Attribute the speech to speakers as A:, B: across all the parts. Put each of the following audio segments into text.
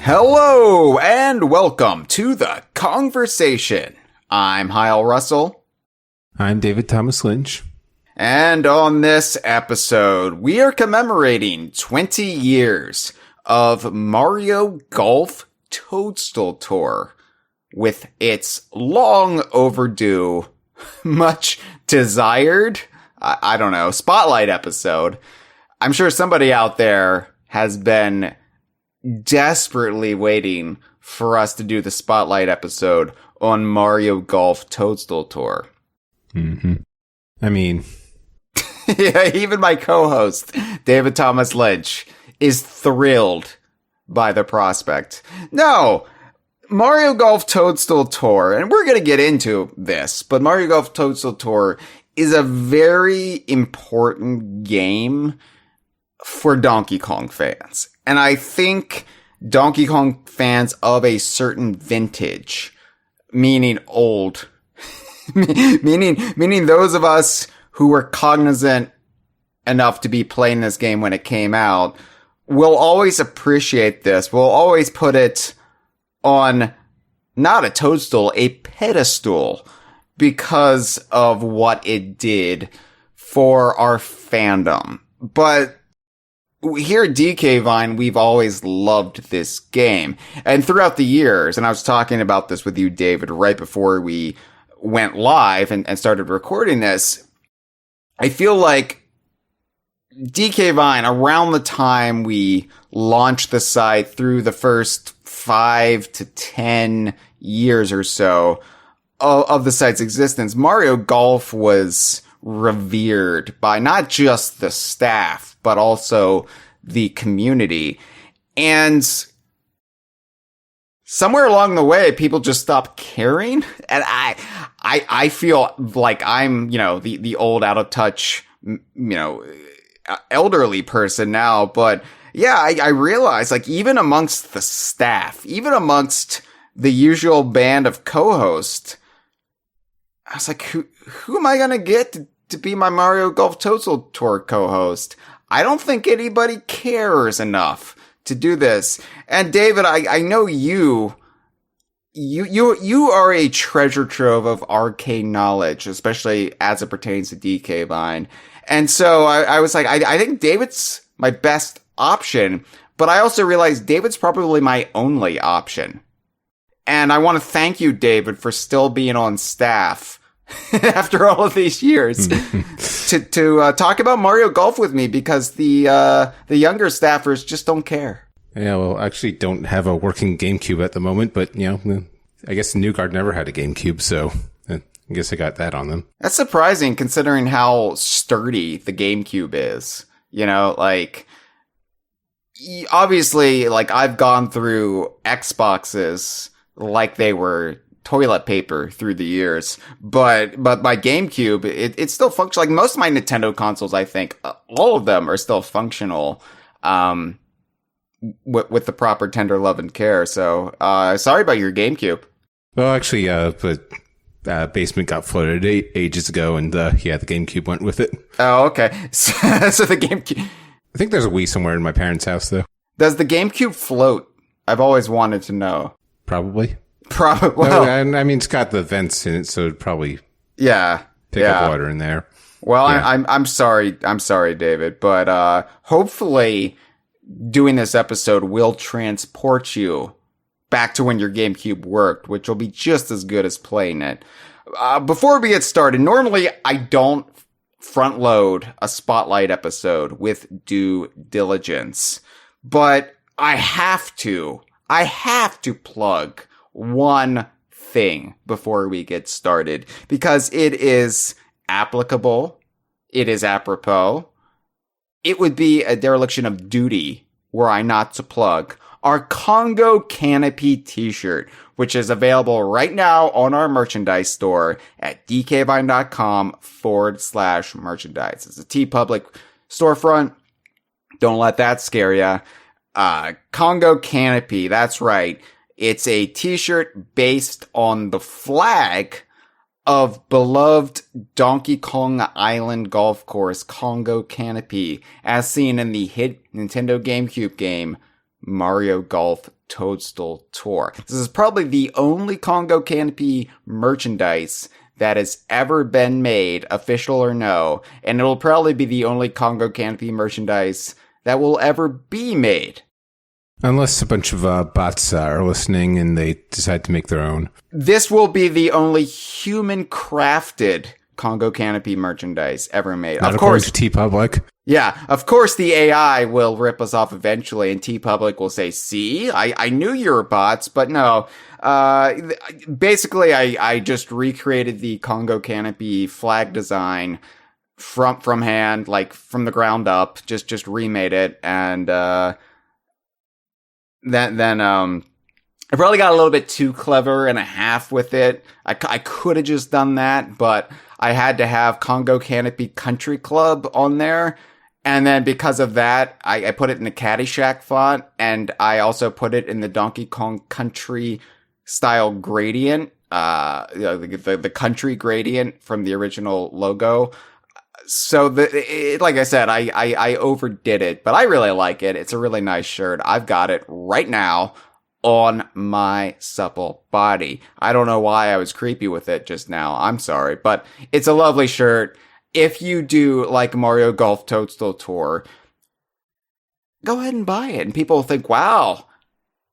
A: Hello, and welcome to the Kongversation. I'm Hyle Russell.
B: I'm David Thomas Lynch.
A: And on this episode, we are commemorating 20 years of Mario Golf Toadstool Tour with its long overdue, much desired, I don't know, spotlight episode. I'm sure somebody out there has been desperately waiting for us to do the spotlight episode on Mario Golf Toadstool Tour.
B: Mm-hmm. I mean,
A: yeah, even my co-host, David Thomas Lynch, is thrilled by the prospect. No, Mario Golf Toadstool Tour, and we're going to get into this, but Mario Golf Toadstool Tour is a very important game for Donkey Kong fans. And I think Donkey Kong fans of a certain vintage, meaning old, meaning those of us who were cognizant enough to be playing this game when it came out, will always appreciate this. We'll always put it on not a toadstool, a pedestal, because of what it did for our fandom. But here at DK Vine, we've always loved this game. And throughout the years, and I was talking about this with you, David, right before we went live and started recording this, I feel like DK Vine, around the time we launched the site through the first 5 to 10 years or so of the site's existence, Mario Golf was revered by not just the staff, but also the community. And somewhere along the way, people just stopped caring. And I feel like I'm, the old, out of touch, elderly person now. But yeah, I realize, like, even amongst the staff, even amongst the usual band of co-hosts, I was like, who am I going to get to be my Mario Golf Toadstool Tour co-host? I don't think anybody cares enough to do this. And David, I know you are a treasure trove of arcane knowledge, especially as it pertains to DK Vine. And so I was like, I think David's my best option, but I also realized David's probably my only option. And I want to thank you, David, for still being on staff after all of these years to talk about Mario Golf with me, because the younger staffers just don't care.
B: Yeah, well, I actually don't have a working GameCube at the moment, but, I guess the New Guard never had a GameCube, so I guess I got that on them.
A: That's surprising considering how sturdy the GameCube is. Obviously, I've gone through Xboxes like they were toilet paper through the years, but my GameCube, it still functions. Like most of my Nintendo consoles, I think all of them are still functional, with the proper tender love and care. So, sorry about your GameCube.
B: Well, actually, the basement got flooded ages ago, and the GameCube went with it.
A: Oh, okay. So the GameCube.
B: I think there's a Wii somewhere in my parents' house, though.
A: Does the GameCube float? I've always wanted to know.
B: Probably.
A: Well,
B: no, I mean, it's got the vents in it, so it'd probably pick up water in there.
A: Well, yeah. I'm sorry, David, but hopefully doing this episode will transport you back to when your GameCube worked, which will be just as good as playing it. Before we get started, normally I don't front load a spotlight episode with due diligence, but I have to plug one thing before we get started, because it is applicable, it is apropos. It would be a dereliction of duty were I not to plug our Congo Canopy t-shirt, which is available right now on our merchandise store at dkvine.com/merchandise. It's a TeePublic storefront. Don't let that scare ya. Congo Canopy, that's right. It's a t-shirt based on the flag of beloved Donkey Kong Island golf course Congo Canopy, as seen in the hit Nintendo GameCube game Mario Golf Toadstool Tour. This is probably the only Congo Canopy merchandise that has ever been made, official or no, and it'll probably be the only Congo Canopy merchandise that will ever be made.
B: Unless a bunch of bots are listening and they decide to make their own.
A: This will be the only human-crafted Congo Canopy merchandise ever made.
B: Not of course, TeePublic.
A: Yeah, of course the AI will rip us off eventually, and TeePublic will say, see, I knew you were bots, but no. Basically, I just recreated the Congo Canopy flag design from hand, like from the ground up, just remade it, and Then I probably got a little bit too clever and a half with it. I could have just done that, but I had to have Congo Canopy Country Club on there. And then because of that, I put it in the Caddyshack font, and I also put it in the Donkey Kong Country style gradient, the country gradient from the original logo. So like I said, I overdid it, but I really like it. It's a really nice shirt. I've got it right now on my supple body. I don't know why I was creepy with it just now. I'm sorry, but it's a lovely shirt. If you do like Mario Golf Toadstool Tour, go ahead and buy it. And people will think, wow,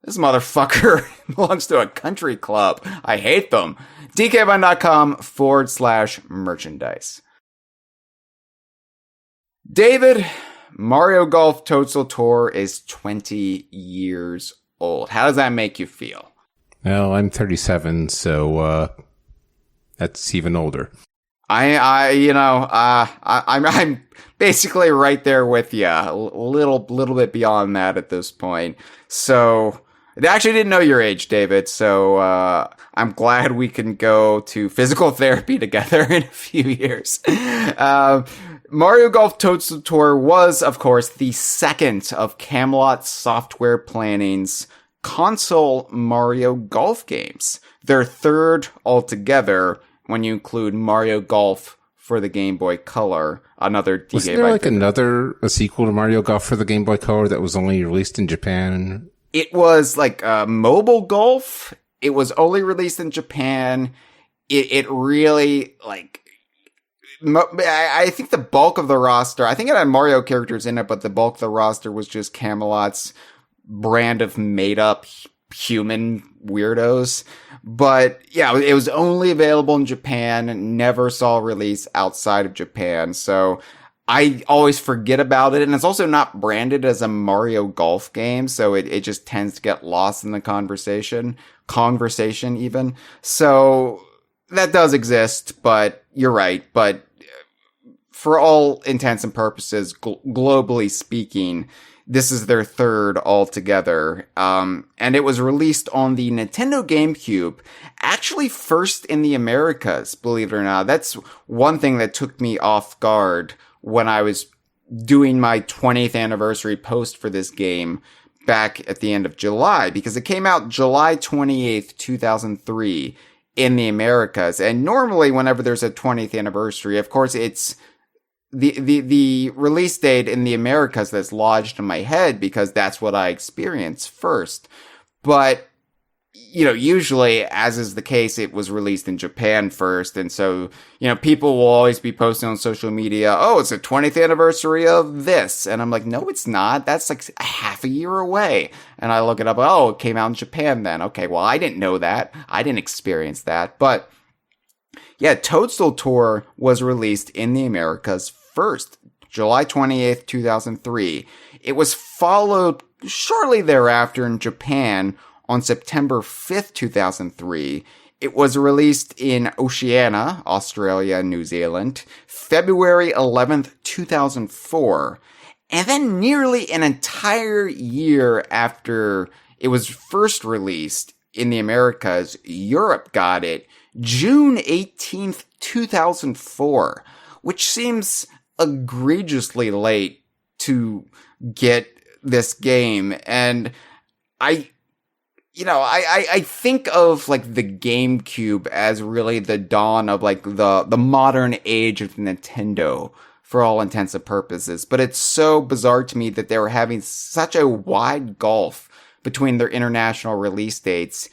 A: this motherfucker belongs to a country club. I hate them. dkbun.com/merchandise. David, Mario Golf Toadstool Tour is 20 years old. How does that make you feel?
B: Well, I'm 37, so that's even older.
A: I'm basically right there with you. A little bit beyond that at this point. So, I actually didn't know your age, David. So, I'm glad we can go to physical therapy together in a few years. Mario Golf Toadstool Tour was, of course, the second of Camelot Software Planning's console Mario Golf games. Their third altogether when you include Mario Golf for the Game Boy Color, another DK.
B: Wasn't there like a sequel to Mario Golf for the Game Boy Color that was only released in Japan?
A: It was like Mobile Golf. It was only released in Japan. It really, like... I think the bulk of the roster, I think it had Mario characters in it, but the bulk of the roster was just Camelot's brand of made-up human weirdos. But yeah, it was only available in Japan, never saw release outside of Japan, so I always forget about it, and it's also not branded as a Mario Golf game, so it just tends to get lost in the Kongversation even. So that does exist, but you're right, but for all intents and purposes, globally speaking, this is their third altogether. And it was released on the Nintendo GameCube, actually first in the Americas, believe it or not. That's one thing that took me off guard when I was doing my 20th anniversary post for this game back at the end of July, because it came out July 28th, 2003 in the Americas. And normally whenever there's a 20th anniversary, of course, it's the release date in the Americas that's lodged in my head because that's what I experienced first. But, usually, as is the case, it was released in Japan first. And so, people will always be posting on social media, oh, it's the 20th anniversary of this. And I'm like, no, it's not. That's like a half a year away. And I look it up. Oh, it came out in Japan then. Okay, well, I didn't know that. I didn't experience that. But yeah, Toadstool Tour was released in the Americas first, July 28th, 2003. It was followed shortly thereafter in Japan on September 5th, 2003. It was released in Oceania, Australia, and New Zealand, February 11th, 2004. And then nearly an entire year after it was first released in the Americas, Europe got it June 18th, 2004, which seems egregiously late to get this game. And I think of like the GameCube as really the dawn of like the modern age of Nintendo for all intents and purposes. But it's so bizarre to me that they were having such a wide gulf between their international release dates.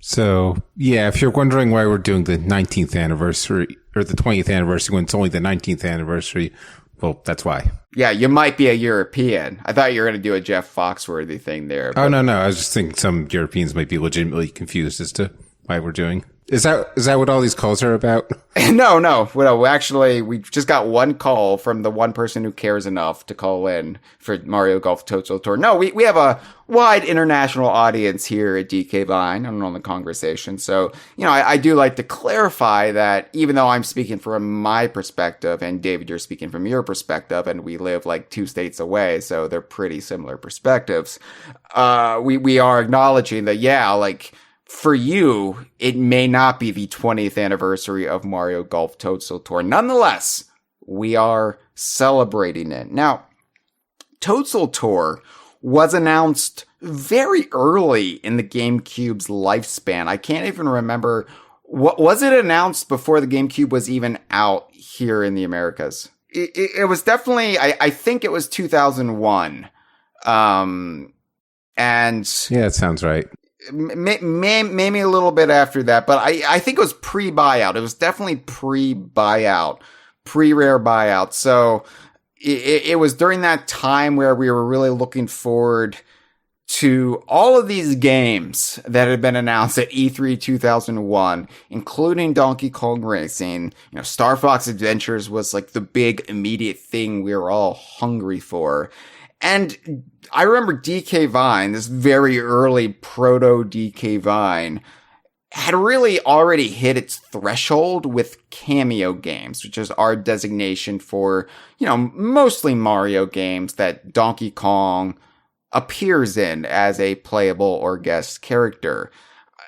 B: So, yeah, if you're wondering why we're doing the 19th anniversary or the 20th anniversary when it's only the 19th anniversary, well, that's why.
A: Yeah, you might be a European. I thought you were going to do a Jeff Foxworthy thing there.
B: Oh, no. I was just thinking some Europeans might be legitimately confused as to why we're doing. Is that what all these calls are about?
A: No. Well, actually, we just got one call from the one person who cares enough to call in for Mario Golf Toadstool Tour. No, we have a wide international audience here at DK Vine and on the Kongversation. So, I do like to clarify that even though I'm speaking from my perspective and David, you're speaking from your perspective and we live like 2 states away, so they're pretty similar perspectives. We are acknowledging that, for you, it may not be the 20th anniversary of Mario Golf Toadstool Tour. Nonetheless, we are celebrating it. Now, Toadstool Tour was announced very early in the GameCube's lifespan. I can't even remember. Was it announced before the GameCube was even out here in the Americas? It was definitely, I think it was 2001. And
B: yeah, it sounds right.
A: Maybe a little bit after that, but I think it was pre-buyout. It was definitely pre-buyout, pre-rare buyout. So it was during that time where we were really looking forward to all of these games that had been announced at E3 2001, including Donkey Kong Racing. Star Fox Adventures was like the big immediate thing we were all hungry for. And I remember DK Vine, this very early proto DK Vine, had really already hit its threshold with cameo games, which is our designation for, mostly Mario games that Donkey Kong appears in as a playable or guest character.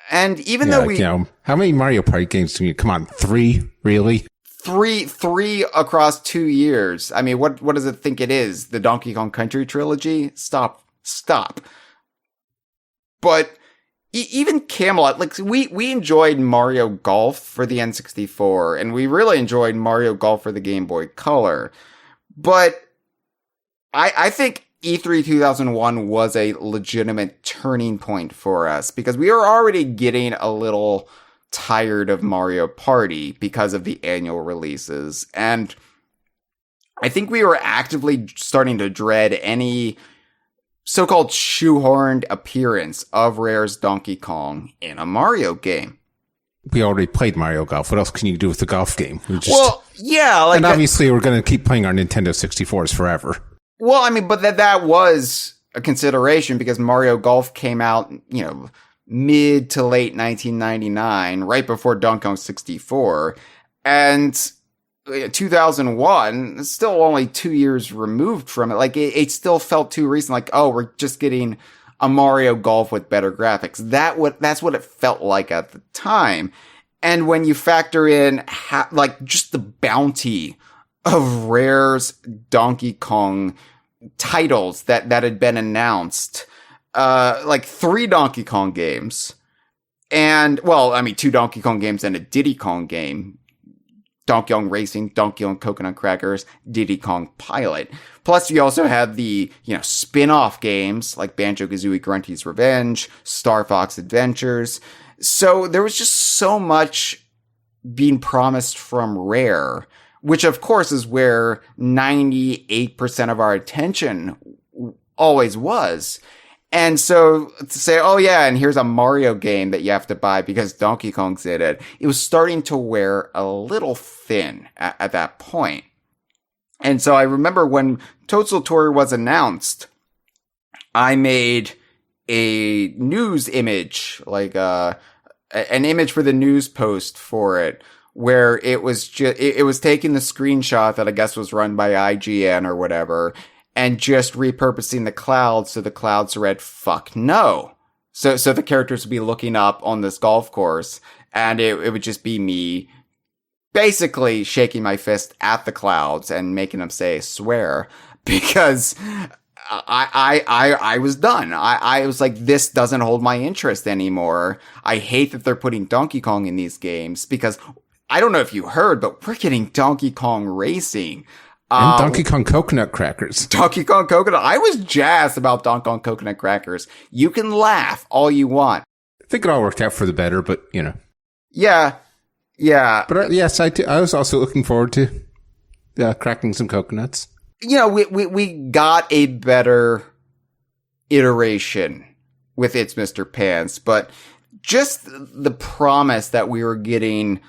A: And even though
B: how many Mario Party games do you, come on, 3, really?
A: Three across 2 years. I mean, what does it think it is? The Donkey Kong Country trilogy? Stop. But even Camelot, like we enjoyed Mario Golf for the N64, and we really enjoyed Mario Golf for the Game Boy Color. But I think E3 2001 was a legitimate turning point for us because we were already getting a little tired of Mario Party because of the annual releases. And I think we were actively starting to dread any so-called shoehorned appearance of Rare's Donkey Kong in a Mario game.
B: We already played Mario Golf. What else can you do with the golf game?
A: And
B: obviously we're going to keep playing our Nintendo 64s forever.
A: Well, I mean, but that was a consideration because Mario Golf came out, mid to late 1999, right before Donkey Kong 64. And 2001, still only 2 years removed from it. Like, it still felt too recent. Like, oh, we're just getting a Mario Golf with better graphics. That's what it felt like at the time. And when you factor in, just the bounty of Rare's Donkey Kong titles that had been announced, 3 Donkey Kong games, and 2 Donkey Kong games and a Diddy Kong game, Donkey Kong Racing, Donkey Kong Coconut Crackers, Diddy Kong Pilot. Plus you also had the, spin-off games like Banjo-Kazooie Grunty's Revenge, Star Fox Adventures. So there was just so much being promised from Rare, which of course is where 98% of our attention always was. And so to say, oh yeah, and here's a Mario game that you have to buy because Donkey Kong's in it, it was starting to wear a little thin at that point. And so I remember when Toadstool Tour was announced, I made a news image, an image for the news post for it, where it was it was taking the screenshot that I guess was run by IGN or whatever, and just repurposing the clouds so the clouds read "fuck no." So the characters would be looking up on this golf course, and it would just be me basically shaking my fist at the clouds and making them say swear, because I was done. I was like, this doesn't hold my interest anymore. I hate that they're putting Donkey Kong in these games because I don't know if you heard, but we're getting Donkey Kong Racing.
B: And Donkey Kong Coconut Crackers.
A: Donkey Kong Coconut. I was jazzed about Donkey Kong Coconut Crackers. You can laugh all you want.
B: I think it all worked out for the better, but, you know.
A: Yeah.
B: But yes, I was also looking forward to cracking some coconuts.
A: You know, we got a better iteration with It's Mr. Pants, but just the promise that we were getting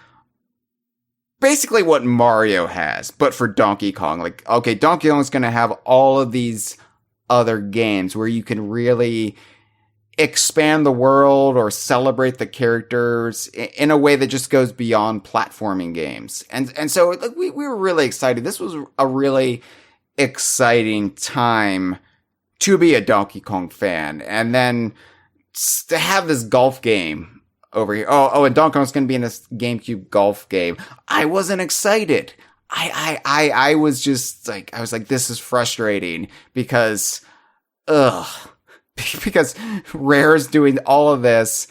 A: basically what Mario has, but for Donkey Kong. Like, okay, Donkey Kong's going to have all of these other games where you can really expand the world or celebrate the characters in a way that just goes beyond platforming games. And so like, we were really excited. This was a really exciting time to be a Donkey Kong fan. And then to have this golf game over here. Oh, and Donkey Kong's going to be in this GameCube golf game. I wasn't excited. I was just like, I was like, this is frustrating because, because Rare's doing all of this.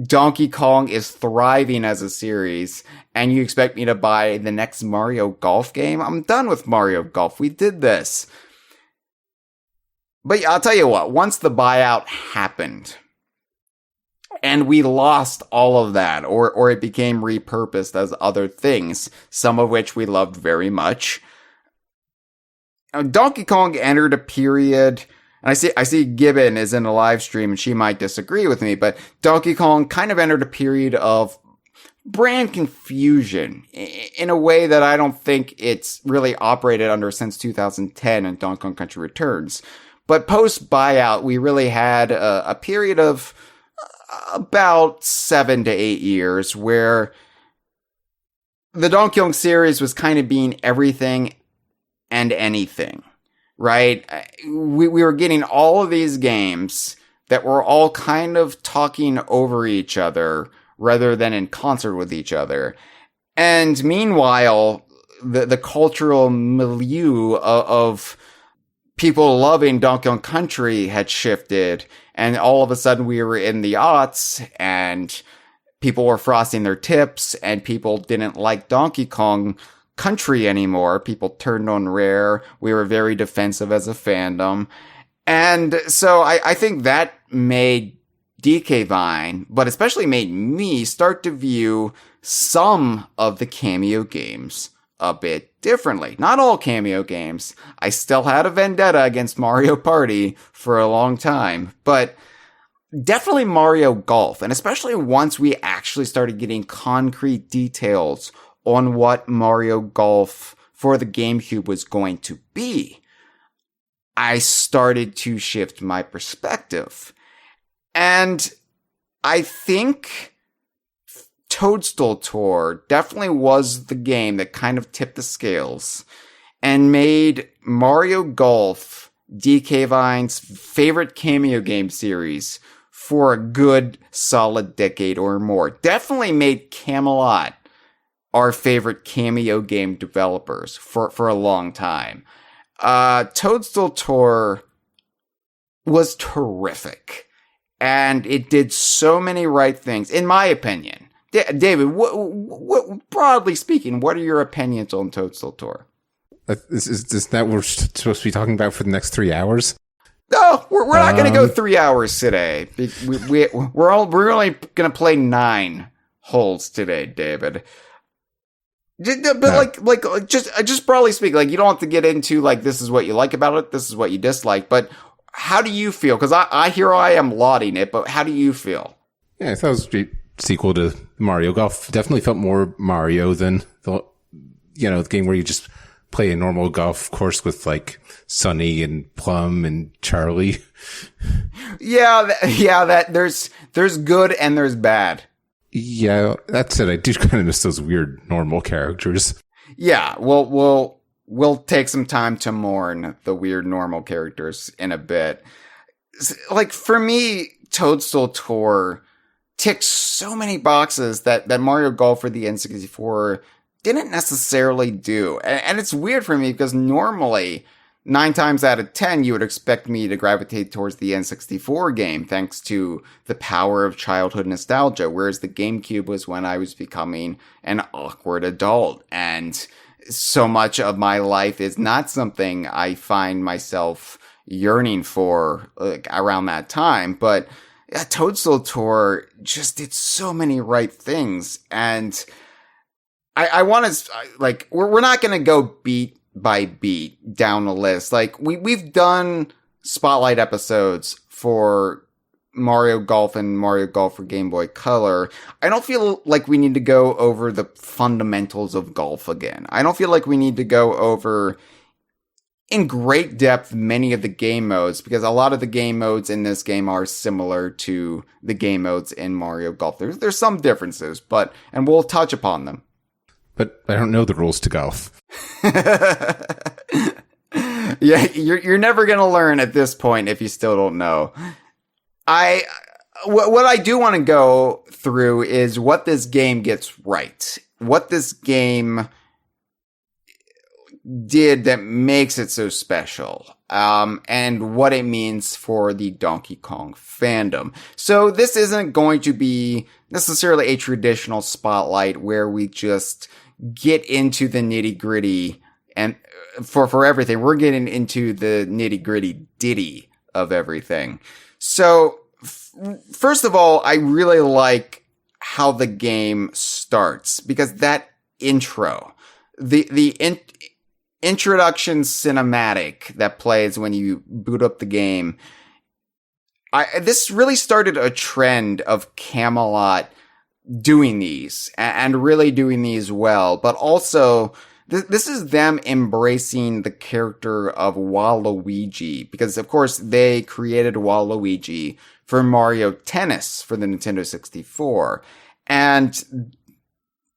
A: Donkey Kong is thriving as a series, and you expect me to buy the next Mario Golf game? I'm done with Mario Golf. We did this. But I'll tell you what, once the buyout happened, and we lost all of that, or it became repurposed as other things, some of which we loved very much. Donkey Kong entered a period, and I see Gibbon is in a live stream, and she might disagree with me, but Donkey Kong kind of entered a period of brand confusion in a way that I don't think it's really operated under since 2010 and Donkey Kong Country Returns. But post buyout, we really had a period of about 7 to 8 years where the Donkey Kong series was kind of being everything and anything, right? We were getting all of these games that were all kind of talking over each other rather than in concert with each other. And meanwhile, the cultural milieu of people loving Donkey Kong Country had shifted, and all of a sudden we were in the aughts, and people were frosting their tips, and people didn't like Donkey Kong Country anymore. People turned on Rare. We were very defensive as a fandom. And so I think that made DK Vine, but especially made me start to view some of the Cameo games a bit differently. Not all Cameo games. I still had a vendetta against Mario Party for a long time, but definitely Mario Golf. And especially once we actually started getting concrete details on what Mario Golf for the GameCube was going to be, I started to shift my perspective. And I think Toadstool Tour definitely was the game that kind of tipped the scales and made Mario Golf DK Vine's favorite Cameo game series for a good solid decade or more. Definitely made Camelot our favorite Cameo game developers for a long time. Toadstool Tour was terrific, and it did so many right things, in my opinion. David, what, broadly speaking, what are your opinions on Toadstool Tour?
B: Is that what we're supposed to be talking about for the next 3 hours?
A: No, we're not going to go 3 hours today. We're only going to play 9 holes today, David. But just broadly speaking, like, you don't have to get into like, this is what you like about it, this is what you dislike, but how do you feel? Because I am lauding it, but how do you feel?
B: Yeah, I thought it was a sequel to Mario Golf. Definitely felt more Mario than the game where you just play a normal golf course with like Sunny and Plum and Charlie.
A: That there's good and there's bad.
B: Yeah, that's it. I do kind of miss those weird normal characters.
A: Yeah, we'll take some time to mourn the weird normal characters in a bit. Like, for me, Toadstool Tour ticks so many boxes that Mario Golf for the N64 didn't necessarily do. And it's weird for me because normally 9 times out of 10, you would expect me to gravitate towards the N64 game, thanks to the power of childhood nostalgia, whereas the GameCube was when I was becoming an awkward adult, and so much of my life is not something I find myself yearning for around that time. But Toadstool Tour just did so many right things, and I want to, like, we're not going to go beat by beat down the list. Like, we've done spotlight episodes for Mario Golf and Mario Golf for Game Boy Color. I don't feel like we need to go over the fundamentals of golf again. I don't feel like we need to go over in great depth many of the game modes, because a lot of the game modes in this game are similar to the game modes in Mario Golf. There's some differences, and we'll touch upon them.
B: But I don't know the rules to golf.
A: Yeah, you're never going to learn at this point if you still don't know. What I do want to go through is what this game gets right. What this game did that makes it so special. And what it means for the Donkey Kong fandom. So this isn't going to be necessarily a traditional spotlight where we just get into the nitty gritty and for everything. We're getting into the nitty gritty Diddy of everything. So first of all, I really like how the game starts, because that intro, the introduction cinematic that plays when you boot up the game, this really started a trend of Camelot doing these and really doing these well. But also, this is them embracing the character of Waluigi, because of course they created Waluigi for Mario Tennis for the Nintendo 64. And,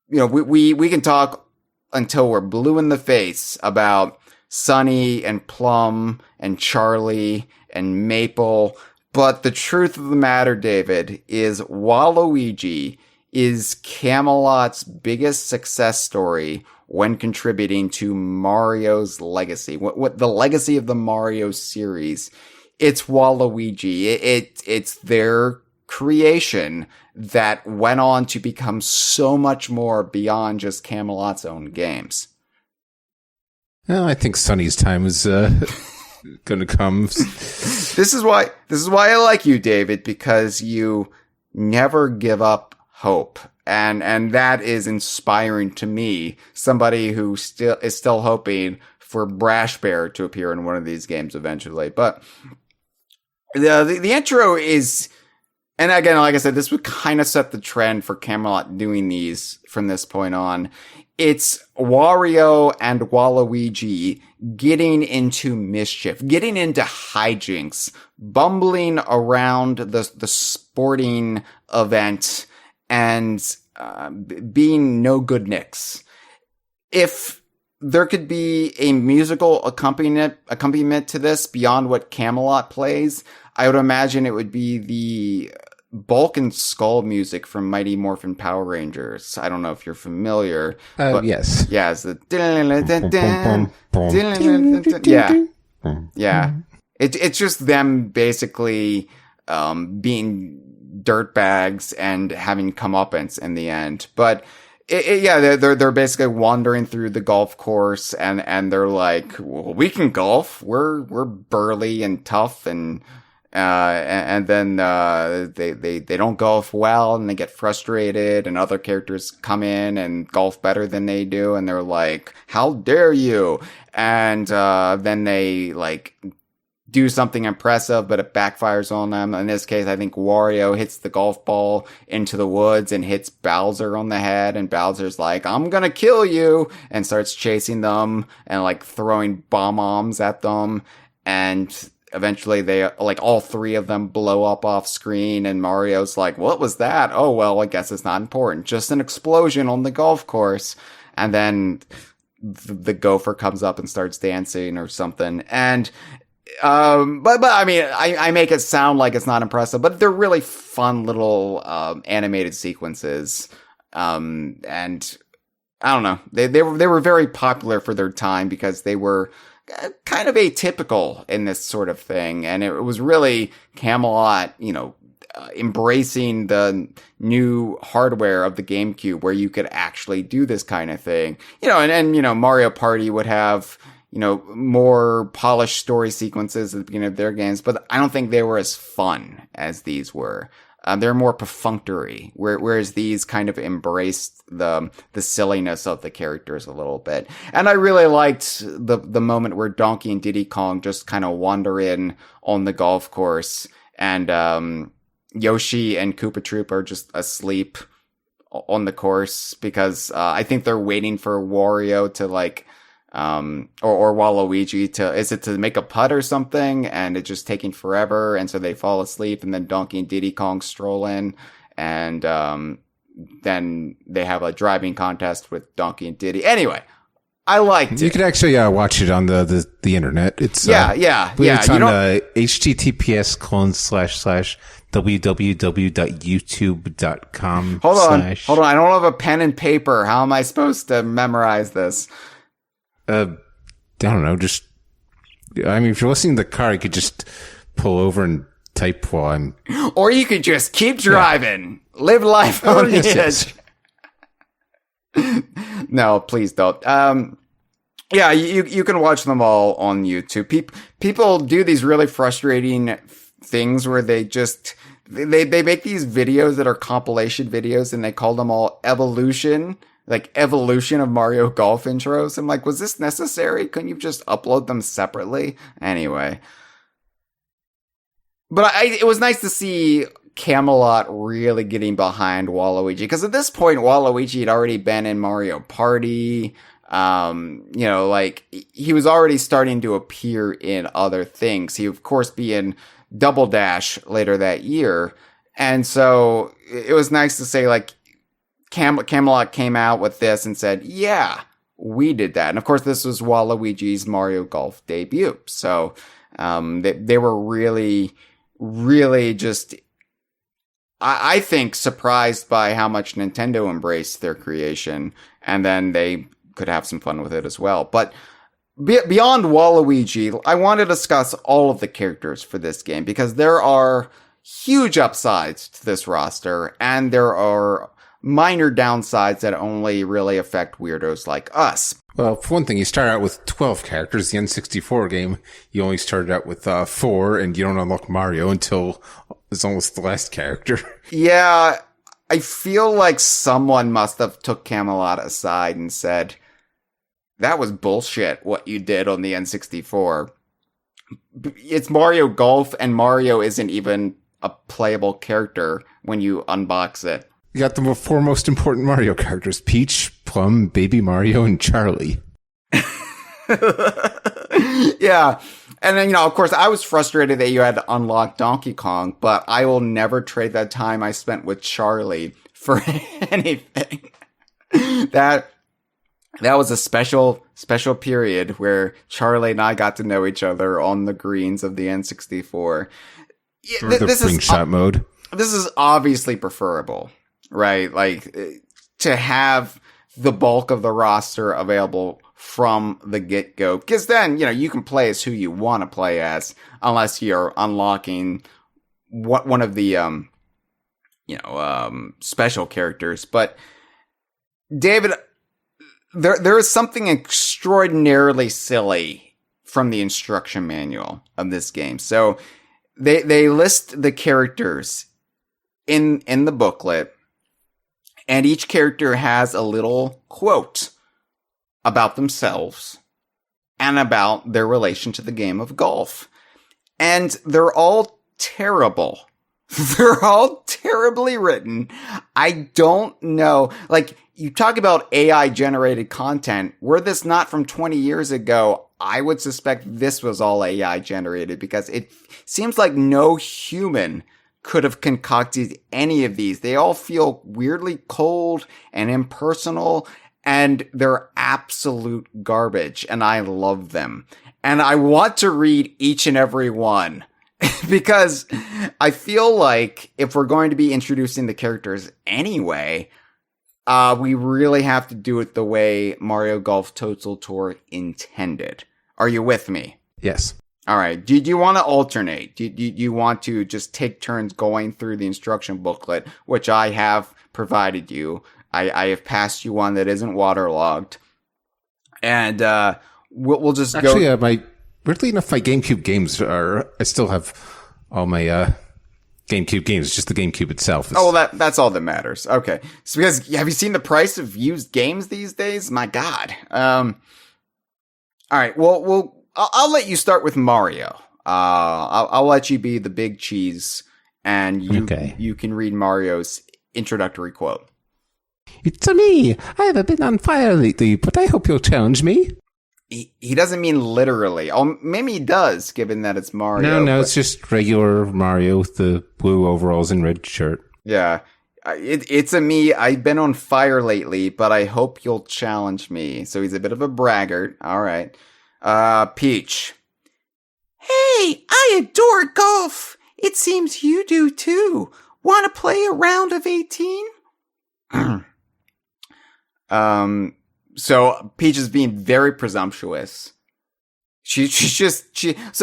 A: you know, we can talk until we're blue in the face about Sunny and Plum and Charlie and Maple. But the truth of the matter, David, is Waluigi is Camelot's biggest success story when contributing to Mario's legacy. What the legacy of the Mario series. It's Waluigi. It's their creation that went on to become so much more beyond just Camelot's own games.
B: Well, I think Sunny's time is going to come.
A: This is why I like you, David, because you never give up hope. And that is inspiring to me, somebody who is still hoping for Brash Bear to appear in one of these games eventually. But the intro is, and again, like I said, this would kind of set the trend for Camelot doing these from this point on. It's Wario and Waluigi getting into mischief, getting into hijinks, bumbling around the sporting event, and being no good nicks. If there could be a musical accompaniment to this beyond what Camelot plays, I would imagine it would be the Bulk and Skull music from Mighty Morphin Power Rangers. I don't know if you're familiar.
B: But yes.
A: Yeah, it's the yeah. It's just them basically being dirtbags and having comeuppance in the end. But they're basically wandering through the golf course and they're like, well, we can golf. We're burly and tough, and then they don't golf well and they get frustrated, and other characters come in and golf better than they do, and they're like, how dare you? And then they like do something impressive, but it backfires on them. In this case, I think Wario hits the golf ball into the woods and hits Bowser on the head, and Bowser's like, I'm gonna kill you, and starts chasing them and like throwing bombs at them, and eventually they, like, all three of them blow up off screen, and Mario's like, what was that? Oh, well, I guess it's not important. Just an explosion on the golf course. And then the gopher comes up and starts dancing or something. And but I mean, I make it sound like it's not impressive, but they're really fun little animated sequences. And I don't know, they were very popular for their time because they were kind of atypical in this sort of thing. And it was really Camelot, embracing the new hardware of the GameCube where you could actually do this kind of thing. Mario Party would have, more polished story sequences at the beginning of their games, but I don't think they were as fun as these were. They're more perfunctory, whereas these kind of embraced the silliness of the characters a little bit. And I really liked the moment where Donkey and Diddy Kong just kind of wander in on the golf course, and Yoshi and Koopa Troop are just asleep on the course because I think they're waiting for Wario to or Waluigi to make a putt or something, and it's just taking forever, and so they fall asleep, and then Donkey and Diddy Kong stroll in, and then they have a driving contest with Donkey and Diddy. Anyway, I liked it.
B: You could actually watch it on the internet. It's
A: It's on
B: https://www.youtube.com.
A: Hold on. I don't have a pen and paper. How am I supposed to memorize this?
B: I don't know. If you're listening to the car, you could just pull over and type while I'm.
A: Or you could just keep driving. Yeah. Live life on the edge. No, please don't. You can watch them all on YouTube. People do these really frustrating things where they make these videos that are compilation videos, and they call them all evolution of Mario Golf intros. I'm like, was this necessary? Couldn't you just upload them separately? Anyway. But it was nice to see Camelot really getting behind Waluigi, because at this point, Waluigi had already been in Mario Party. He was already starting to appear in other things. He, of course, be in Double Dash later that year. And so it was nice to say, Camelot came out with this and said, yeah, we did that. And of course, this was Waluigi's Mario Golf debut. So, they were really, really just, I think, surprised by how much Nintendo embraced their creation. And then they could have some fun with it as well. But beyond Waluigi, I want to discuss all of the characters for this game, because there are huge upsides to this roster, and there are minor downsides that only really affect weirdos like us.
B: Well, for one thing, you start out with 12 characters. The N64 game, you only started out with 4, and you don't unlock Mario until it's almost the last character.
A: Yeah, I feel like someone must have took Camelot aside and said, that was bullshit what you did on the N64. It's Mario Golf, and Mario isn't even a playable character when you unbox it.
B: You got the 4 most important Mario characters: Peach, Plum, Baby Mario, and Charlie.
A: Yeah. And then, of course, I was frustrated that you had to unlock Donkey Kong, but I will never trade that time I spent with Charlie for anything. That was a special period where Charlie and I got to know each other on the greens of the N64.
B: Or the ring shot mode.
A: This is obviously preferable, right? To have the bulk of the roster available from the get-go. Because then, you can play as who you want to play as, unless you're unlocking one of the, special characters. But, David, there is something extraordinarily silly from the instruction manual of this game. So, they list the characters in the booklet, and each character has a little quote about themselves and about their relation to the game of golf. And they're all terrible. They're all terribly written. I don't know. You talk about AI generated content. Were this not from 20 years ago, I would suspect this was all AI generated, because it seems like no human could have concocted any of these. They all feel weirdly cold and impersonal, and they're absolute garbage, and I love them. And I want to read each and every one, because I feel like if we're going to be introducing the characters anyway, we really have to do it the way Mario Golf Toadstool Tour intended. Are you with me?
B: Yes.
A: All right. Do you want to alternate? Do you want to just take turns going through the instruction booklet, which I have provided you? I have passed you one that isn't waterlogged. And we'll just
B: actually,
A: go.
B: Weirdly enough, my GameCube games I still have all my GameCube games. It's just the GameCube itself.
A: That's all that matters. Okay. So because have you seen the price of used games these days? My God. All right. Well, I'll let you start with Mario. I'll let you be the big cheese, and you can read Mario's introductory quote.
B: It's me. I have been on fire lately, but I hope you'll challenge me.
A: He doesn't mean literally. Oh, maybe he does, given that it's Mario.
B: No, it's just regular Mario with the blue overalls and red shirt.
A: Yeah. It's a me. I've been on fire lately, but I hope you'll challenge me. So he's a bit of a braggart. All right. Peach. Hey, I adore golf. It seems you do too. Want to play a round of 18? So Peach is being very presumptuous. So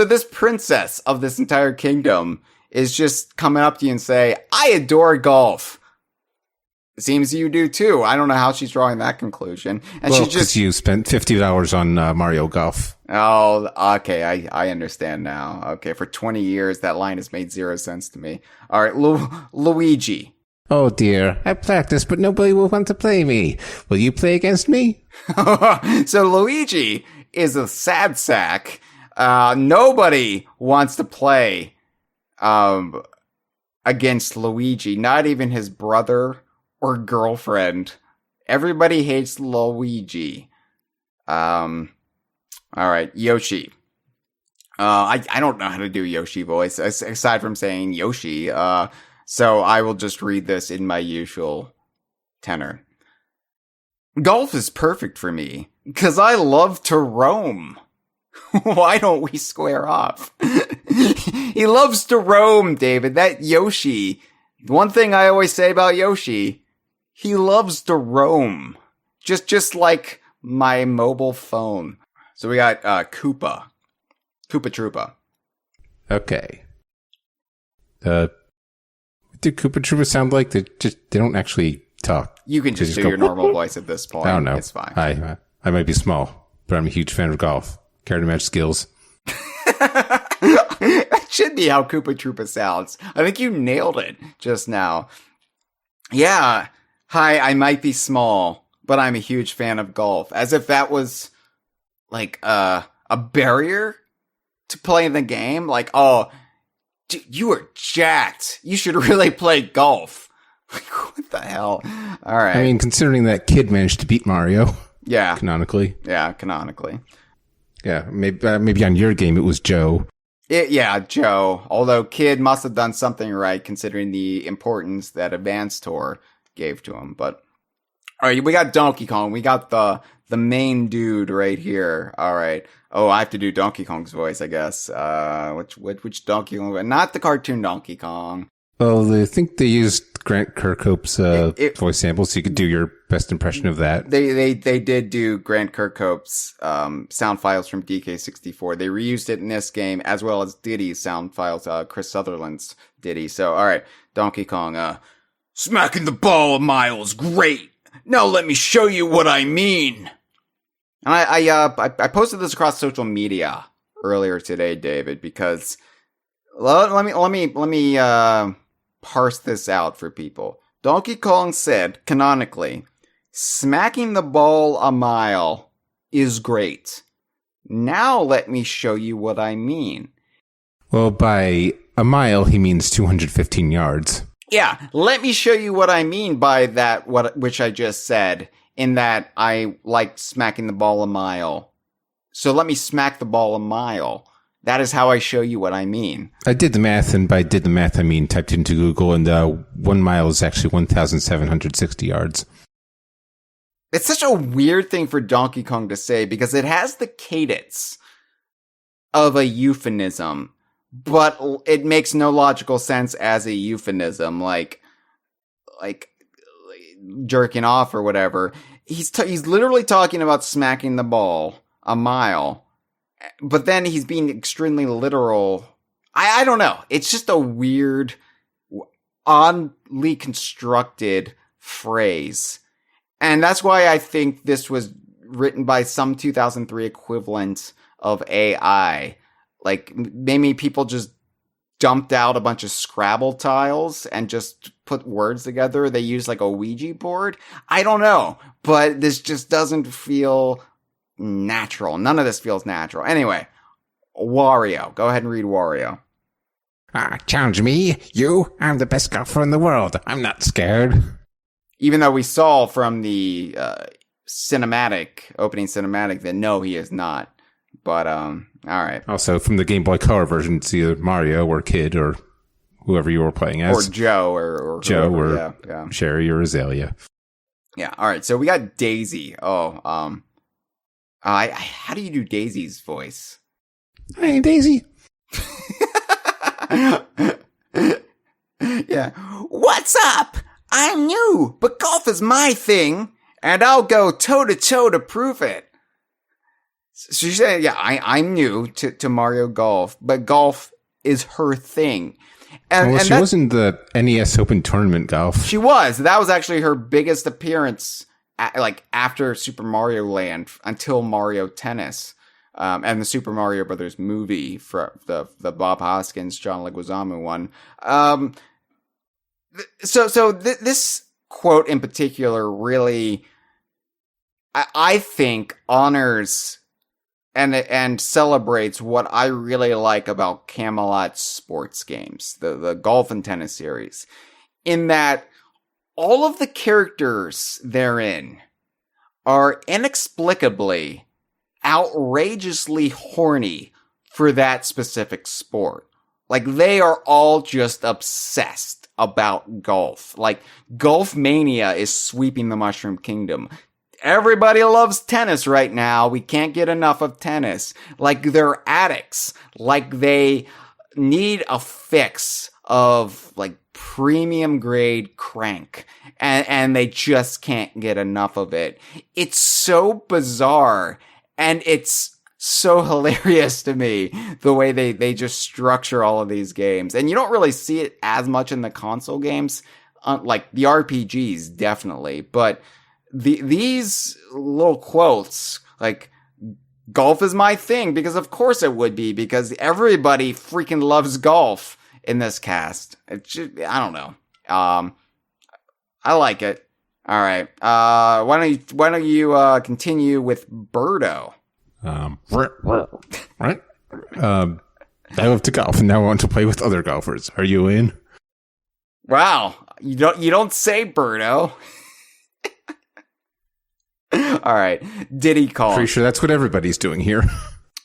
A: this princess of this entire kingdom is just coming up to you and say, I adore golf. It seems you do too. I don't know how she's drawing that conclusion. And
B: well, because you spent $50 on Mario Golf.
A: Oh, okay. I understand now. Okay. For 20 years, that line has made 0 sense to me. All right. Luigi.
B: Oh dear, I practice, but nobody will want to play me. Will you play against me?
A: So Luigi is a sad sack. Nobody wants to play against Luigi, not even his brother or girlfriend. Everybody hates Luigi. All right, Yoshi. I don't know how to do Yoshi voice, aside from saying Yoshi. So I will just read this in my usual tenor. Golf is perfect for me, 'cause I love to roam. Why don't we square off? He loves to roam, David. That Yoshi. One thing I always say about Yoshi, he loves to roam. Just like my mobile phone. So we got Koopa. Koopa Troopa.
B: Okay. Do Koopa Troopa sound like they don't actually talk?
A: You can just do your normal voice at this point.
B: I don't know.
A: It's fine.
B: I might be small, but I'm a huge fan of golf. Care to match skills?
A: That should be how Koopa Troopa sounds. I think you nailed it just now. Yeah. Hi, I might be small, but I'm a huge fan of golf. As if that was like a barrier to playing the game. Like, oh, you are jacked. You should really play golf. Like, what the hell? All right.
B: I mean, considering that kid managed to beat Mario.
A: Yeah.
B: Canonically.
A: Yeah, canonically.
B: Yeah, maybe on your game it was Joe.
A: Yeah, Joe. Although Kid must have done something right considering the importance that Advance Tour gave to him. But all right, we got Donkey Kong. We got the main dude right here. All right. Oh, I have to do Donkey Kong's voice, I guess. Which Donkey Kong? Not the cartoon Donkey Kong.
B: Well, I think they used Grant Kirkhope's voice sample, so you could do your best impression of that.
A: They did do Grant Kirkhope's sound files from DK64. They reused it in this game, as well as Diddy's sound files, Chris Sutherland's Diddy. So, all right, Donkey Kong. Smacking the ball a mile is great. Now let me show you what I mean. And I posted this across social media earlier today, David, because let me parse this out for people. Donkey Kong said, canonically, smacking the ball a mile is great. Now let me show you what I mean.
B: Well, by a mile, he means 215 yards.
A: Yeah, let me show you what I mean by that, which I just said, in that I like smacking the ball a mile. So let me smack the ball a mile. That is how I show you what I mean.
B: I did the math, and by did the math, I mean typed into Google, and 1 mile is actually 1,760 yards.
A: It's such a weird thing for Donkey Kong to say, because it has the cadence of a euphemism, but it makes no logical sense as a euphemism, like jerking off or whatever. He's literally talking about smacking the ball a mile, but then he's being extremely literal. I don't know. It's just a weird, oddly constructed phrase. And that's why I think this was written by some 2003 equivalent of AI. Like, maybe people just dumped out a bunch of Scrabble tiles and just put words together. They use like a Ouija board. I don't know, but this just doesn't feel natural. None of this feels natural. Anyway, Wario. Go ahead and read Wario.
B: Challenge me, you. I'm the best golfer in the world. I'm not scared.
A: Even though we saw from the opening cinematic that no, he is not. But, all right.
B: Also, from the Game Boy Color version, it's either Mario or Kid or whoever you were playing as.
A: Or Joe or
B: Joe
A: whoever.
B: or
A: yeah.
B: Sherry or Azalea.
A: Yeah, all right. So we got Daisy. How do you do Daisy's voice?
B: Hey, Daisy.
A: Yeah. What's up? I'm new, but golf is my thing, and I'll go toe-to-toe to prove it. So she's saying, yeah, I'm new to Mario Golf, but golf is her thing. And
B: she was in the NES Open Tournament Golf.
A: She was. That was actually her biggest appearance, after Super Mario Land, until Mario Tennis, and the Super Mario Brothers movie for the Bob Hoskins, John Leguizamo one. So this quote in particular really, I think, honors and celebrates what I really like about Camelot sports games, the golf and tennis series, in that all of the characters therein are inexplicably outrageously horny for that specific sport. Like, they are all just obsessed about golf. Like, golf mania is sweeping the Mushroom Kingdom. Everybody loves tennis right now. We can't get enough of tennis. Like, they're addicts. Like, they need a fix of, like, premium grade crank. And they just can't get enough of it. It's so bizarre. And it's so hilarious to me, the way they just structure all of these games. And you don't really see it as much in the console games, like the RPGs, definitely. But these little quotes, like, golf is my thing, because of course it would be, because everybody freaking loves golf in this cast. I don't know. I like it. All right. Why don't you continue with Birdo?
B: Right. I love to golf, and now I want to play with other golfers. Are you in?
A: Wow. You don't say, Birdo. All right. Diddy Kong.
B: Pretty sure that's what everybody's doing here.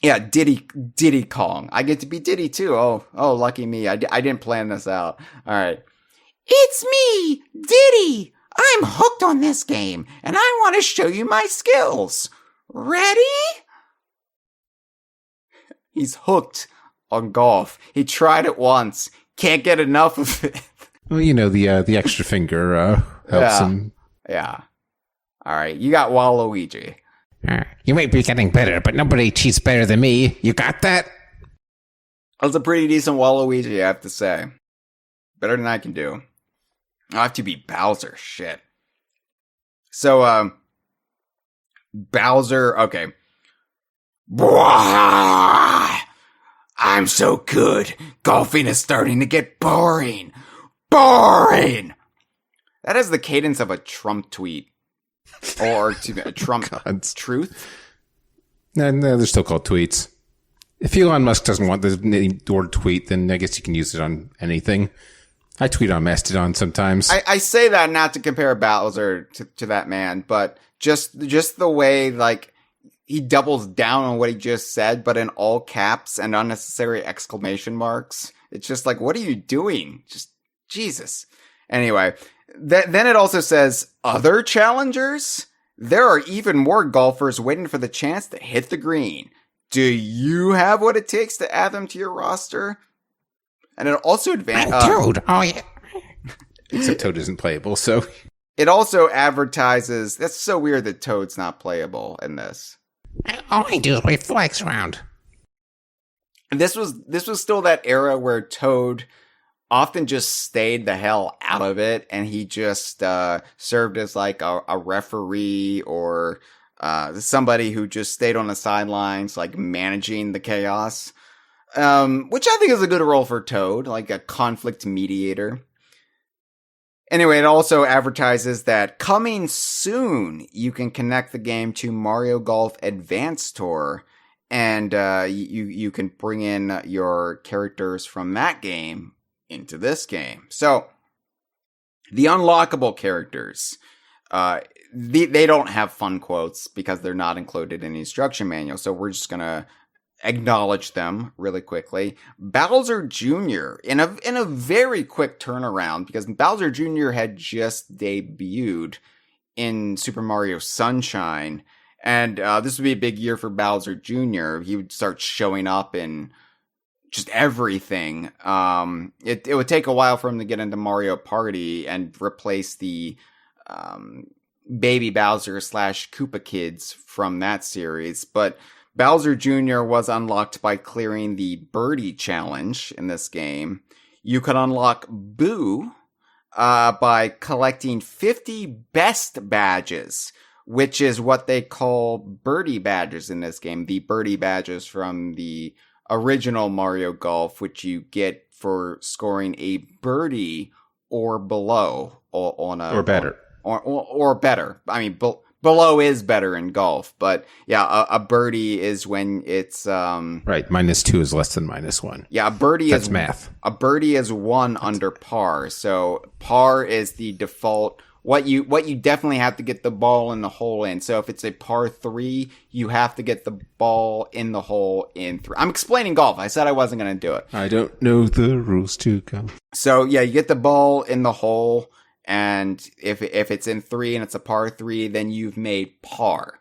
A: Yeah, Diddy Kong. I get to be Diddy too. Oh, lucky me. I didn't plan this out. All right. It's me, Diddy. I'm hooked on this game, and I want to show you my skills. Ready? He's hooked on golf. He tried it once. Can't get enough of it.
B: Well, you know, the extra finger helps him.
A: Yeah. All right. You got Waluigi.
B: You might be getting better, but nobody cheats better than me. You got that?
A: That's a pretty decent Waluigi, I have to say. Better than I can do. I'll have to be Bowser. Shit. So, Bowser, okay. I'm so good. Golfing is starting to get boring. Boring! That is the cadence of a Trump tweet. Or a Trump truth.
B: No, they're still called tweets. If Elon Musk doesn't want the word tweet, then I guess you can use it on anything. I tweet on Mastodon sometimes.
A: I say that not to compare Bowser to that man, but just the way, like, he doubles down on what he just said, but in all caps and unnecessary exclamation marks. It's just like, what are you doing? Just, Jesus. Anyway, then it also says, other challengers? There are even more golfers waiting for the chance to hit the green. Do you have what it takes to add them to your roster? And it also
B: Toad. Oh, yeah. Except Toad isn't playable, so.
A: It also advertises. That's so weird that Toad's not playable in this.
B: All I do is wave flags around.
A: this was still that era where Toad often just stayed the hell out of it, and he just served as like a referee or somebody who just stayed on the sidelines, like managing the chaos. Which I think is a good role for Toad, like a conflict mediator. Anyway, it also advertises that coming soon, you can connect the game to Mario Golf Advance Tour, and you can bring in your characters from that game into this game. So, the unlockable characters, they don't have fun quotes because they're not included in the instruction manual, so we're just gonna acknowledge them really quickly. Bowser Jr. in a very quick turnaround, because Bowser Jr. had just debuted in Super Mario Sunshine, and this would be a big year for Bowser Jr. He would start showing up in just everything. It would take a while for him to get into Mario Party and replace the Baby Bowser / Koopa Kids from that series, but Bowser Jr. was unlocked by clearing the Birdie Challenge in this game. You could unlock Boo by collecting 50 best badges, which is what they call birdie badges in this game. The birdie badges from the original Mario Golf, which you get for scoring a birdie or below on a...
B: Or better.
A: Or better. I mean, below is better in golf, but yeah, a birdie is when it's
B: right. -2 is less than -1.
A: Yeah, a birdie
B: That's
A: is
B: math.
A: A birdie is 1 under par. So par is the default. What you definitely have to get the ball in the hole in. So if it's a par 3, you have to get the ball in the hole in 3. I'm explaining golf. I said I wasn't going to do it.
B: I don't know the rules to go.
A: So yeah, you get the ball in the hole. And if it's in 3 and it's a par 3, then you've made par.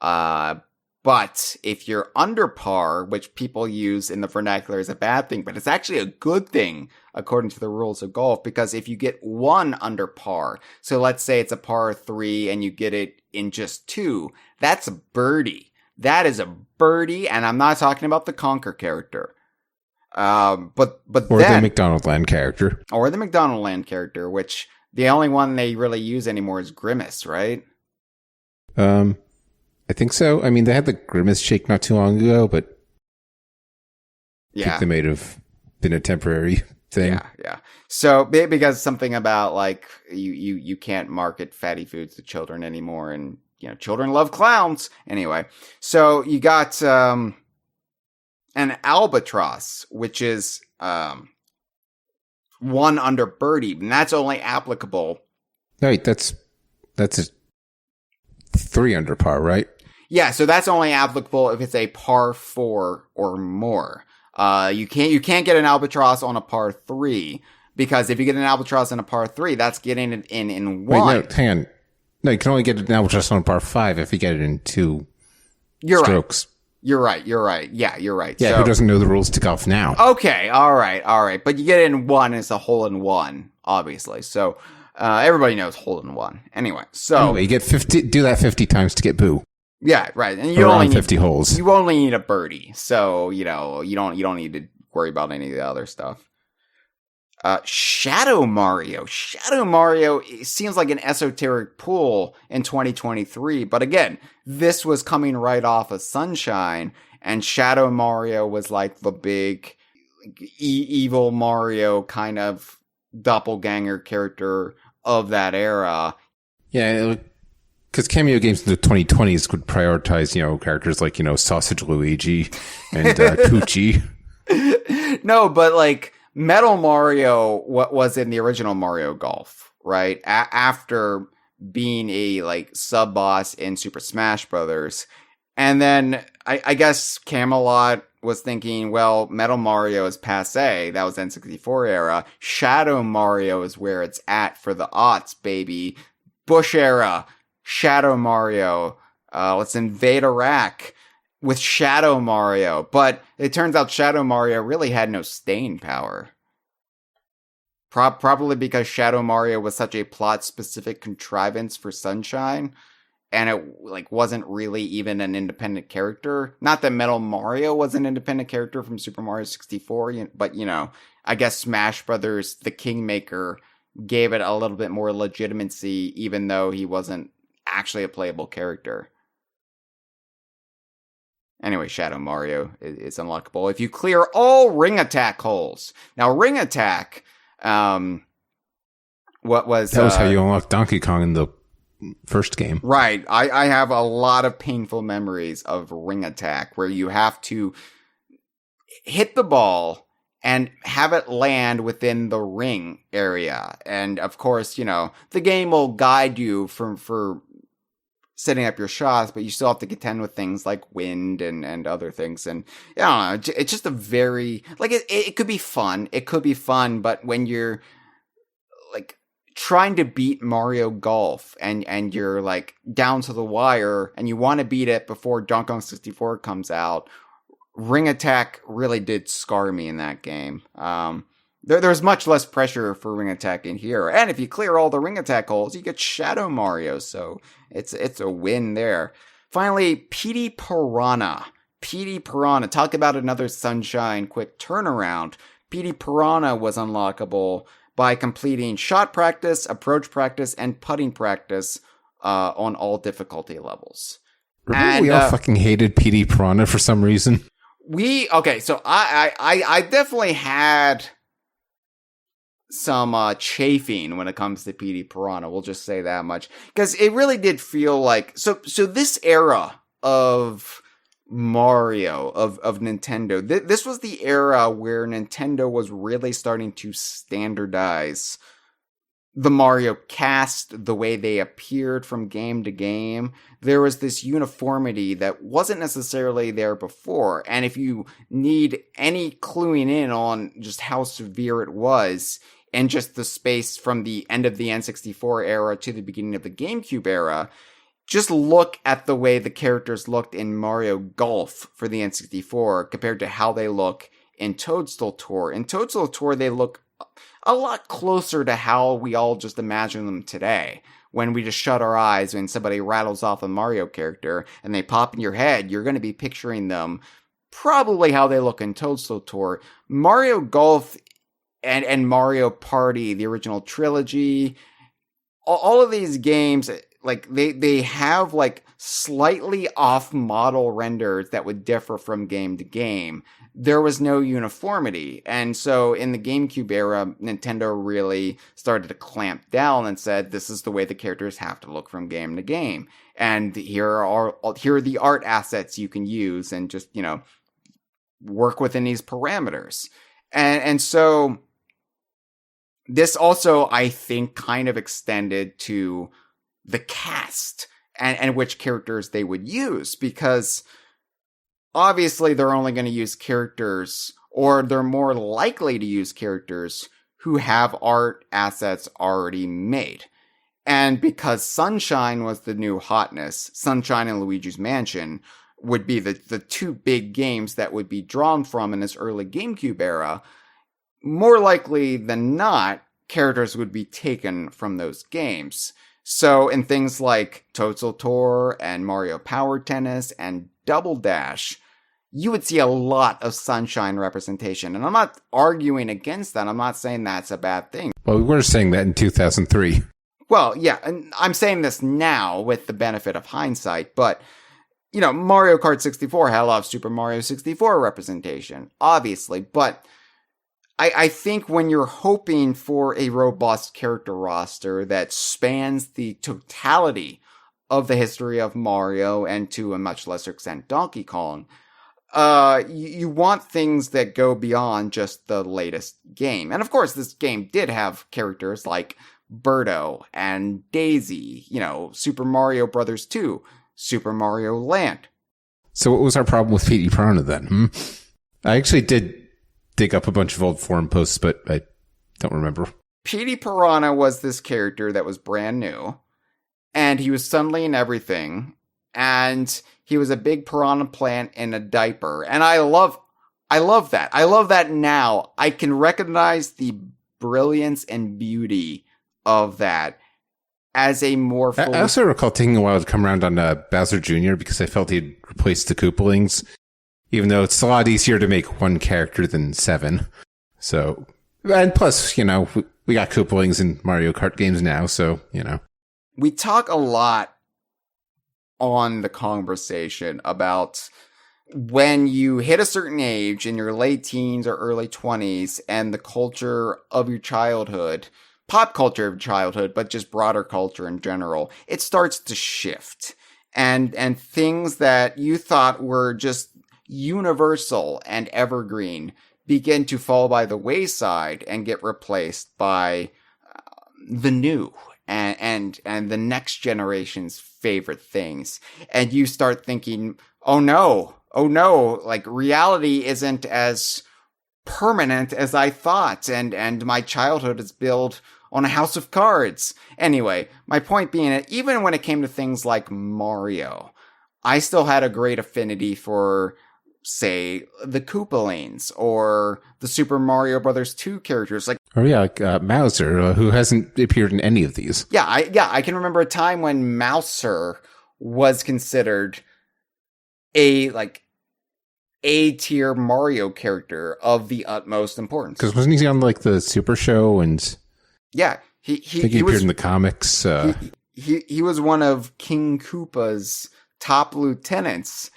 A: But if you're under par, which people use in the vernacular as a bad thing, but it's actually a good thing according to the rules of golf, because if you get 1 under par, so let's say it's a par 3 and you get it in just 2, that's a birdie. That is a birdie, and I'm not talking about the Conker character. But
B: or
A: then,
B: the McDonaldland character.
A: Or the McDonaldland character, which... The only one they really use anymore is Grimace, right?
B: I think so. I mean, they had the Grimace shake not too long ago, but I think they may have been a temporary thing.
A: Yeah. So, because something about, like, you can't market fatty foods to children anymore, and, you know, children love clowns. Anyway, so you got an albatross, which is... 1 under birdie, and that's only applicable.
B: Right, that's a 3 under par, right?
A: Yeah, so that's only applicable if it's a par 4 or more. You can't get an albatross on a par 3, because if you get an albatross on a par 3, that's getting it in 1.
B: Wait, no, hang on. No, you can only get an albatross on a par 5 if you get it in 2 strokes.
A: Right. You're right. Yeah, you're right.
B: Yeah,
A: so,
B: who doesn't know the rules to golf now?
A: Okay, all right. But you get it in 1, and it's a hole in 1, obviously. So everybody knows hole in 1. Anyway, so
B: anyway, you get 50. Do that 50 times to get Boo.
A: Yeah, right. And
B: you only need 50 holes.
A: You only need a birdie, so you don't need to worry about any of the other stuff. Shadow Mario. Shadow Mario seems like an esoteric pool in 2023, but again, this was coming right off of Sunshine, and Shadow Mario was like the big evil Mario kind of doppelganger character of that era.
B: Yeah, because cameo games in the 2020s would prioritize, characters like, Sausage Luigi and Coochie.
A: No, but like... Metal Mario was in the original Mario Golf, right? After being a sub boss in Super Smash Brothers, and then I guess Camelot was thinking, well, Metal Mario is passé. That was N64 era. Shadow Mario is where it's at for the aughts, baby. Bush era. Shadow Mario. Let's invade Iraq with Shadow Mario, but it turns out Shadow Mario really had no staying power. Probably because Shadow Mario was such a plot-specific contrivance for Sunshine, and it like wasn't really even an independent character. Not that Metal Mario was an independent character from Super Mario 64, but I guess Smash Brothers, the Kingmaker, gave it a little bit more legitimacy, even though he wasn't actually a playable character. Anyway, Shadow Mario is unlockable if you clear all ring attack holes. Now, ring attack, that was
B: how you unlock Donkey Kong in the first game.
A: Right. I have a lot of painful memories of ring attack where you have to hit the ball and have it land within the ring area. And of course, the game will guide you for setting up your shots, but you still have to contend with things like wind and other things. And I don't know, it's just a very, like, it could be fun. It could be fun, but when you're like trying to beat Mario Golf and you're like down to the wire and you want to beat it before Donkey Kong 64 comes out, ring attack really did scar me in that game. There's much less pressure for ring attack in here. And if you clear all the ring attack holes, you get Shadow Mario. So it's a win there. Finally, Petey Piranha. Petey Piranha. Talk about another Sunshine quick turnaround. Petey Piranha was unlockable by completing shot practice, approach practice, and putting practice on all difficulty levels.
B: Remember we all fucking hated Petey Piranha for some reason?
A: So I definitely had some chafing when it comes to Petey Piranha. We'll just say that much. Because it really did feel like... So this era of Mario, of Nintendo, this was the era where Nintendo was really starting to standardize the Mario cast, the way they appeared from game to game. There was this uniformity that wasn't necessarily there before. And if you need any cluing in on just how severe it was, and just the space from the end of the N64 era to the beginning of the GameCube era, just look at the way the characters looked in Mario Golf for the N64 compared to how they look in Toadstool Tour. In Toadstool Tour, they look a lot closer to how we all just imagine them today. When we just shut our eyes when somebody rattles off a Mario character and they pop in your head, you're going to be picturing them probably how they look in Toadstool Tour. Mario Golf and Mario Party, the original trilogy, all of these games, like they have like slightly off model renders that would differ from game to game. There was no uniformity. And so in the GameCube era, Nintendo really started to clamp down and said, this is the way the characters have to look from game to game. And here are the art assets you can use and just, work within these parameters. And so this also, I think, kind of extended to the cast and which characters they would use, because obviously they're only going to use characters, or they're more likely to use characters who have art assets already made. And because Sunshine was the new hotness, Sunshine and Luigi's Mansion would be the two big games that would be drawn from in this early GameCube era, more likely than not, characters would be taken from those games. So in things like Toadstool Tour and Mario Power Tennis and Double Dash, you would see a lot of Sunshine representation. And I'm not arguing against that. I'm not saying that's a bad thing.
B: Well, we were saying that in 2003.
A: Well, yeah, and I'm saying this now with the benefit of hindsight, but, Mario Kart 64 had a lot of Super Mario 64 representation, obviously, but I think when you're hoping for a robust character roster that spans the totality of the history of Mario and to a much lesser extent Donkey Kong, you want things that go beyond just the latest game. And of course, this game did have characters like Birdo and Daisy, Super Mario Brothers 2, Super Mario Land.
B: So what was our problem with Petey Piranha then? I actually did dig up a bunch of old forum posts, but I don't remember.
A: Petey Piranha was this character that was brand new, and he was suddenly in everything, and he was a big piranha plant in a diaper. And I love that. I love that now. I can recognize the brilliance and beauty of that. as a more fully...
B: I also recall taking a while to come around on Bowser Jr. because I felt he'd replaced the Koopalings, even though it's a lot easier to make one character than 7. So, and plus, you know, we got Koopalings in Mario Kart games now, so, you know.
A: We talk a lot on the Kongversation about when you hit a certain age in your late teens or early 20s and the culture of your childhood, pop culture of childhood, but just broader culture in general, it starts to shift. And things that you thought were just universal and evergreen begin to fall by the wayside and get replaced by the new and the next generation's favorite things. And you start thinking, oh no, like reality isn't as permanent as I thought, and my childhood is built on a house of cards. Anyway, my point being that even when it came to things like Mario, I still had a great affinity for, say, the Koopalings or the Super Mario Brothers 2 characters. Like,
B: oh yeah, like Mouser, who hasn't appeared in any of these.
A: Yeah, I can remember a time when Mouser was considered a A-tier Mario character of the utmost importance.
B: Because wasn't he on like the Super Show and?
A: Yeah,
B: I think he appeared in the comics.
A: He was one of King Koopa's top lieutenants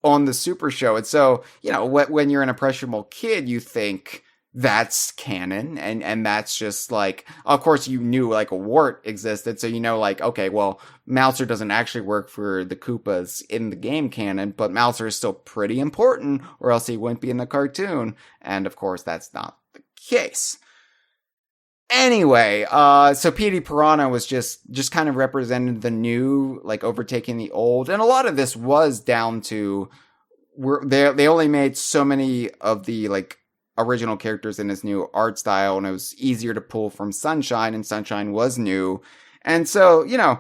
A: on the Super Show, and so you know when you're an impressionable kid, you think that's canon, and that's just like, of course you knew like a wart existed, so you know like, okay, well, Mouser doesn't actually work for the Koopas in the game canon, but Mouser is still pretty important, or else he wouldn't be in the cartoon, and of course that's not the case. Anyway, so P.D. Piranha was just kind of represented the new, like overtaking the old, and a lot of this was down to they only made so many of the like original characters in his new art style, and it was easier to pull from Sunshine, and Sunshine was new, and so you know,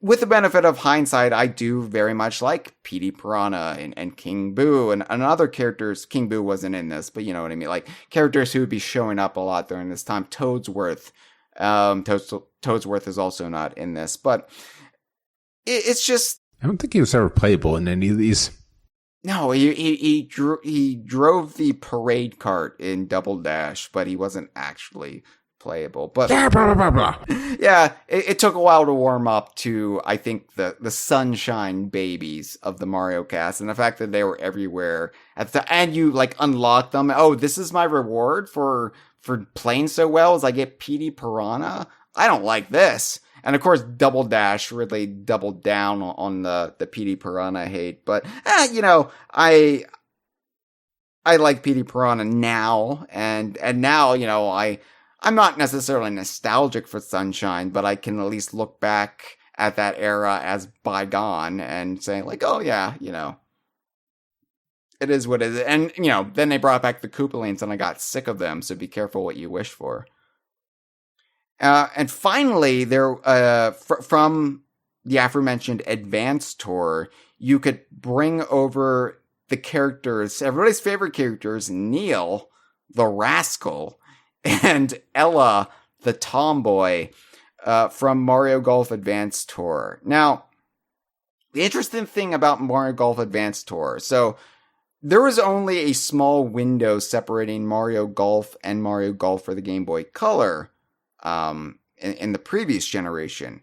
A: with the benefit of hindsight, I do very much like P.D. Piranha and King Boo and other characters. King Boo wasn't in this, but you know what I mean. Like characters who would be showing up a lot during this time. Toadsworth. Toadsworth is also not in this, but it's just...
B: I don't think he was ever playable in any of these.
A: No, he drove the parade cart in Double Dash, but he wasn't actually playable. But
B: blah, blah, blah, blah.
A: Yeah, it took a while to warm up to, I think, the Sunshine babies of the Mario cast, and the fact that they were everywhere and you like unlock them. Oh, this is my reward for playing so well, as I get P.D. Piranha. I don't like this. And of course, Double Dash really doubled down on the P.D. Piranha hate. But you know, I like P.D. Piranha now, and now you know I'm not necessarily nostalgic for Sunshine, but I can at least look back at that era as bygone and say, like, oh yeah, you know, it is what it is. And, you know, then they brought back the Koopalings and I got sick of them, so be careful what you wish for. And finally, there, from the aforementioned Advance Tour, you could bring over the characters, everybody's favorite characters, Neil, the rascal, and Ella, the tomboy, from Mario Golf Advance Tour. Now, the interesting thing about Mario Golf Advance Tour, so there was only a small window separating Mario Golf and Mario Golf for the Game Boy Color in the previous generation.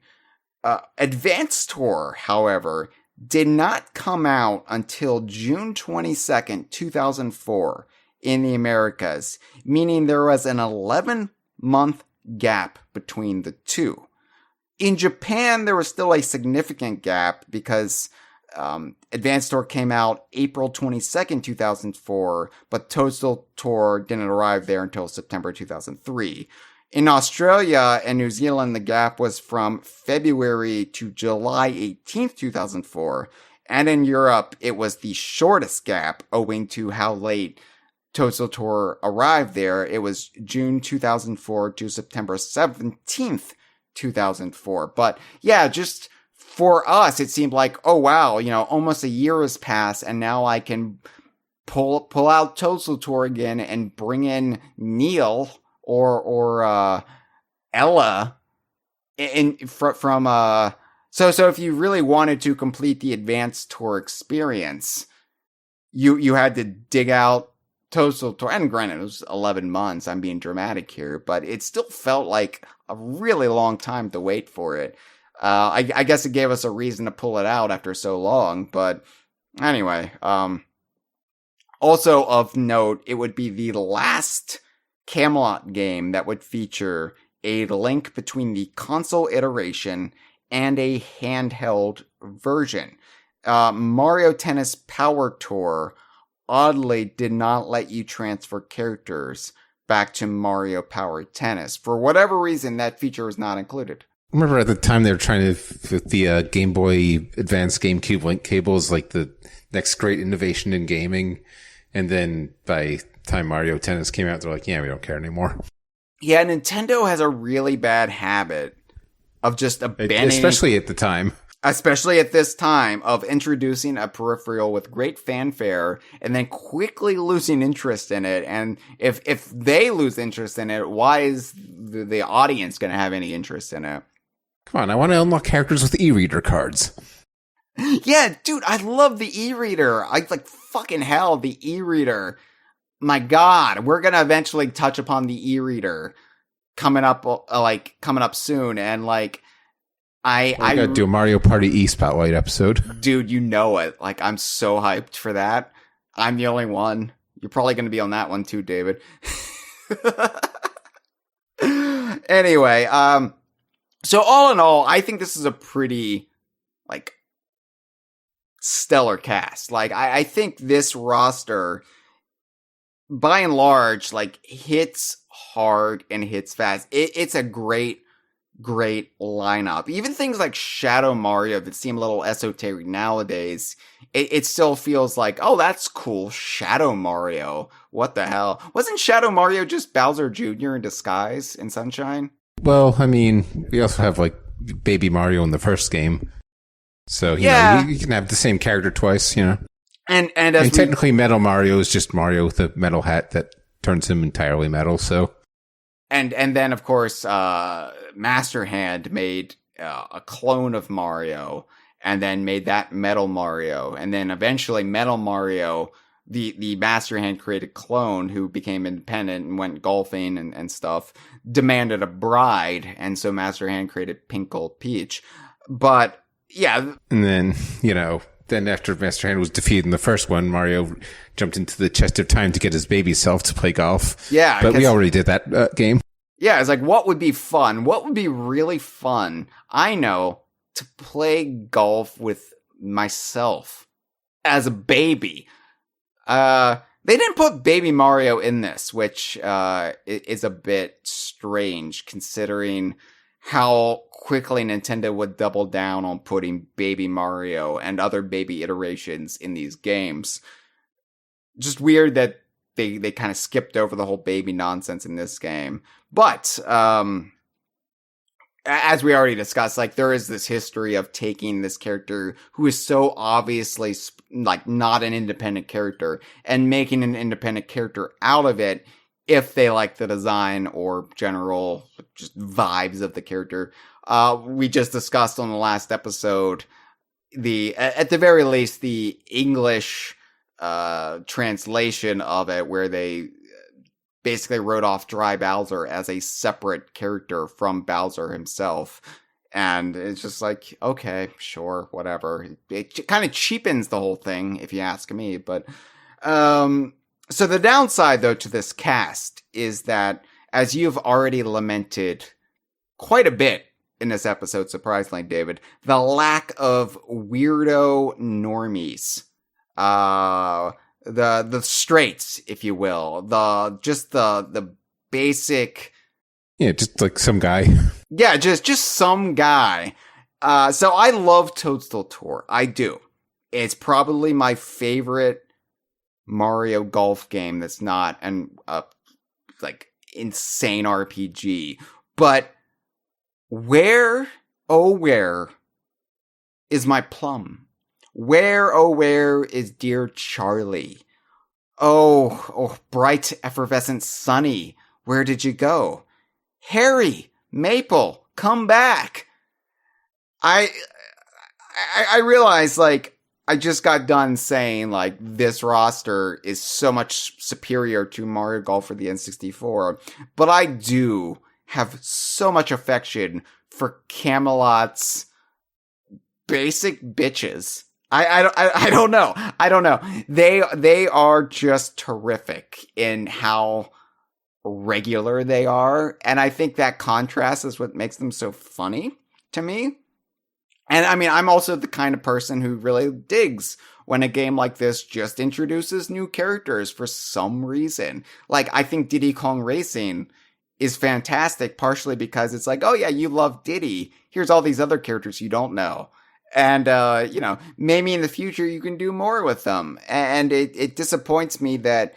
A: Advance Tour, however, did not come out until June 22nd, 2004. In the Americas, meaning there was an 11-month gap between the two. In Japan, there was still a significant gap because Advance Tour came out April 22nd, 2004, but Toadstool Tour didn't arrive there until September 2003. In Australia and New Zealand, the gap was from February to July 18th, 2004, and in Europe, it was the shortest gap owing to how late Toadstool Tour arrived there. It was June 2004 to September 17th, 2004. But yeah, just for us, it seemed like, oh wow, you know, almost a year has passed and now I can pull out Toadstool Tour again and bring in Neil or Ella So if you really wanted to complete the advanced tour experience, you had to dig out Toadstool Tour, and granted, it was 11 months. I'm being dramatic here, but it still felt like a really long time to wait for it. I guess it gave us a reason to pull it out after so long, but anyway, also of note, it would be the last Camelot game that would feature a link between the console iteration and a handheld version. Mario Tennis Power Tour oddly did not let you transfer characters back to Mario Power Tennis. For whatever reason, that feature was not included.
B: I remember at the time they were trying to, with the Game Boy Advance GameCube link cables, like the next great innovation in gaming. And then by the time Mario Tennis came out, they're like, yeah, we don't care anymore.
A: Yeah, Nintendo has a really bad habit of just abandoning...
B: Especially at the time.
A: Especially at this time of introducing a peripheral with great fanfare and then quickly losing interest in it. And if they lose interest in it, why is the audience going to have any interest in it?
B: Come on, I want to unlock characters with e-reader cards.
A: Yeah, dude, I love the e-reader. Fucking hell, the e-reader. My God, we're going to eventually touch upon the e-reader coming up soon. And I
B: gotta do a Mario Party e-spotlight episode.
A: Dude, you know it. I'm so hyped for that. I'm the only one. You're probably going to be on that one too, David. Anyway, so all in all, I think this is a pretty, stellar cast. I think this roster, by and large, hits hard and hits fast. It's a great lineup. Even things like Shadow Mario that seem a little esoteric nowadays, it still feels like, oh, that's cool. Shadow Mario. What the hell? Wasn't Shadow Mario just Bowser Jr. in disguise in Sunshine?
B: Well, I mean, we also have Baby Mario in the first game. So, you know, you can have the same character twice, you know.
A: And
B: technically Metal Mario is just Mario with a metal hat that turns him entirely metal, so.
A: And then, of course, Master Hand made a clone of Mario and then made that Metal Mario. And then eventually Metal Mario, the Master Hand created clone who became independent and went golfing and stuff, demanded a bride. And so Master Hand created Pink Gold Peach. But, yeah.
B: And then, then after Master Hand was defeated in the first one, Mario jumped into the chest of time to get his baby self to play golf.
A: Yeah.
B: But we already did that game.
A: Yeah, it's what would be fun? What would be really fun? I know, to play golf with myself as a baby. They didn't put Baby Mario in this, which is a bit strange considering how quickly Nintendo would double down on putting Baby Mario and other baby iterations in these games. Just weird that they kind of skipped over the whole baby nonsense in this game. But, as we already discussed, there is this history of taking this character who is so obviously, not an independent character and making an independent character out of it if they like the design or general just vibes of the character. We just discussed on the last episode, at the very least, the English translation of it, where they basically wrote off Dry Bowser as a separate character from Bowser himself. And it's just okay, sure, whatever. It kind of cheapens the whole thing, if you ask me. But, so the downside, though, to this cast is that, as you've already lamented quite a bit in this episode, surprisingly, David, the lack of weirdo normies. The straights, if you will, the basic.
B: Yeah, just some guy.
A: Yeah, just some guy. So I love Toadstool Tour. I do. It's probably my favorite Mario golf game that's not an insane RPG. But where, oh where, is my plum? Where, oh where, is dear Charlie? Oh, bright, effervescent Sunny, where did you go? Harry, Maple, come back. I realize, like, I just got done saying, like, this roster is so much superior to Mario Golf for the N64, but I do have so much affection for Camelot's basic bitches. I don't know. I don't know. They are just terrific in how regular they are, and I think that contrast is what makes them so funny to me. And I mean, I'm also the kind of person who really digs when a game like this just introduces new characters for some reason. Like, I think Diddy Kong Racing is fantastic, partially because it's like, oh yeah, you love Diddy. Here's all these other characters you don't know. And, you know, maybe in the future you can do more with them. And it disappoints me that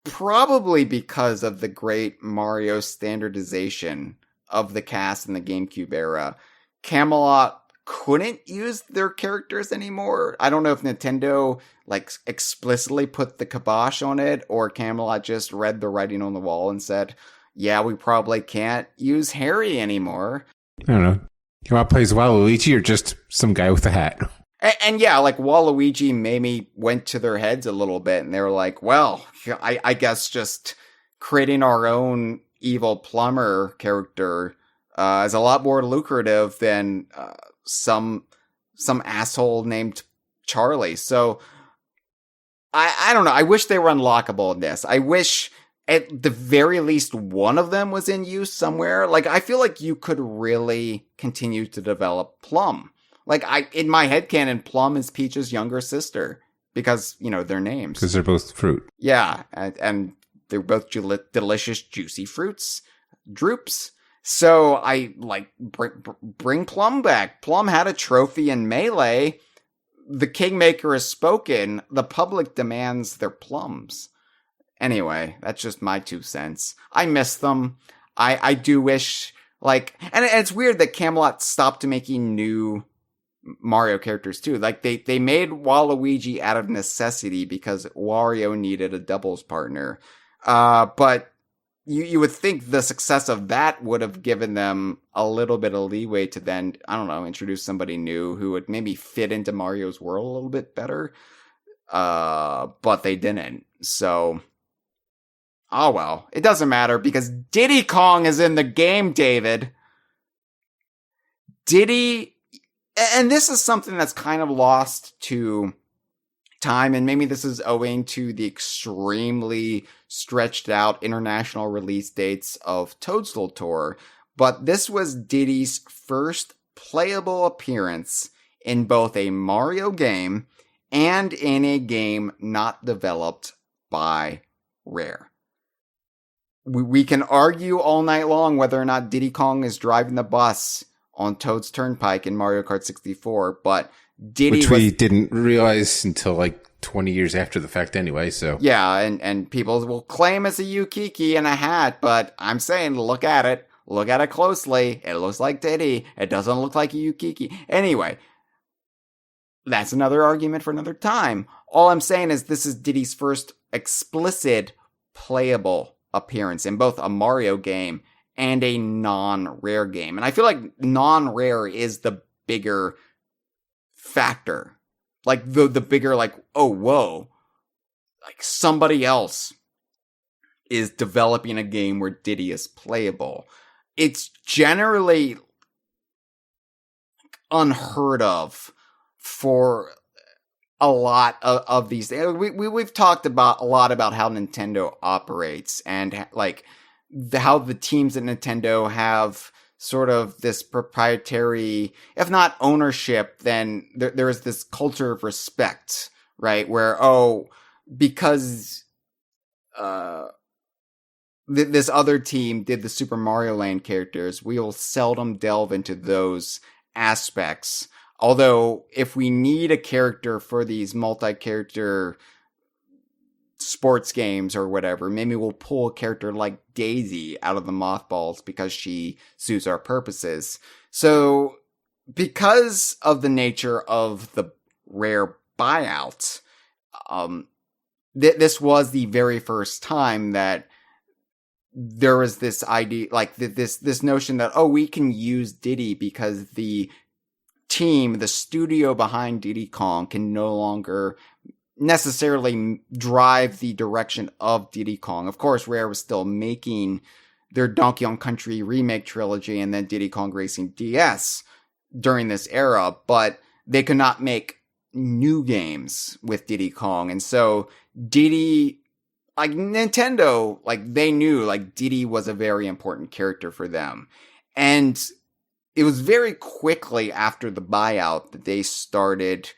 A: probably because of the great Mario standardization of the cast in the GameCube era, Camelot couldn't use their characters anymore. I don't know if Nintendo like explicitly put the kibosh on it, or Camelot just read the writing on the wall and said, yeah, we probably can't use Harry anymore.
B: I don't know. You want to play as Waluigi or just some guy with a hat?
A: And yeah, like Waluigi maybe went to their heads a little bit, and they were like, well, I guess just creating our own evil plumber character is a lot more lucrative than some asshole named Charlie. So I don't know. I wish they were unlockable in this. I wish at the very least one of them was in use somewhere. Like, I feel like you could really continue to develop Plum. Like, in my headcanon, Plum is Peach's younger sister because, you know, their names.
B: Because they're both fruit.
A: Yeah, and they're both delicious, juicy fruits. Droops. So I, like, bring Plum back. Plum had a trophy in Melee. The Kingmaker has spoken. The public demands their plums. Anyway, that's just my 2 cents. I miss them. I do wish, like, and it's weird that Camelot stopped making new Mario characters too. Like, they made Waluigi out of necessity because Wario needed a doubles partner. But you would think the success of that would have given them a little bit of leeway to then, I don't know, introduce somebody new who would maybe fit into Mario's world a little bit better. But they didn't. So, oh well. It doesn't matter because Diddy Kong is in the game, David. Diddy, and this is something that's kind of lost to time, and maybe this is owing to the extremely stretched out international release dates of Toadstool Tour, but this was Diddy's first playable appearance in both a Mario game and in a game not developed by Rare. We can argue all night long whether or not Diddy Kong is driving the bus on Toad's Turnpike in Mario Kart 64, but Diddy
B: we didn't realize until like 20 years after the fact anyway, so.
A: Yeah, and people will claim it's a Yukiki and a hat, but I'm saying look at it. Look at it closely. It looks like Diddy. It doesn't look like a Yukiki. Anyway, that's another argument for another time. All I'm saying is this is Diddy's first explicit playable appearance in both a Mario game and a non-Rare game. And I feel like non-Rare is the bigger factor. Like, the bigger, like, oh, whoa. Like, somebody else is developing a game where Diddy is playable. It's generally unheard of for a lot of these things. We've talked about a lot about how Nintendo operates and, like, how the teams at Nintendo have sort of this proprietary, if not ownership, then there is this culture of respect, right? Where, because this other team did the Super Mario Land characters, we will seldom delve into those aspects. Although, if we need a character for these multi-character sports games or whatever, maybe we'll pull a character like Daisy out of the mothballs because she suits our purposes. So, because of the nature of the Rare buyout, this was the very first time that there was this idea, like this notion that, oh, we can use Diddy because the studio behind Diddy Kong can no longer necessarily drive the direction of Diddy Kong. Of course, Rare was still making their Donkey Kong Country remake trilogy and then Diddy Kong Racing DS during this era, but they could not make new games with Diddy Kong. And so Diddy, like Nintendo, like they knew like Diddy was a very important character for them. And it was very quickly after the buyout that they started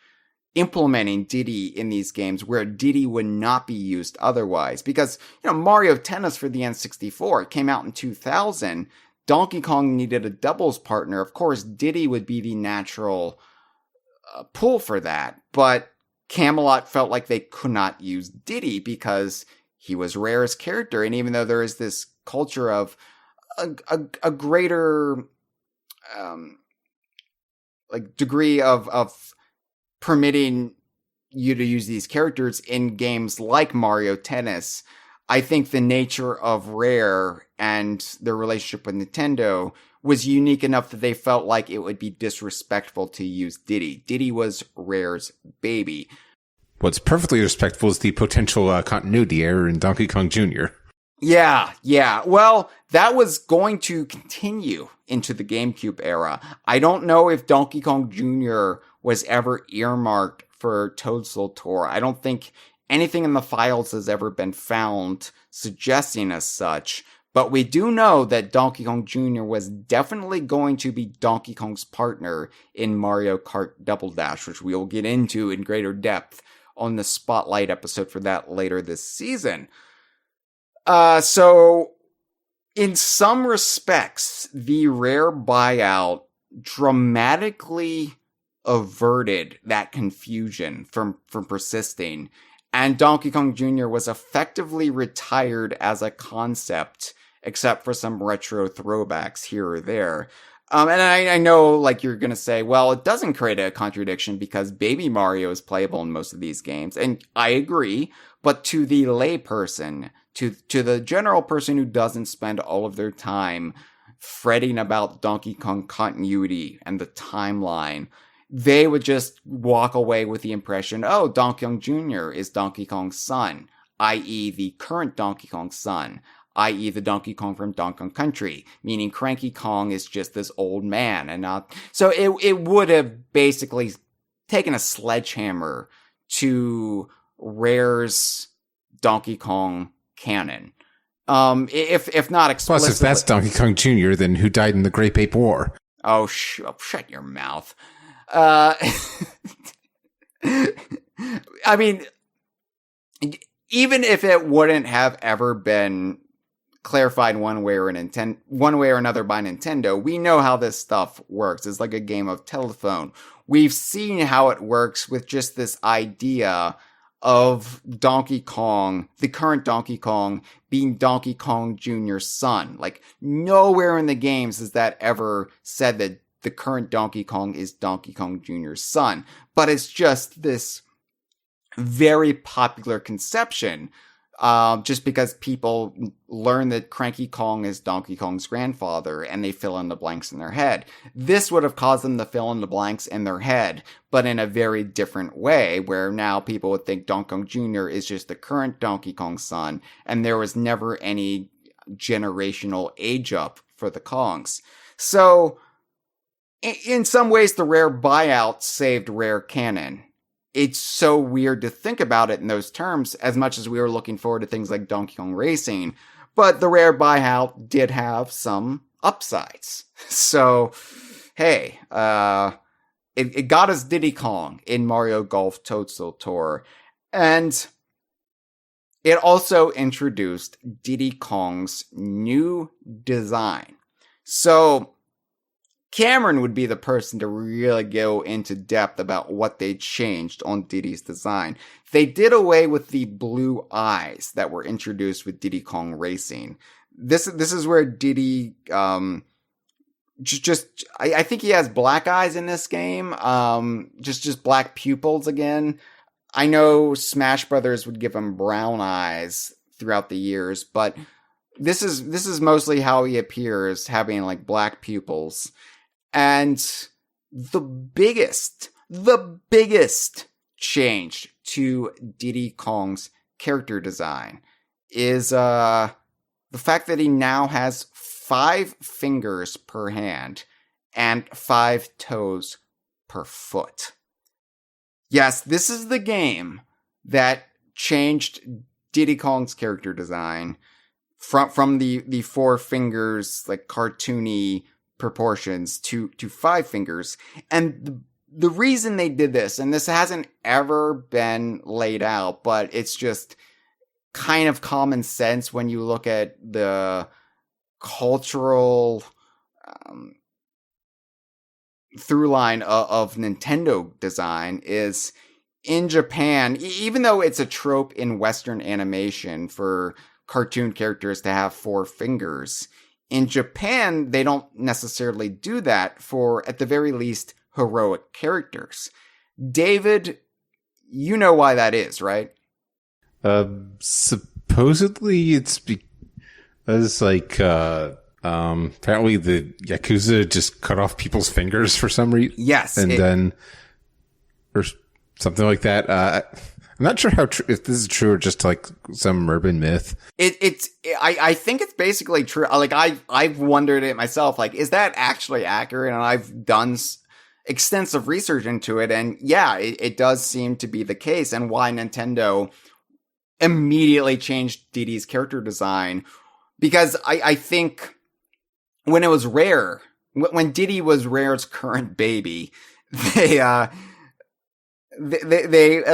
A: implementing Diddy in these games where Diddy would not be used otherwise. Because, Mario Tennis for the N64 came out in 2000. Donkey Kong needed a doubles partner. Of course, Diddy would be the natural pull for that. But Camelot felt like they could not use Diddy because he was Rare's character. And even though there is this culture of a greater degree of permitting you to use these characters in games like Mario Tennis, I think the nature of Rare and their relationship with Nintendo was unique enough that they felt like it would be disrespectful to use Diddy. Diddy was Rare's baby.
B: What's perfectly respectful is the potential continuity error in Donkey Kong Jr.
A: Yeah. Well, that was going to continue into the GameCube era. I don't know if Donkey Kong Jr. was ever earmarked for Toadstool Tour. I don't think anything in the files has ever been found suggesting as such. But we do know that Donkey Kong Jr. was definitely going to be Donkey Kong's partner in Mario Kart Double Dash, which we will get into in greater depth on the Spotlight episode for that later this season. So in some respects, the Rare buyout dramatically averted that confusion from persisting, and Donkey Kong Jr. was effectively retired as a concept, except for some retro throwbacks here or there. And I know, like, you're gonna say, well, it doesn't create a contradiction because Baby Mario is playable in most of these games, and I agree, but to the layperson, to the general person who doesn't spend all of their time fretting about Donkey Kong continuity and the timeline, they would just walk away with the impression, oh, Donkey Kong Jr. is Donkey Kong's son, i.e. the current Donkey Kong's son, i.e. the Donkey Kong from Donkey Kong Country, meaning Cranky Kong is just this old man and not... So it would have basically taken a sledgehammer to Rare's Donkey Kong canon. If not explicitly...
B: Plus, if that's Donkey Kong Jr., then who died in the Great Ape War?
A: Oh, shut your mouth. I mean, even if it wouldn't have ever been clarified one way or another by Nintendo, we know how this stuff works. It's like a game of telephone. We've seen how it works with just this idea of Donkey Kong, the current Donkey Kong, being Donkey Kong Jr.'s son. Like, nowhere in the games is that ever said that the current Donkey Kong is Donkey Kong Jr.'s son. But it's just this very popular conception, just because people learn that Cranky Kong is Donkey Kong's grandfather and they fill in the blanks in their head. This would have caused them to fill in the blanks in their head, but in a very different way, where now people would think Donkey Kong Jr. is just the current Donkey Kong's son, and there was never any generational age up for the Kongs. So, in some ways, the Rare buyout saved Rare canon. It's so weird to think about it in those terms, as much as we were looking forward to things like Donkey Kong Racing. But the Rare buyout did have some upsides. So, hey, it got us Diddy Kong in Mario Golf Toadstool Tour. And it also introduced Diddy Kong's new design. So, Cameron would be the person to really go into depth about what they changed on Diddy's design. They did away with the blue eyes that were introduced with Diddy Kong Racing. This is where Diddy, I think he has black eyes in this game. Just black pupils again. I know Smash Brothers would give him brown eyes throughout the years, but this is mostly how he appears, having like black pupils. And the biggest change to Diddy Kong's character design is the fact that he now has 5 fingers per hand and 5 toes per foot. Yes, this is the game that changed Diddy Kong's character design from the 4 fingers, like cartoony proportions, to 5 fingers. And the reason they did this, and this hasn't ever been laid out, but it's just kind of common sense when you look at the cultural through line of Nintendo design, is in Japan, even though it's a trope in Western animation for cartoon characters to have 4 fingers, in Japan, they don't necessarily do that for, at the very least, heroic characters. David, you know why that is, right?
B: Supposedly it's because, like, apparently the Yakuza just cut off people's fingers for some reason.
A: Yes.
B: Then, or something like that. I'm not sure if this is true or just like some urban myth.
A: I think it's basically true. Like, I've wondered it myself. Like, is that actually accurate? And I've done extensive research into it. And yeah, it does seem to be the case, and why Nintendo immediately changed Diddy's character design. Because I think when it was Rare, when Diddy was Rare's current baby, they at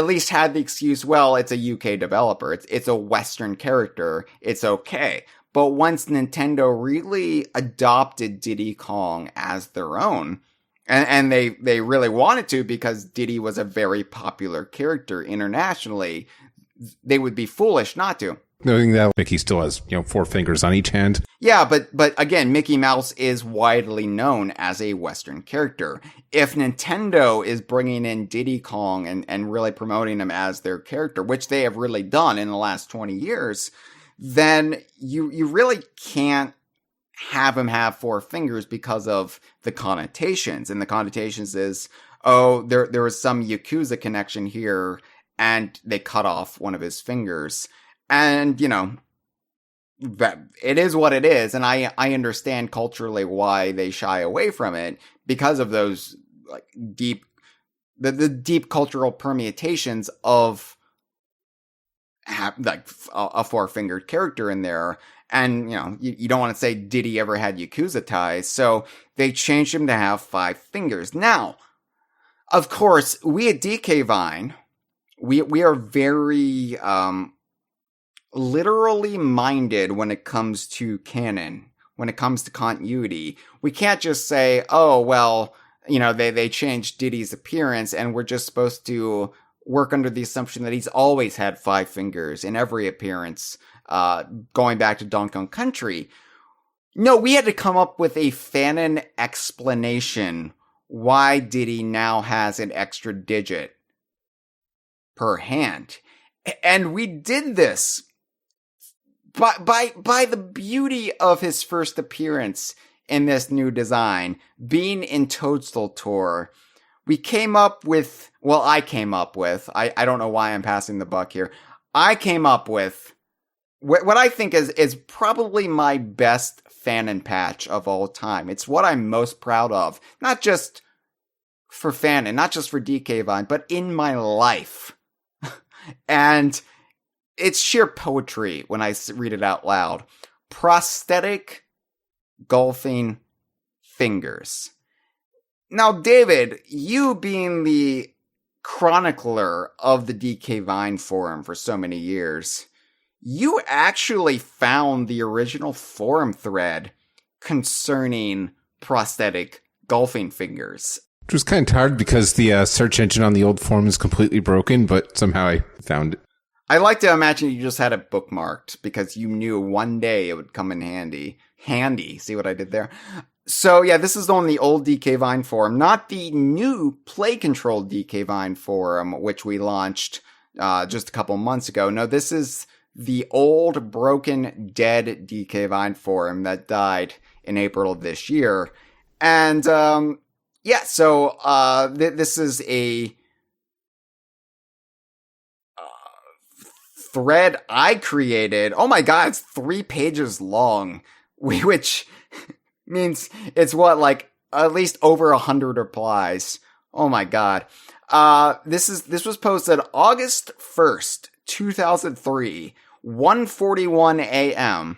A: least had the excuse, well, it's a UK developer. It's a Western character. It's okay. But once Nintendo really adopted Diddy Kong as their own, and they really wanted to, because Diddy was a very popular character internationally, they would be foolish not to.
B: Knowing that Mickey still has, 4 fingers on each hand.
A: Yeah, but again, Mickey Mouse is widely known as a Western character. If Nintendo is bringing in Diddy Kong and really promoting him as their character, which they have really done in the last 20 years, then you really can't have him have 4 fingers because of the connotations. And the connotations is, oh, there was some Yakuza connection here, and they cut off one of his fingers. And, that it is what it is. And I understand culturally why they shy away from it, because of those like deep cultural permutations of like a 4-fingered character in there. And, you don't want to say Diddy ever had Yakuza ties. So they changed him to have 5 fingers. Now, of course, we at DK Vine, we are very, literally minded when it comes to canon, when it comes to continuity. We can't just say, oh, well, they changed Diddy's appearance and we're just supposed to work under the assumption that he's always had 5 fingers in every appearance, going back to Donkey Kong Country. No, we had to come up with a fanon explanation why Diddy now has an extra digit per hand. And we did this by the beauty of his first appearance in this new design, being in Toadstool Tour. I came up with, I don't know why I'm passing the buck here. I came up with what I think is probably my best fanon patch of all time. It's what I'm most proud of, not just for fanon, not just for DK Vine, but in my life. And it's sheer poetry when I read it out loud. Prosthetic golfing fingers. Now, David, you being the chronicler of the DK Vine forum for so many years, you actually found the original forum thread concerning prosthetic golfing fingers.
B: Which was kind of hard because the search engine on the old forum is completely broken, but somehow I found it.
A: I like to imagine you just had it bookmarked because you knew one day it would come in handy. Handy. See what I did there? So yeah, this is on the old DK Vine forum, not the new play controlled DK Vine forum, which we launched just a couple months ago. No, this is the old, broken, dead DK Vine forum that died in April of this year. And, this is a thread I created. Oh my god, it's 3 pages long, which means it's at least over 100 replies. Oh my god. This was posted August 1st, 2003, 1:41 a.m.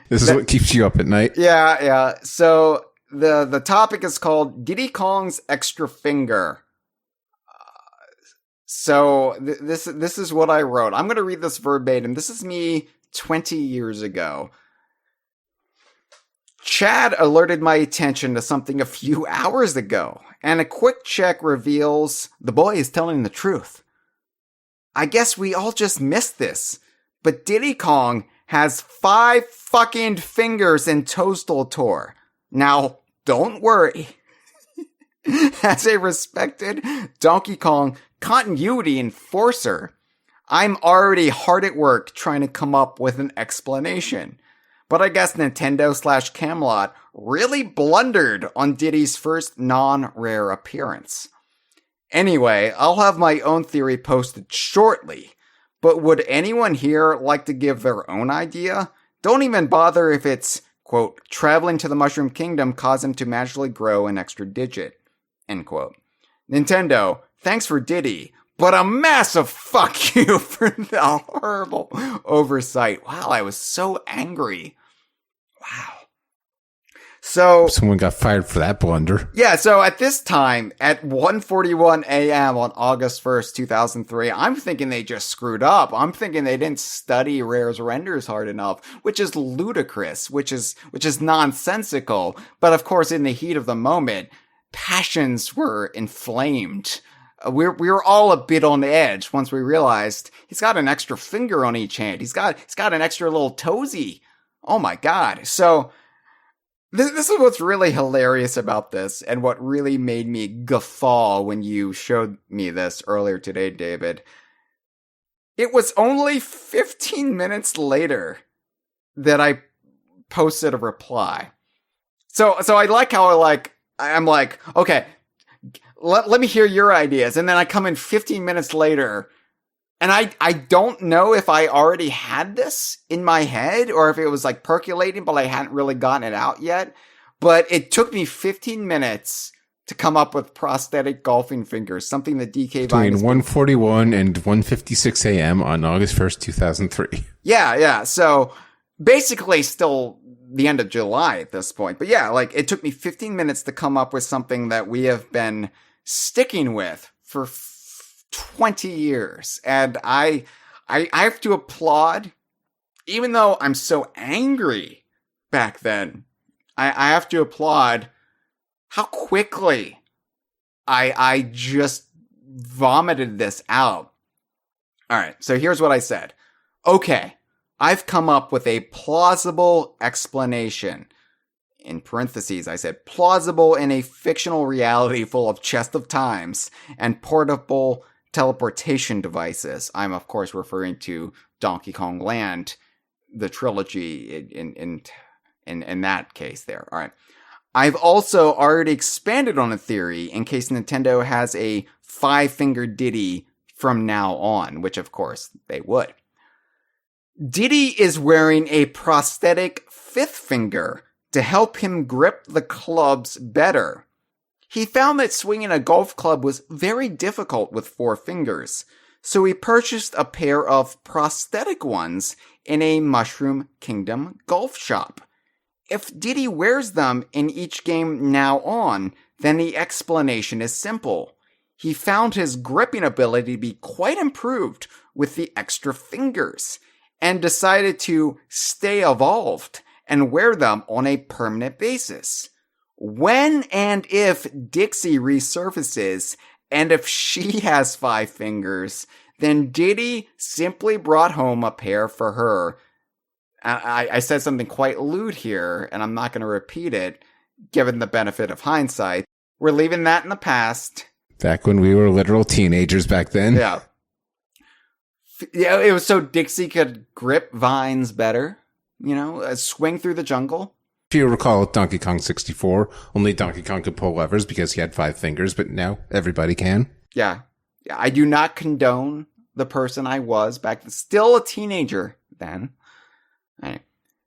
B: This is what keeps you up at night.
A: Yeah. So the topic is called Diddy Kong's Extra Finger. This is what I wrote. I'm going to read this verbatim. This is me 20 years ago. Chad alerted my attention to something a few hours ago, and a quick check reveals the boy is telling the truth. I guess we all just missed this, but Diddy Kong has 5 fucking fingers in Toadstool Tour. Now, don't worry. As a respected Donkey Kong continuity enforcer, I'm already hard at work trying to come up with an explanation. But I guess Nintendo/Camelot really blundered on Diddy's first non-rare appearance. Anyway, I'll have my own theory posted shortly, but would anyone here like to give their own idea? Don't even bother if it's, quote, traveling to the Mushroom Kingdom caused him to magically grow an extra digit, end quote. Nintendo, thanks for Diddy, but a massive fuck you for the horrible oversight. Wow, I was so angry. Wow. So
B: someone got fired for that blunder.
A: Yeah, so at this time, at 1:41 a.m. on August 1st, 2003, I'm thinking they just screwed up. I'm thinking they didn't study Rare's renders hard enough, which is ludicrous, which is nonsensical. But of course, in the heat of the moment, passions were inflamed. We were all a bit on edge once we realized he's got an extra finger on each hand. He's got an extra little toesy. Oh my god. So this is what's really hilarious about this, and what really made me guffaw when you showed me this earlier today, David. It was only 15 minutes later that I posted a reply. So I like how I'm like, okay, let me hear your ideas. And then I come in 15 minutes later, and I don't know if I already had this in my head or if it was like percolating, but I hadn't really gotten it out yet. But it took me 15 minutes to come up with prosthetic golfing fingers, something that DK Vine
B: between 1:41 and 1:56 a.m. on August 1st, 2003.
A: Yeah. So basically still the end of July at this point. But yeah, it took me 15 minutes to come up with something that we have been sticking with for 20 years. And I have to applaud, even though I'm so angry back then, I have to applaud how quickly I just vomited this out. All right, so here's what I said. Okay, I've come up with a plausible explanation. In parentheses, I said plausible in a fictional reality full of chest of times and portable teleportation devices. I'm, of course, referring to Donkey Kong Land, the trilogy in that case there. All right. I've also already expanded on a theory in case Nintendo has a 5-fingered Diddy from now on, which, of course, they would. Diddy is wearing a prosthetic 5th finger to help him grip the clubs better. He found that swinging a golf club was very difficult with 4 fingers, so he purchased a pair of prosthetic ones in a Mushroom Kingdom golf shop. If Diddy wears them in each game now on, then the explanation is simple. He found his gripping ability to be quite improved with the extra fingers, and decided to stay evolved and wear them on a permanent basis. When and if Dixie resurfaces, and if she has 5 fingers, then Diddy simply brought home a pair for her. I said something quite lewd here, and I'm not going to repeat it, given the benefit of hindsight. We're leaving that in the past.
B: Back when we were literal teenagers back then.
A: Yeah. Yeah, it was so Dixie could grip vines better, swing through the jungle.
B: If you recall Donkey Kong 64, only Donkey Kong could pull levers because he had 5 fingers, but now everybody can.
A: Yeah. I do not condone the person I was back then. Still a teenager then. Right.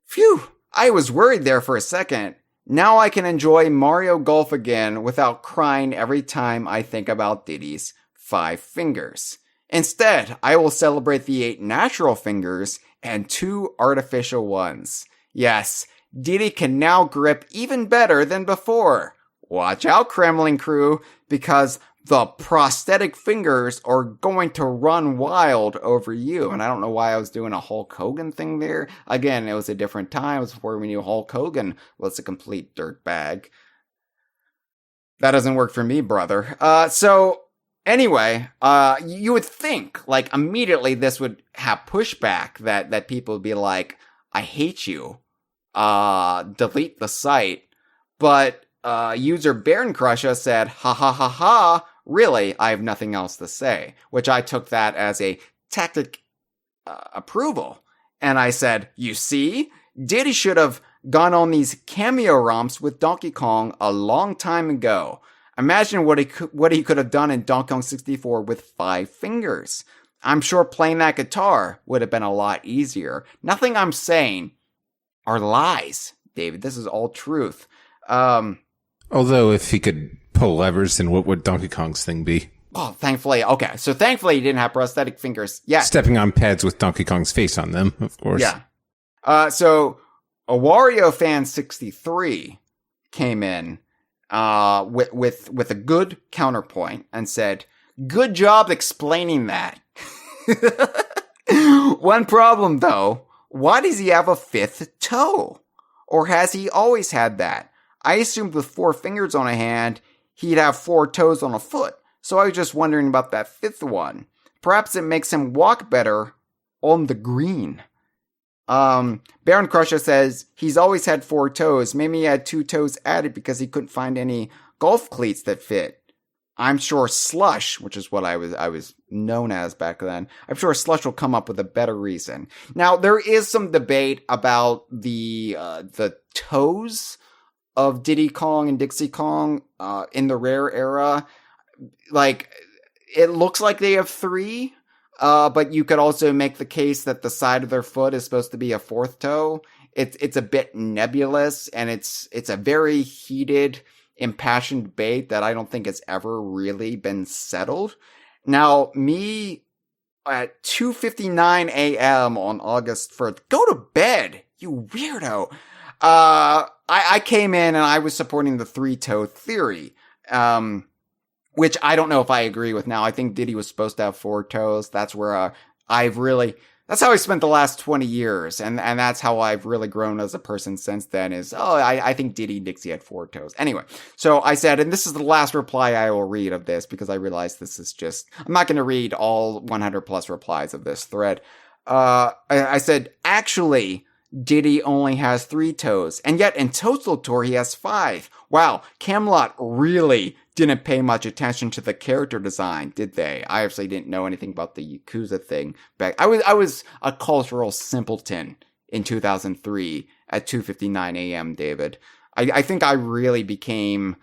A: Phew, I was worried there for a second. Now I can enjoy Mario Golf again without crying every time I think about Diddy's 5 fingers. Instead, I will celebrate the 8 natural fingers and 2 artificial ones. Yes, Diddy can now grip even better than before. Watch out, Kremlin crew, because the prosthetic fingers are going to run wild over you. And I don't know why I was doing a Hulk Hogan thing there. Again, it was a different time. It was before we knew Hulk Hogan was a complete dirtbag. That doesn't work for me, brother. Anyway, you would think, like, immediately this would have pushback that people would be like, I hate you. Delete the site. But user Baron Crusher said, ha ha ha ha, really, I have nothing else to say, which I took that as a tactic approval. And I said, you see, Diddy should have gone on these cameo romps with Donkey Kong a long time ago. Imagine what he could have done in Donkey Kong 64 with 5 fingers. I'm sure playing that guitar would have been a lot easier. Nothing I'm saying are lies, David. This is all truth.
B: Although if he could pull levers, then what would Donkey Kong's thing be?
A: Oh, thankfully. Okay, so thankfully he didn't have prosthetic fingers. Yeah.
B: Stepping on pads with Donkey Kong's face on them, of course.
A: Yeah. So a Wario fan 63 came in with a good counterpoint and said, good job explaining that. One problem, though. Why does he have a 5th toe? Or has he always had that? I assumed with 4 fingers on a hand, he'd have 4 toes on a foot. So I was just wondering about that 5th one. Perhaps it makes him walk better on the green. Baron Crusher says he's always had 4 toes. Maybe he had 2 toes added because he couldn't find any golf cleats that fit. I'm sure Slush, which is what I was known as back then, I'm sure Slush will come up with a better reason. Now, there is some debate about the toes of Diddy Kong and Dixie Kong in the Rare era. Like, it looks like they have 3, but you could also make the case that the side of their foot is supposed to be a 4th toe. It's a bit nebulous, and it's a very heated, impassioned debate that I don't think has ever really been settled. Now, me at 2:59 a.m. on August 1st, go to bed, you weirdo. I came in and I was supporting the 3-toe theory, which I don't know if I agree with now. I think Diddy was supposed to have 4 toes. That's where that's how I spent the last 20 years. And that's how I've really grown as a person since then I think Diddy and Dixie had 4 toes. Anyway, so I said, and this is the last reply I will read of this because I realize this is I'm not going to read all 100 plus replies of this thread. I said, actually, Diddy only has 3 toes, and yet in Toadstool Tour he has 5. Wow, Camelot really didn't pay much attention to the character design, did they? I actually didn't know anything about the Yakuza thing back. I was a cultural simpleton in 2003 at 2:59 a.m., David. I think I really became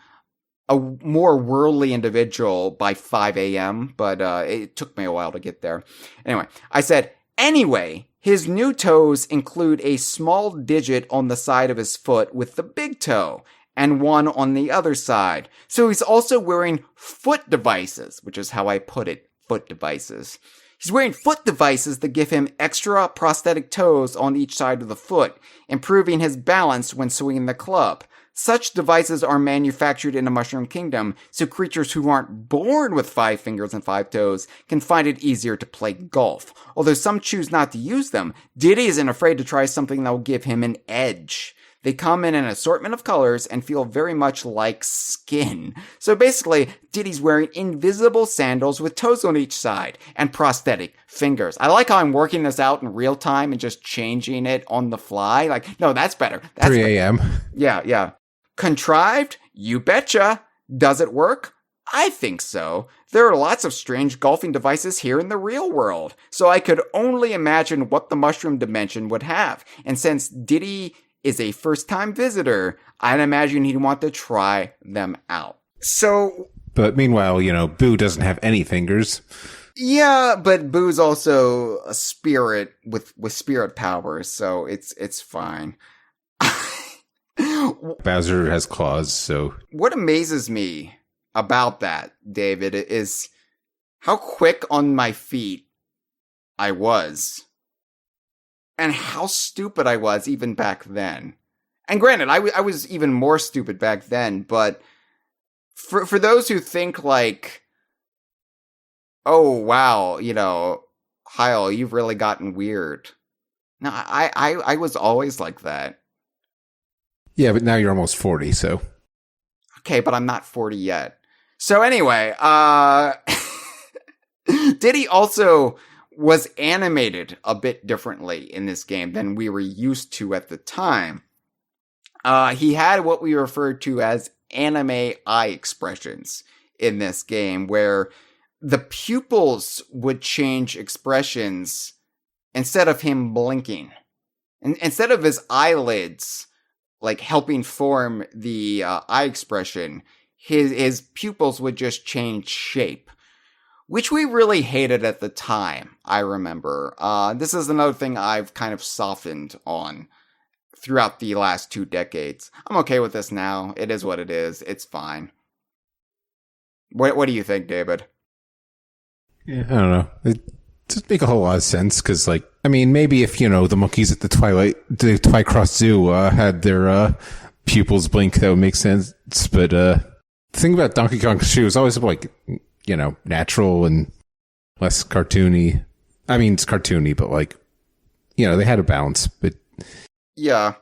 A: a more worldly individual by 5 a.m., but it took me a while to get there. Anyway, I said, anyway, his new toes include a small digit on the side of his foot with the big toe, and one on the other side. So he's also wearing foot devices, which is how I put it, foot devices. He's wearing foot devices that give him extra prosthetic toes on each side of the foot, improving his balance when swinging the club. Such devices are manufactured in the Mushroom Kingdom, so creatures who aren't born with 5 fingers and 5 toes can find it easier to play golf. Although some choose not to use them, Diddy isn't afraid to try something that will give him an edge. They come in an assortment of colors and feel very much like skin. So basically, Diddy's wearing invisible sandals with toes on each side and prosthetic fingers. I like how I'm working this out in real time and just changing it on the fly. Like, no, that's better. That's
B: 3 a.m.
A: Yeah. Contrived? You betcha. Does it work? I think so. There are lots of strange golfing devices here in the real world, so I could only imagine what the mushroom dimension would have. And since Diddy is a first-time visitor, I'd imagine he'd want to try them out. So...
B: But meanwhile, Boo doesn't have any fingers.
A: Yeah, but Boo's also a spirit with spirit powers, so it's fine.
B: Bowser has claws, so...
A: What amazes me about that, David, is how quick on my feet I was. And how stupid I was even back then. And granted, I was even more stupid back then, but for those who think like, oh, wow, Hyle, you've really gotten weird. No, I was always like that.
B: Yeah, but now you're almost 40, so...
A: Okay, but I'm not 40 yet. So anyway, Diddy also was animated a bit differently in this game than we were used to at the time. He had what we referred to as anime eye expressions in this game, where the pupils would change expressions instead of him blinking. And instead of his eyelids like helping form the eye expression, his pupils would just change shape, which we really hated at the time, I remember. This is another thing I've kind of softened on throughout the last 2 decades. I'm okay with this now. It is what it is. It's fine. What do you think, David?
B: Yeah, I don't know. It doesn't make a whole lot of sense, because, maybe if, the monkeys at the Twycross Zoo had their pupils blink, that would make sense. But the thing about Donkey Kong Country was always, natural and less cartoony. I mean, it's cartoony, but, they had a balance. But
A: yeah,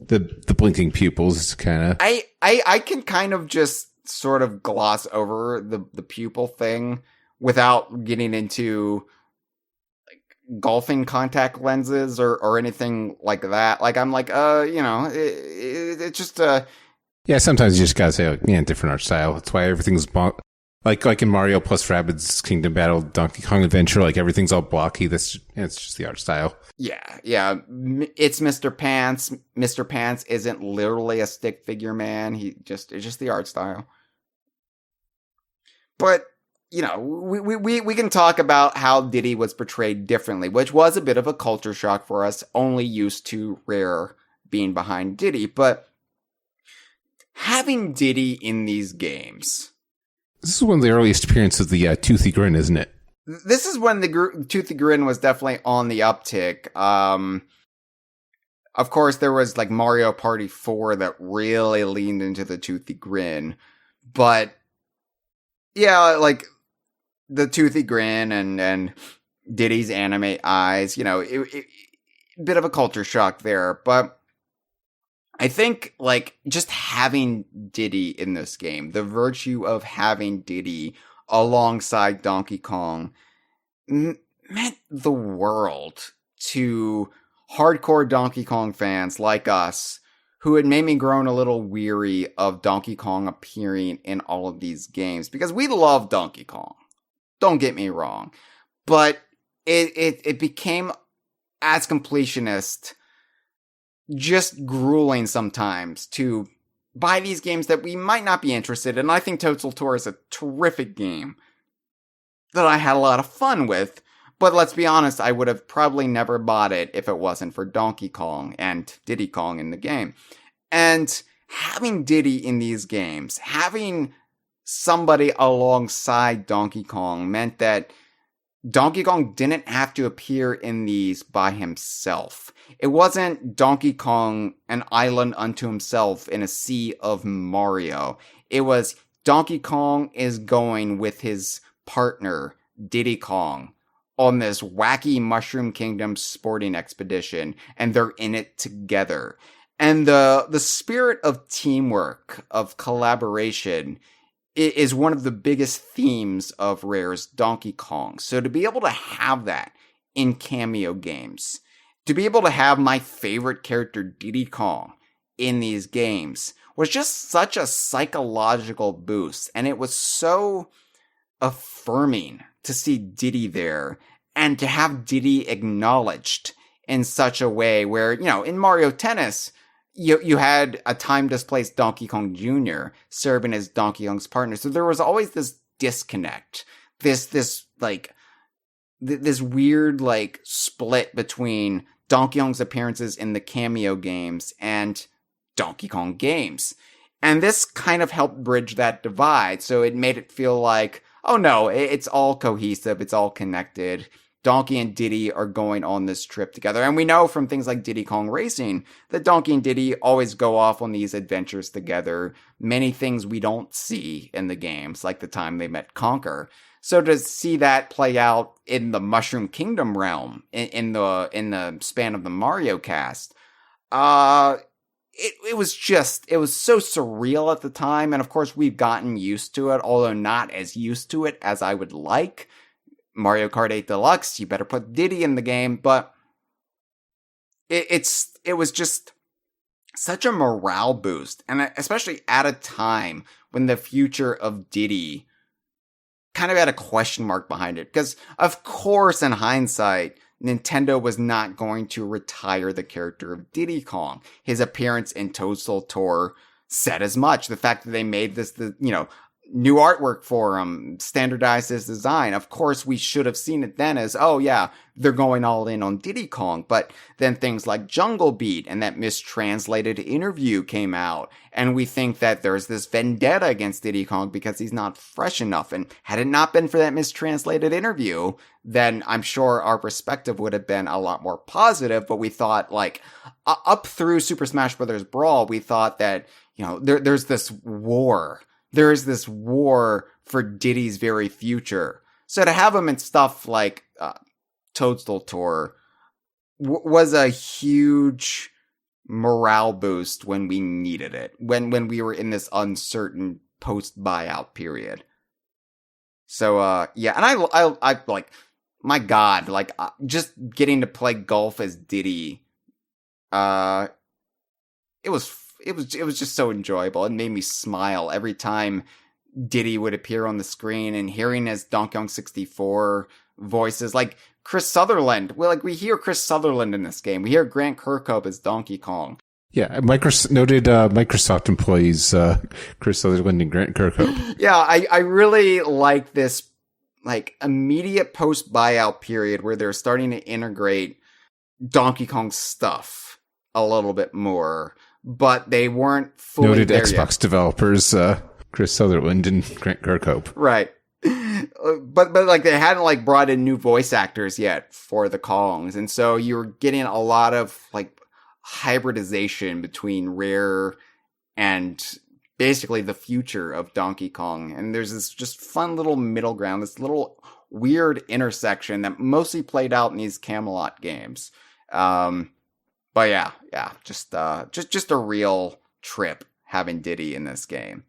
B: the blinking pupils kind of...
A: I can kind of just sort of gloss over the pupil thing without getting into golfing contact lenses or anything like that. I'm it's just
B: yeah, sometimes you just gotta say different art style. That's why everything's like in Mario plus Rabbids Kingdom Battle, Donkey Kong Adventure, everything's all blocky. It's just the art style.
A: Yeah. It's Mr. Pants. Mr. Pants isn't literally a stick figure man. It's just the art style. But we can talk about how Diddy was portrayed differently, which was a bit of a culture shock for us, only used to Rare being behind Diddy. But having Diddy in these games...
B: This is one of the earliest appearances of the Toothy Grin, isn't it?
A: This is when the Toothy Grin was definitely on the uptick. Of course, there was Mario Party 4 that really leaned into the Toothy Grin. But yeah, the Toothy Grin and Diddy's anime eyes, bit of a culture shock there. But I think, just having Diddy in this game, the virtue of having Diddy alongside Donkey Kong meant the world to hardcore Donkey Kong fans like us, who had maybe grown a little weary of Donkey Kong appearing in all of these games. Because we love Donkey Kong. Don't get me wrong. But it became, as completionist, just grueling sometimes to buy these games that we might not be interested in. I think Toadstool Tour is a terrific game that I had a lot of fun with. But let's be honest, I would have probably never bought it if it wasn't for Donkey Kong and Diddy Kong in the game. And having Diddy in these games, having somebody alongside Donkey Kong, meant that Donkey Kong didn't have to appear in these by himself. It wasn't Donkey Kong an island unto himself in a sea of Mario. It was Donkey Kong is going with his partner, Diddy Kong, on this wacky Mushroom Kingdom sporting expedition, and they're in it together. And the spirit of teamwork, of collaboration, is one of the biggest themes of Rare's Donkey Kong. So to be able to have that in cameo games, to be able to have my favorite character, Diddy Kong, in these games, was just such a psychological boost. And it was so affirming to see Diddy there and to have Diddy acknowledged in such a way where, in Mario Tennis, you had a time-displaced Donkey Kong Jr. serving as Donkey Kong's partner. So there was always this disconnect, this weird, split between Donkey Kong's appearances in the cameo games and Donkey Kong games. And this kind of helped bridge that divide. So it made it feel like, oh no, it's all cohesive. It's all connected. Donkey and Diddy are going on this trip together. And we know from things like Diddy Kong Racing that Donkey and Diddy always go off on these adventures together. Many things we don't see in the games, like the time they met Conker. So to see that play out in the Mushroom Kingdom realm, in the span of the Mario cast, it was so surreal at the time. And of course, we've gotten used to it, although not as used to it as I would like. Mario Kart 8 Deluxe, you better put Diddy in the game, but it was just such a morale boost, and especially at a time when the future of Diddy kind of had a question mark behind it, because of course, in hindsight, Nintendo was not going to retire the character of Diddy Kong. His appearance in Toadstool Tour said as much. The fact that they made this, new artwork for him, standardized his design. Of course, we should have seen it then as, oh yeah, they're going all in on Diddy Kong. But then things like Jungle Beat and that mistranslated interview came out. And we think that there's this vendetta against Diddy Kong because he's not fresh enough. And had it not been for that mistranslated interview, then I'm sure our perspective would have been a lot more positive. But we thought, up through Super Smash Bros. Brawl, we thought that, there's this war. There is this war for Diddy's very future. So to have him in stuff like Toadstool Tour was a huge morale boost when we needed it. When we were in this uncertain post-buyout period. So, yeah. And I my God, just getting to play golf as Diddy, it was just so enjoyable. It made me smile every time Diddy would appear on the screen, and hearing his Donkey Kong 64 voices, like Chris Sutherland. We hear Chris Sutherland in this game. We hear Grant Kirkhope as Donkey Kong.
B: Yeah, noted Microsoft employees, Chris Sutherland and Grant Kirkhope.
A: Yeah, I really like this, immediate post-buyout period where they're starting to integrate Donkey Kong stuff a little bit more. But they weren't fully
B: noted
A: there
B: Xbox
A: yet.
B: Developers, Chris Sutherland and Grant Kirkhope.
A: Right. But they hadn't brought in new voice actors yet for the Kongs. And so you were getting a lot of hybridization between Rare and basically the future of Donkey Kong. And there's this just fun little middle ground, this little weird intersection that mostly played out in these Camelot games. But yeah, just a real trip having Diddy in this game.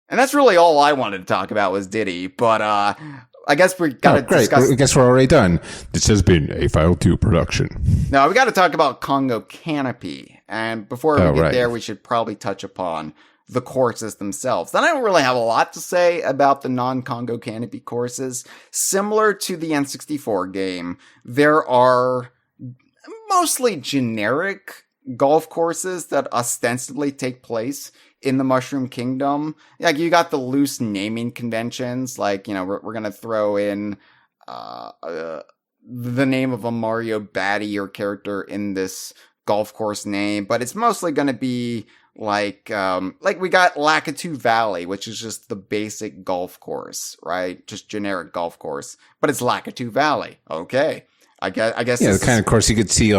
A: And that's really all I wanted to talk about was Diddy, but I guess we got to discuss...
B: I guess we're already done. This has been a File 2 production.
A: No, we got to talk about Congo Canopy. And before we get there, we should probably touch upon the courses themselves. Then I don't really have a lot to say about the non-Congo Canopy courses. Similar to the N64 game, there are mostly generic golf courses that ostensibly take place in the Mushroom Kingdom. You got the loose naming conventions, we're going to throw in the name of a Mario baddie or character in this golf course name, but it's mostly going to be we got Lakitu Valley, which is just the basic golf course, right? Just generic golf course, but it's Lakitu Valley. Okay. I guess.
B: Yeah, the kind of course you could see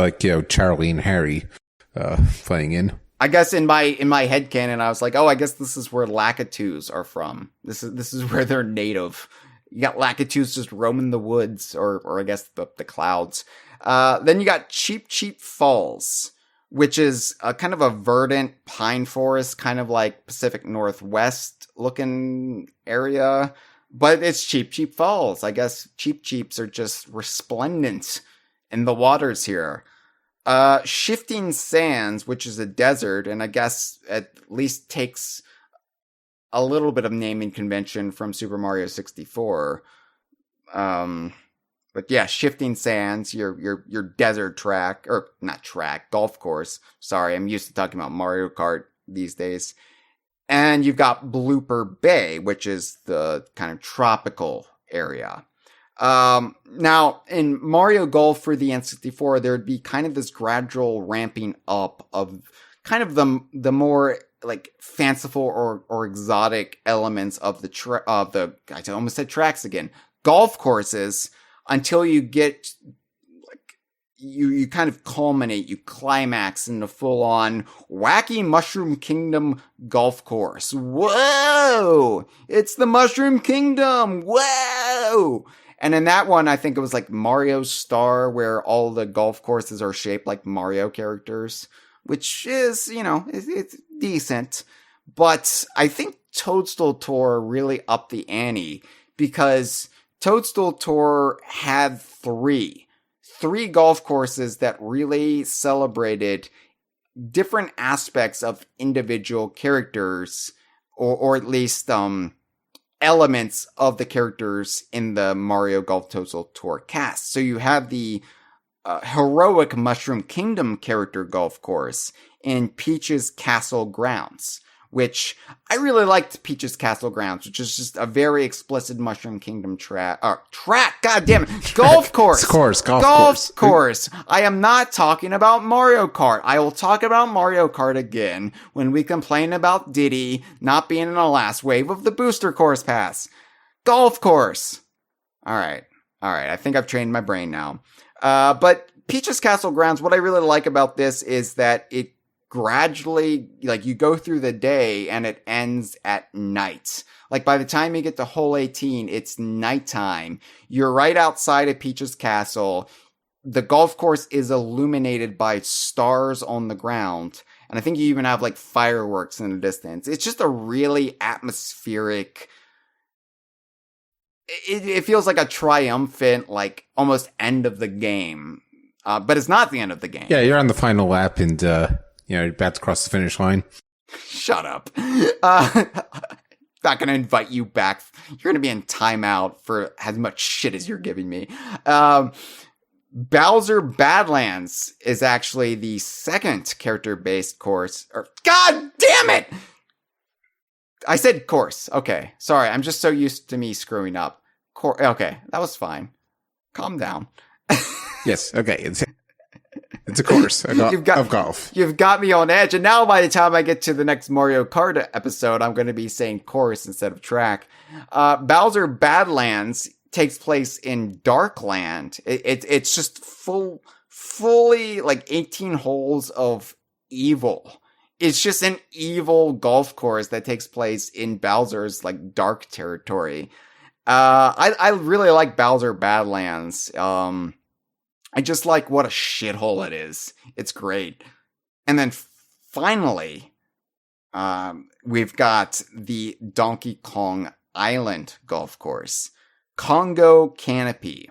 B: Charlie and Harry playing in.
A: I guess in my headcanon, I was like, oh, I guess this is where Lakitus are from. This is where they're native. You got Lakitus just roaming the woods, or I guess the clouds. Then you got Cheap Falls, which is a kind of a verdant pine forest, kind of like Pacific Northwest looking area. But it's Cheap Falls. I guess Cheeps are just resplendent in the waters here. Shifting Sands, which is a desert, and I guess at least takes a little bit of naming convention from Super Mario 64. But yeah, Shifting Sands, your desert track, or not track, golf course. Sorry, I'm used to talking about Mario Kart these days. And you've got Blooper Bay, which is the kind of tropical area. Now, in Mario Golf for the N64, there'd be kind of this gradual ramping up of kind of the more like fanciful or exotic elements of I almost said tracks again, golf courses, until you get like you kind of culminate, you climax in the full on wacky Mushroom Kingdom golf course. Whoa! It's the Mushroom Kingdom! Whoa! And in that one, I think it was like Mario Star, where all the golf courses are shaped like Mario characters, which is, it's decent. But I think Toadstool Tour really upped the ante, because Toadstool Tour had three golf courses that really celebrated different aspects of individual characters, or at least elements of the characters in the Mario Golf Toadstool Tour cast. So you have the heroic Mushroom Kingdom character golf course in Peach's Castle Grounds, which I really liked. Peach's Castle Grounds, which is just a very explicit Mushroom Kingdom track, god damn it, golf course. Golf course. I am not talking about Mario Kart. I will talk about Mario Kart again when we complain about Diddy not being in the last wave of the booster course pass. Golf course. Alright, I think I've trained my brain now. But Peach's Castle Grounds, what I really like about this is that it gradually, like, you go through the day and it ends at night. Like, by the time you get to hole 18, it's nighttime. You're right outside of Peach's Castle. The golf course is illuminated by stars on the ground. And I think you even have, like, fireworks in the distance. It's just a really atmospheric... It feels like a triumphant, like, almost end of the game. But it's not the end of the game.
B: Yeah, you're on the final lap and... you're about to cross the finish line.
A: Shut up. Not going to invite you back. You're going to be in timeout for as much shit as you're giving me. Bowser Badlands is actually the second character-based course. God damn it! I said course. Okay. Sorry. I'm just so used to me screwing up. Okay. That was fine. Calm down.
B: Yes. Okay. It's a course of golf.
A: You've got me on edge. And now by the time I get to the next Mario Kart episode, I'm going to be saying course instead of track. Bowser Badlands takes place in Darkland. It's just fully like 18 holes of evil. It's just an evil golf course that takes place in Bowser's like dark territory. I really like Bowser Badlands. I just like what a shithole it is. It's great. And then finally, we've got the Donkey Kong Island golf course, Congo Canopy,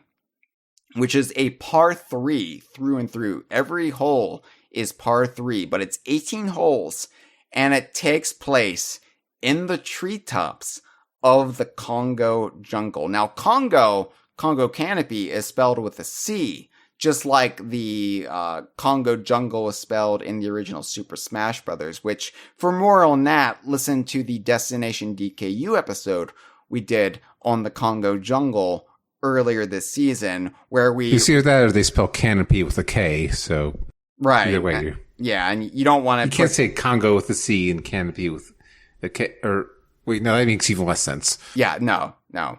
A: which is a par 3 through and through. Every hole is par 3, but it's 18 holes, and it takes place in the treetops of the Congo jungle. Now, Congo Canopy is spelled with a C, just like the Congo jungle is spelled in the original Super Smash Bros., which, for more on that, listen to the Destination DKU episode we did on the Congo jungle earlier this season, where we...
B: You see that, or they spell canopy with a K, so...
A: Right.
B: Either way,
A: yeah, and you don't want to...
B: You can't say Congo with a C and canopy with a K, or... Wait, no, that makes even less sense.
A: Yeah, no.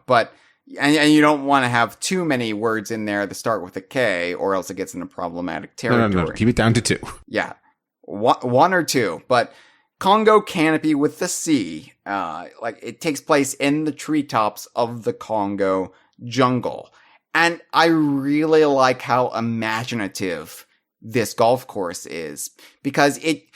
A: But... And you don't want to have too many words in there that start with a K, or else it gets into problematic territory.
B: No. Keep it down to 2.
A: Yeah. One or 2. But Congo Canopy with the C, like, it takes place in the treetops of the Congo jungle. And I really like how imaginative this golf course is, because it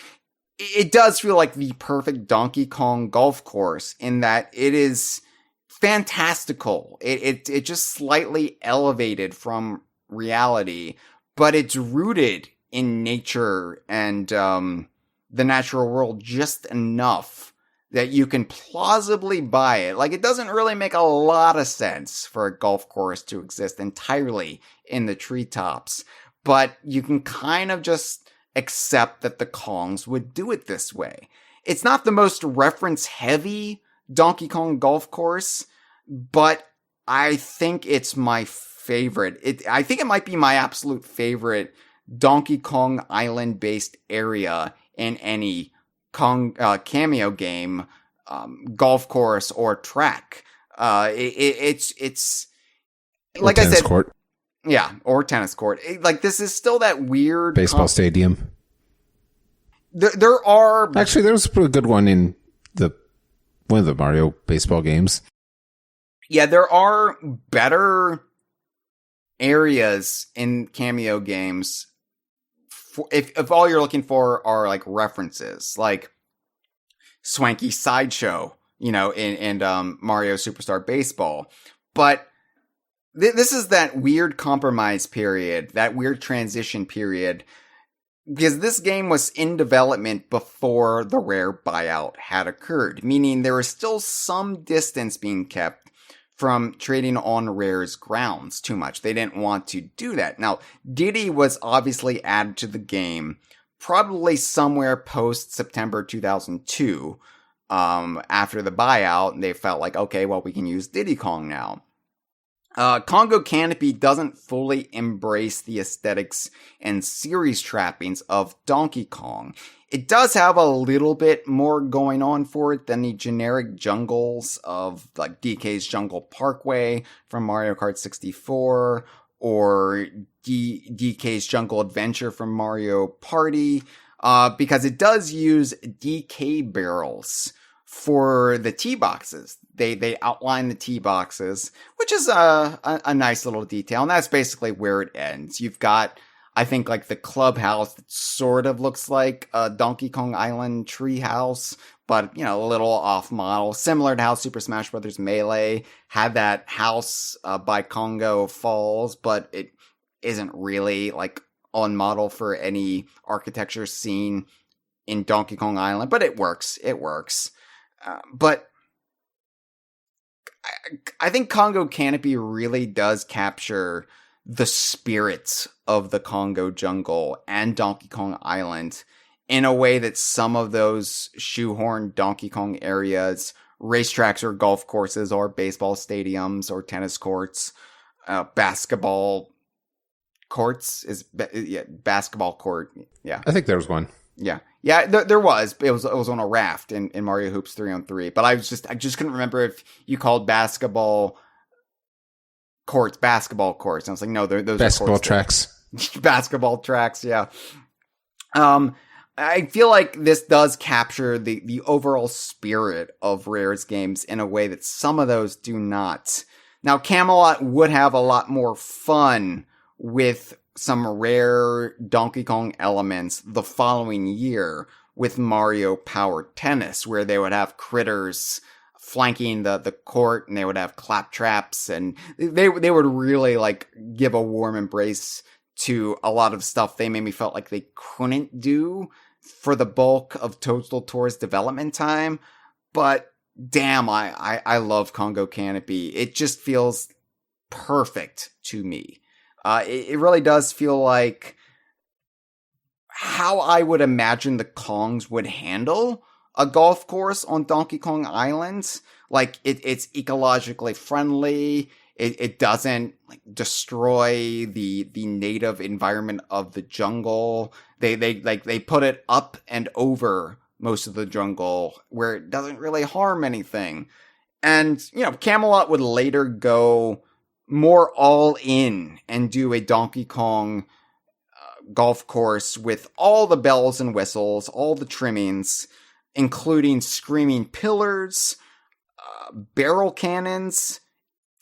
A: does feel like the perfect Donkey Kong golf course in that it is fantastical. It just slightly elevated from reality, but it's rooted in nature and the natural world just enough that you can plausibly buy it. Like, it doesn't really make a lot of sense for a golf course to exist entirely in the treetops, but you can kind of just accept that the Kongs would do it this way. It's not the most reference-heavy Donkey Kong golf course, but I think it's my favorite. I think it might be my absolute favorite Donkey Kong Island-based area in any cameo game, golf course, or track. It's like I said,
B: court.
A: Yeah, or tennis court. Like, this is still that weird
B: baseball stadium.
A: There are
B: actually, there was a pretty good one in one of the Mario baseball games.
A: Yeah, there are better areas in cameo games if all you're looking for are like references, like Swanky Sideshow, in Mario Superstar Baseball. But this is that weird compromise period, that weird transition period, because this game was in development before the Rare buyout had occurred, meaning there was still some distance being kept from trading on Rare's grounds too much. They didn't want to do that. Now, Diddy was obviously added to the game probably somewhere post-September 2002, after the buyout, and they felt like, okay, well, we can use Diddy Kong now. Congo Canopy doesn't fully embrace the aesthetics and series trappings of Donkey Kong. It does have a little bit more going on for it than the generic jungles of like DK's Jungle Parkway from Mario Kart 64 or DK's Jungle Adventure from Mario Party, because it does use DK barrels for the tee boxes. They outline the tee boxes, which is a nice little detail, and that's basically where it ends. You've got, I think, like the clubhouse that sort of looks like a Donkey Kong Island treehouse, but, a little off model, similar to how Super Smash Bros. Melee had that house by Congo Falls, but it isn't really like on model for any architecture seen in Donkey Kong Island, but it works. But I think Congo Canopy really does capture the spirit of the Congo jungle and Donkey Kong Island in a way that some of those shoehorned Donkey Kong areas, racetracks or golf courses or baseball stadiums or tennis courts, basketball courts basketball court. Yeah.
B: I think there was one.
A: Yeah. Yeah, there was. It was on a raft in Mario Hoops 3-on-3. But I just couldn't remember if you called basketball courts. And I was like, no, those
B: basketball
A: are
B: tracks.
A: Basketball tracks, yeah. I feel like this does capture the overall spirit of Rare's games in a way that some of those do not. Now, Camelot would have a lot more fun with some Rare Donkey Kong elements the following year with Mario Power Tennis, where they would have critters flanking the court, and they would have claptraps, and they would really like give a warm embrace to a lot of stuff they maybe felt like they couldn't do for the bulk of Toadstool Tour's development time. But damn, I love Congo Canopy. It just feels perfect to me. It really does feel like how I would imagine the Kongs would handle a golf course on Donkey Kong Island. Like, it's ecologically friendly. It doesn't like destroy the native environment of the jungle. They put it up and over most of the jungle where it doesn't really harm anything. And, Camelot would later go more all in and do a Donkey Kong golf course with all the bells and whistles, all the trimmings, including screaming pillars, barrel cannons,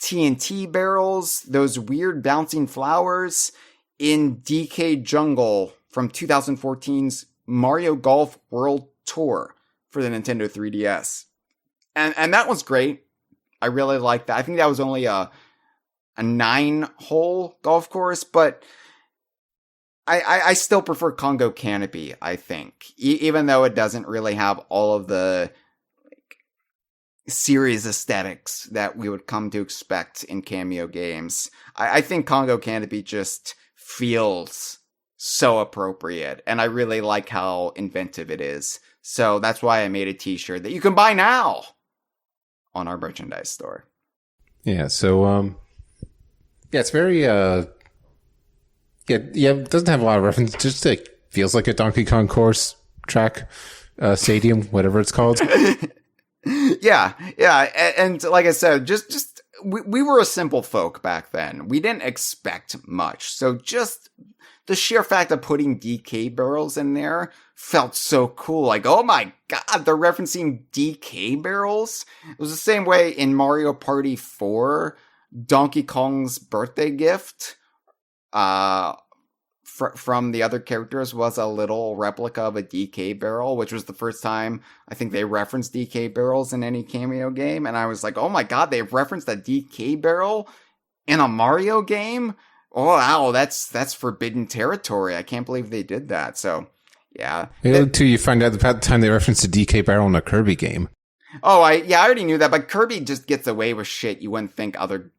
A: TNT barrels, those weird bouncing flowers in DK Jungle from 2014's Mario Golf World Tour for the Nintendo 3DS. And that was great. I really liked that. I think that was only a 9-hole golf course, but I still prefer Congo Canopy, I think. Even though it doesn't really have all of the series aesthetics that we would come to expect in Cameo games. I think Congo Canopy just feels so appropriate, and I really like how inventive it is. So that's why I made a t-shirt that you can buy now on our merchandise store.
B: Yeah, so, it's very, it doesn't have a lot of reference. It just feels like a Donkey Kong course track, stadium, whatever it's called.
A: Yeah. And like I said, we were a simple folk back then. We didn't expect much. So just the sheer fact of putting DK barrels in there felt so cool. Like, oh my God, they're referencing DK barrels. It was the same way in Mario Party 4, Donkey Kong's birthday gift, from the other characters was a little replica of a DK barrel, which was the first time I think they referenced DK barrels in any Cameo game. And I was like, oh my God, they've referenced a DK barrel in a Mario game? Oh, wow, that's forbidden territory. I can't believe they did that. So, yeah.
B: Until you find out about the time they referenced a DK barrel in a Kirby game.
A: Oh, I already knew that, but Kirby just gets away with shit you wouldn't think other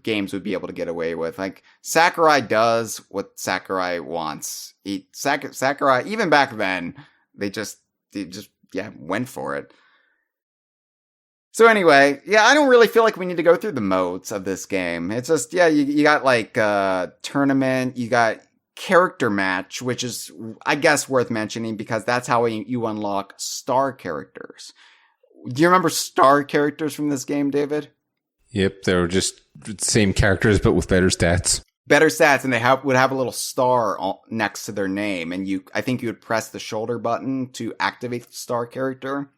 A: games would be able to get away with. Like, Sakurai does what Sakurai wants. Sakurai, even back then, they just went for it. So anyway, yeah, I don't really feel like we need to go through the modes of this game. It's just, you got like tournament, you got character match, which is, I guess, worth mentioning because that's how you unlock star characters. Do you remember star characters from this game, David?
B: Yep, they were just the same characters, but with better stats.
A: Better stats, and they would have a little star next to their name, and I think you would press the shoulder button to activate the star character.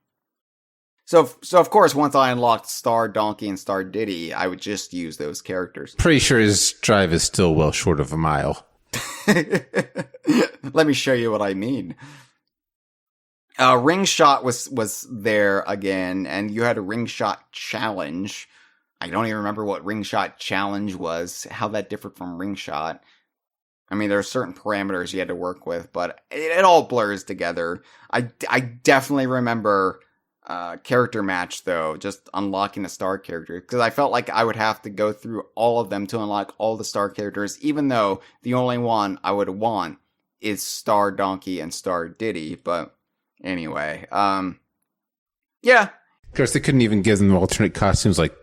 A: So of course, once I unlocked Star Donkey and Star Diddy, I would just use those characters.
B: Pretty sure his drive is still well short of a mile.
A: Let me show you what I mean. Ring shot was there again, and you had a ring shot challenge. I don't even remember what ring shot challenge was, how that differed from ring shot. I mean, there are certain parameters you had to work with, but it all blurs together. I definitely remember character match, though, just unlocking a star character, because I felt like I would have to go through all of them to unlock all the star characters, even though the only one I would want is Star Donkey and Star Diddy. But anyway, yeah.
B: Of course, they couldn't even give them alternate costumes, like,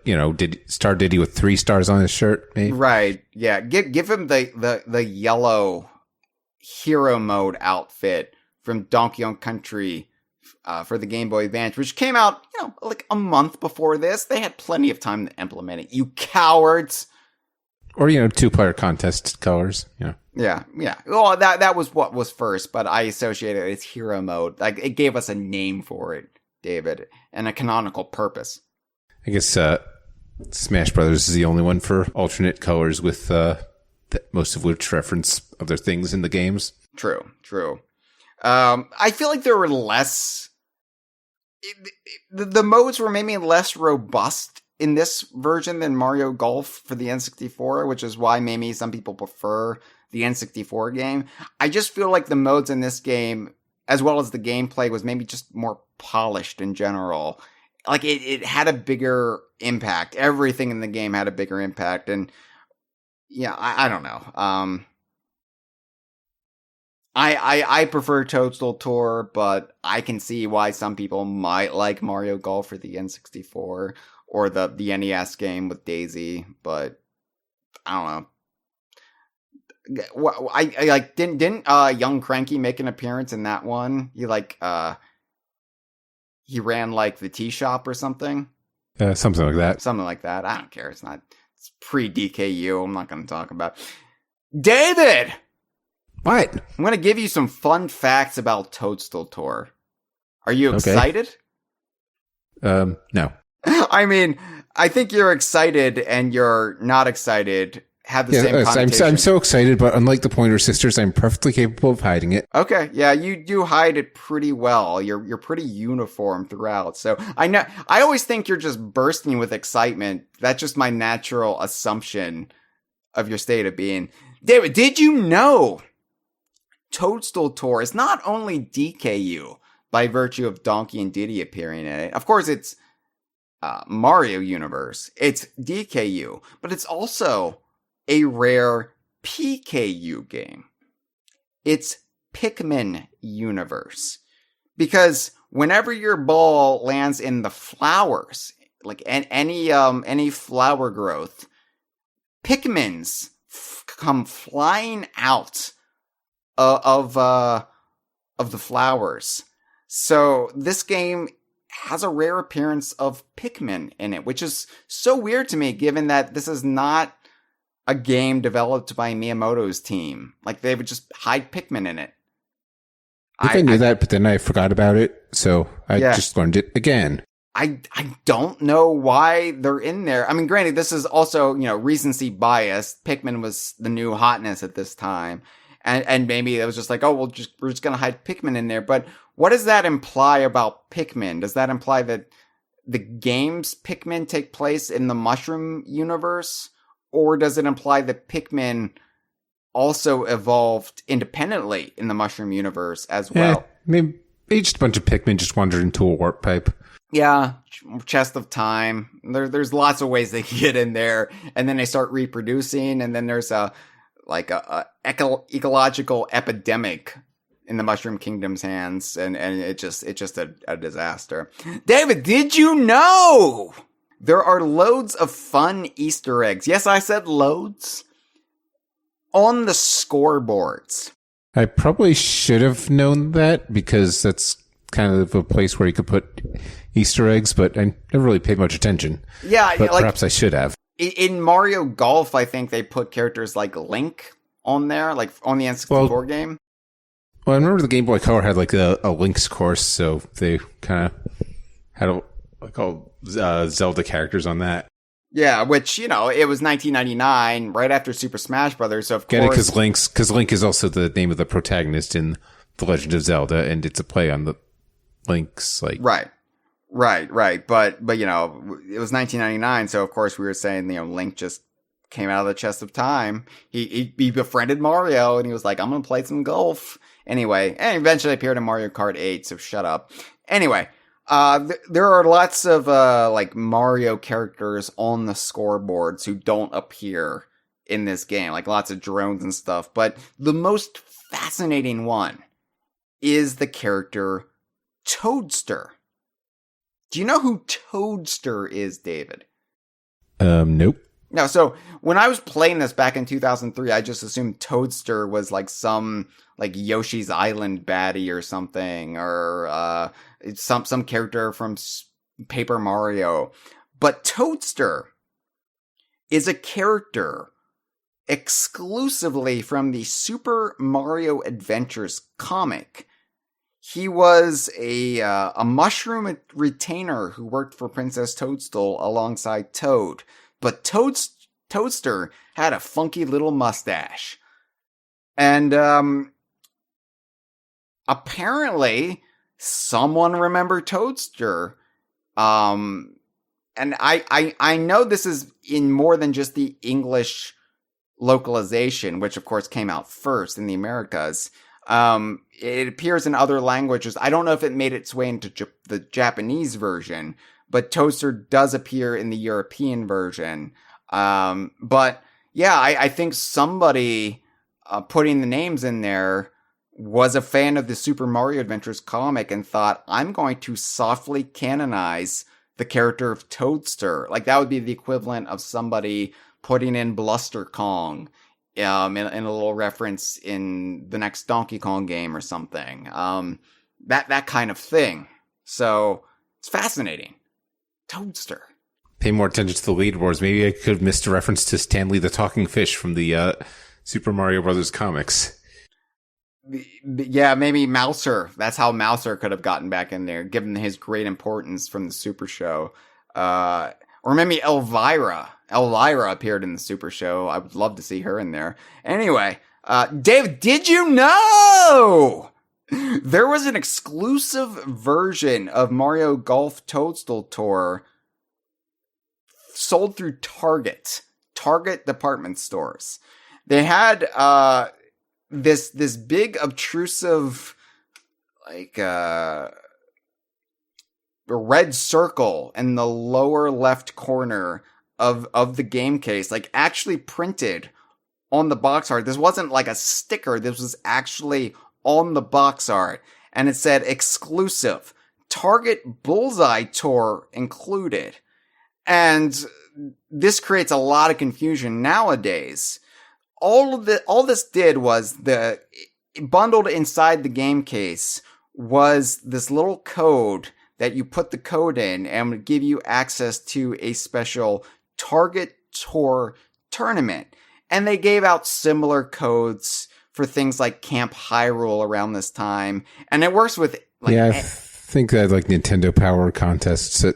B: Star Diddy with 3 stars on his shirt, maybe?
A: Right, yeah. Give him the yellow hero mode outfit from Donkey Kong Country for the Game Boy Advance, which came out, like a month before this. They had plenty of time to implement it. You cowards!
B: Or, 2-player contest colors,
A: Yeah. Well, that was what was first, but I associated it as hero mode. Like, it gave us a name for it, David, and a canonical purpose.
B: I guess Smash Brothers is the only one for alternate colors with most of which reference other things in the games. True.
A: I feel like there were less... The modes were maybe less robust in this version than Mario Golf for the N64, which is why maybe some people prefer the N64 game. I just feel like the modes in this game, as well as the gameplay, was maybe just more polished in general. Like, it had a bigger impact. Everything in the game had a bigger impact, and yeah, I don't know. I prefer Toadstool Tour, but I can see why some people might like Mario Golf for the N64 or the NES game with Daisy, but I don't know. I like didn't Young Cranky make an appearance in that one? He ran like the tea shop or something.
B: Something like that.
A: Something like that. I don't care. It's pre-DKU. I'm not going to talk about. David!
B: What?
A: I'm going to give you some fun facts about Toadstool Tour. Are you excited?
B: No.
A: I mean, I think you're excited and you're not excited have the same connotation.
B: I'm so excited, but unlike the Pointer Sisters, I'm perfectly capable of hiding it.
A: Okay, yeah, you do hide it pretty well. You're pretty uniform throughout. So I always think you're just bursting with excitement. That's just my natural assumption of your state of being. David, did you know Toadstool Tour is not only DKU by virtue of Donkey and Diddy appearing in it. Of course, it's Mario universe. It's DKU, but it's also a rare PKU game. It's Pikmin universe. Because whenever your ball lands in the flowers, like any flower growth, Pikmins come flying out of the flowers. So this game has a rare appearance of Pikmin in it, which is so weird to me, given that this is not a game developed by Miyamoto's team. Like, they would just hide Pikmin in it.
B: I knew that, but then I forgot about it, so I just learned it again.
A: I don't know why they're in there. I mean, granted, this is also, recency bias. Pikmin was the new hotness at this time. And maybe it was just like, we're just going to hide Pikmin in there. But what does that imply about Pikmin? Does that imply that the game's Pikmin take place in the Mushroom universe? Or does it imply that Pikmin also evolved independently in the Mushroom universe as well?
B: Maybe just a bunch of Pikmin just wandered into a warp pipe.
A: Yeah, chest of time. There's lots of ways they can get in there. And then they start reproducing. And then there's a ecological epidemic in the Mushroom Kingdom's hands, and it's just a disaster. David, did you know there are loads of fun Easter eggs? Yes, I said loads. On the scoreboards.
B: I probably should have known that, because that's kind of a place where you could put Easter eggs, but I never really paid much attention.
A: Yeah,
B: but perhaps I should have.
A: In Mario Golf, I think they put characters like Link on there, like on the N64 game.
B: Well, I remember the Game Boy Color had like a Link's course, so they kind of had all Zelda characters on that.
A: Yeah, which, it was 1999, right after Super Smash Brothers, so of
B: Get
A: course...
B: it, because Link is also the name of the protagonist in The Legend of Zelda, and it's a play on the Link's, like...
A: Right. But it was 1999, so of course we were saying, Link just came out of the chest of time. He befriended Mario, and he was like, I'm gonna play some golf. Anyway, and eventually appeared in Mario Kart 8, so shut up. Anyway, there are lots of, Mario characters on the scoreboards who don't appear in this game, like lots of drones and stuff, but the most fascinating one is the character Toadster. Do you know who Toadster is, David?
B: Nope.
A: No, so when I was playing this back in 2003, I just assumed Toadster was like some Yoshi's Island baddie or something, or some character from Paper Mario. But Toadster is a character exclusively from the Super Mario Adventures comic. He was a mushroom retainer who worked for Princess Toadstool alongside Toad. But Toadster had a funky little mustache. And apparently someone remembered Toadster. And I know this is in more than just the English localization, which of course came out first in the Americas. It appears in other languages. I don't know if it made its way into the Japanese version, but Toadster does appear in the European version. But yeah, I think somebody putting the names in there was a fan of the Super Mario Adventures comic and thought, I'm going to softly canonize the character of Toadster. Like, that would be the equivalent of somebody putting in Bluster Kong in a little reference in the next Donkey Kong game or something. That kind of thing. So it's fascinating. Toadster.
B: Pay more attention to the leaderboards. Maybe I could have missed a reference to Stanley the Talking Fish from the Super Mario Brothers comics.
A: Yeah, maybe Mouser. That's how Mouser could have gotten back in there, given his great importance from the Super Show. Or maybe Elvira. Elvira appeared in the Super Show. I would love to see her in there. Anyway, Dave, did you know there was an exclusive version of Mario Golf Toadstool Tour sold through Target department stores? They had this big obtrusive, like, red circle in the lower left corner of the game case, like actually printed on the box art. This wasn't like a sticker. This was actually on the box art. And it said exclusive, Target Bullseye Tour included. And this creates a lot of confusion nowadays. All this did was bundled inside the game case was this little code that you put the code in and would give you access to a special Target Tour tournament. And they gave out similar codes for things like Camp Hyrule around this time. And it works with like,
B: I think that like Nintendo Power contests and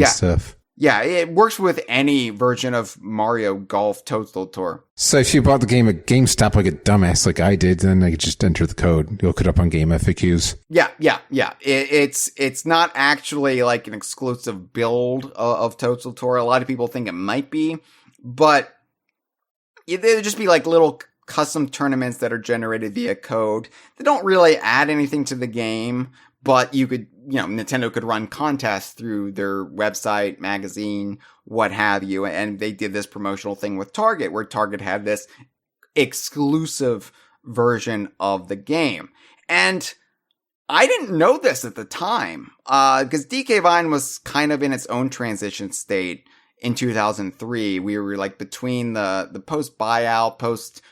B: stuff.
A: Yeah, it works with any version of Mario Golf Toadstool Tour.
B: So if you bought the game at GameStop like a dumbass like I did, then I could just enter the code. You'll look it up on Game FAQs.
A: Yeah. It's not actually like an exclusive build of Toadstool Tour. A lot of people think it might be, but it'd just be like little custom tournaments that are generated via code. They don't really add anything to the game, but you could, Nintendo could run contests through their website, magazine, what have you. And they did this promotional thing with Target, where Target had this exclusive version of the game. And I didn't know this at the time, because DK Vine was kind of in its own transition state in 2003. We were like between the post buyout, post,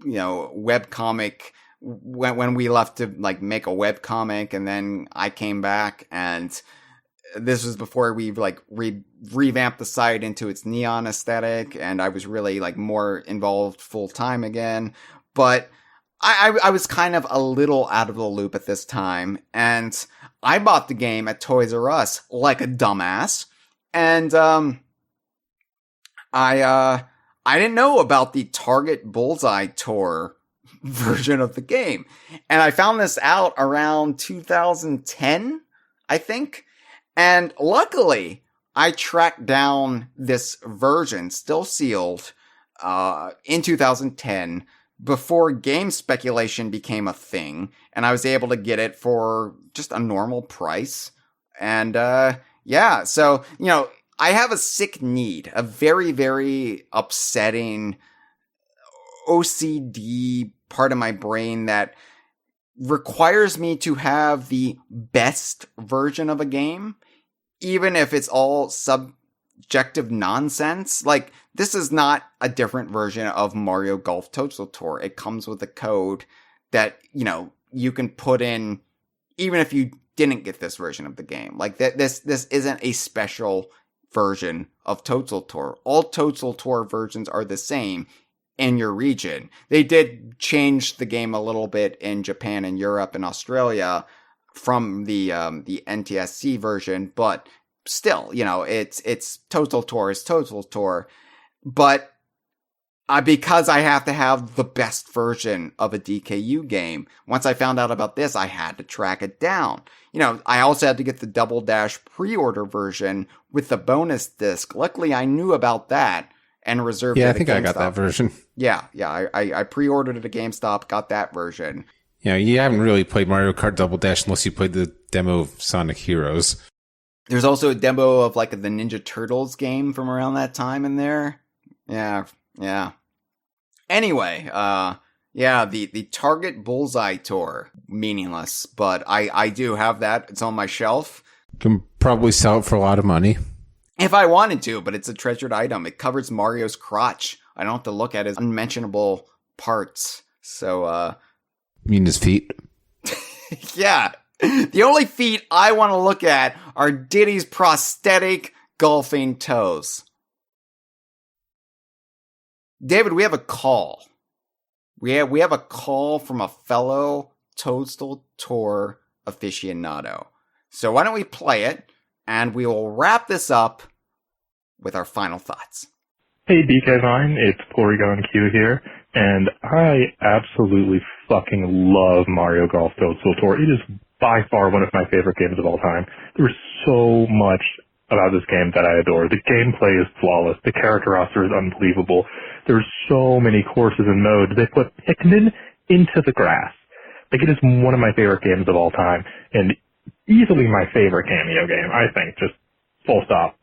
A: webcomic, when we left to like make a webcomic, and then I came back, and this was before we like revamped the site into its neon aesthetic, and I was really like more involved full time again. But I was kind of a little out of the loop at this time, and I bought the game at Toys R Us like a dumbass, and I didn't know about the Target Bullseye Tour version of the game. And I found this out around 2010, I think. And luckily, I tracked down this version, still sealed, in 2010, before game speculation became a thing. And I was able to get it for just a normal price. And, so, I have a sick need, a very, very upsetting OCD part of my brain that requires me to have the best version of a game, even if it's all subjective nonsense. Like, this is not a different version of Mario Golf Toadstool Tour. It comes with a code that, you can put in, even if you didn't get this version of the game. Like, this isn't a special version of Toadstool Tour. All Toadstool Tour versions are the same in your region. They did change the game a little bit in Japan and Europe and Australia from the NTSC version, but still, it's Toadstool Tour is Toadstool Tour. But because I have to have the best version of a DKU game, once I found out about this, I had to track it down. I also had to get the Double Dash pre-order version with the bonus disc. Luckily, I knew about that and reserved it at GameStop. Yeah, I think I got
B: that version.
A: Yeah, I pre-ordered it at GameStop, got that version.
B: You haven't really played Mario Kart Double Dash unless you played the demo of Sonic Heroes.
A: There's also a demo of like the Ninja Turtles game from around that time in there. Yeah. Anyway, the Target Bullseye Tour, meaningless, but I do have that. It's on my shelf.
B: Can probably sell it for a lot of money.
A: If I wanted to, but it's a treasured item. It covers Mario's crotch. I don't have to look at his unmentionable parts. So,
B: you mean his feet?
A: Yeah. The only feet I want to look at are Diddy's prosthetic golfing toes. David, we have a call. We have a call from a fellow Toadstool Tour aficionado. So why don't we play it, and we will wrap this up with our final thoughts.
C: Hey, BK Vine, it's Porygon Q here, and I absolutely fucking love Mario Golf Toadstool Tour. It is by far one of my favorite games of all time. There's so much about this game that I adore. The gameplay is flawless. The character roster is unbelievable. There's so many courses and modes. They put Pikmin into the grass. Like, it is one of my favorite games of all time, and easily my favorite cameo game, I think, just full stop.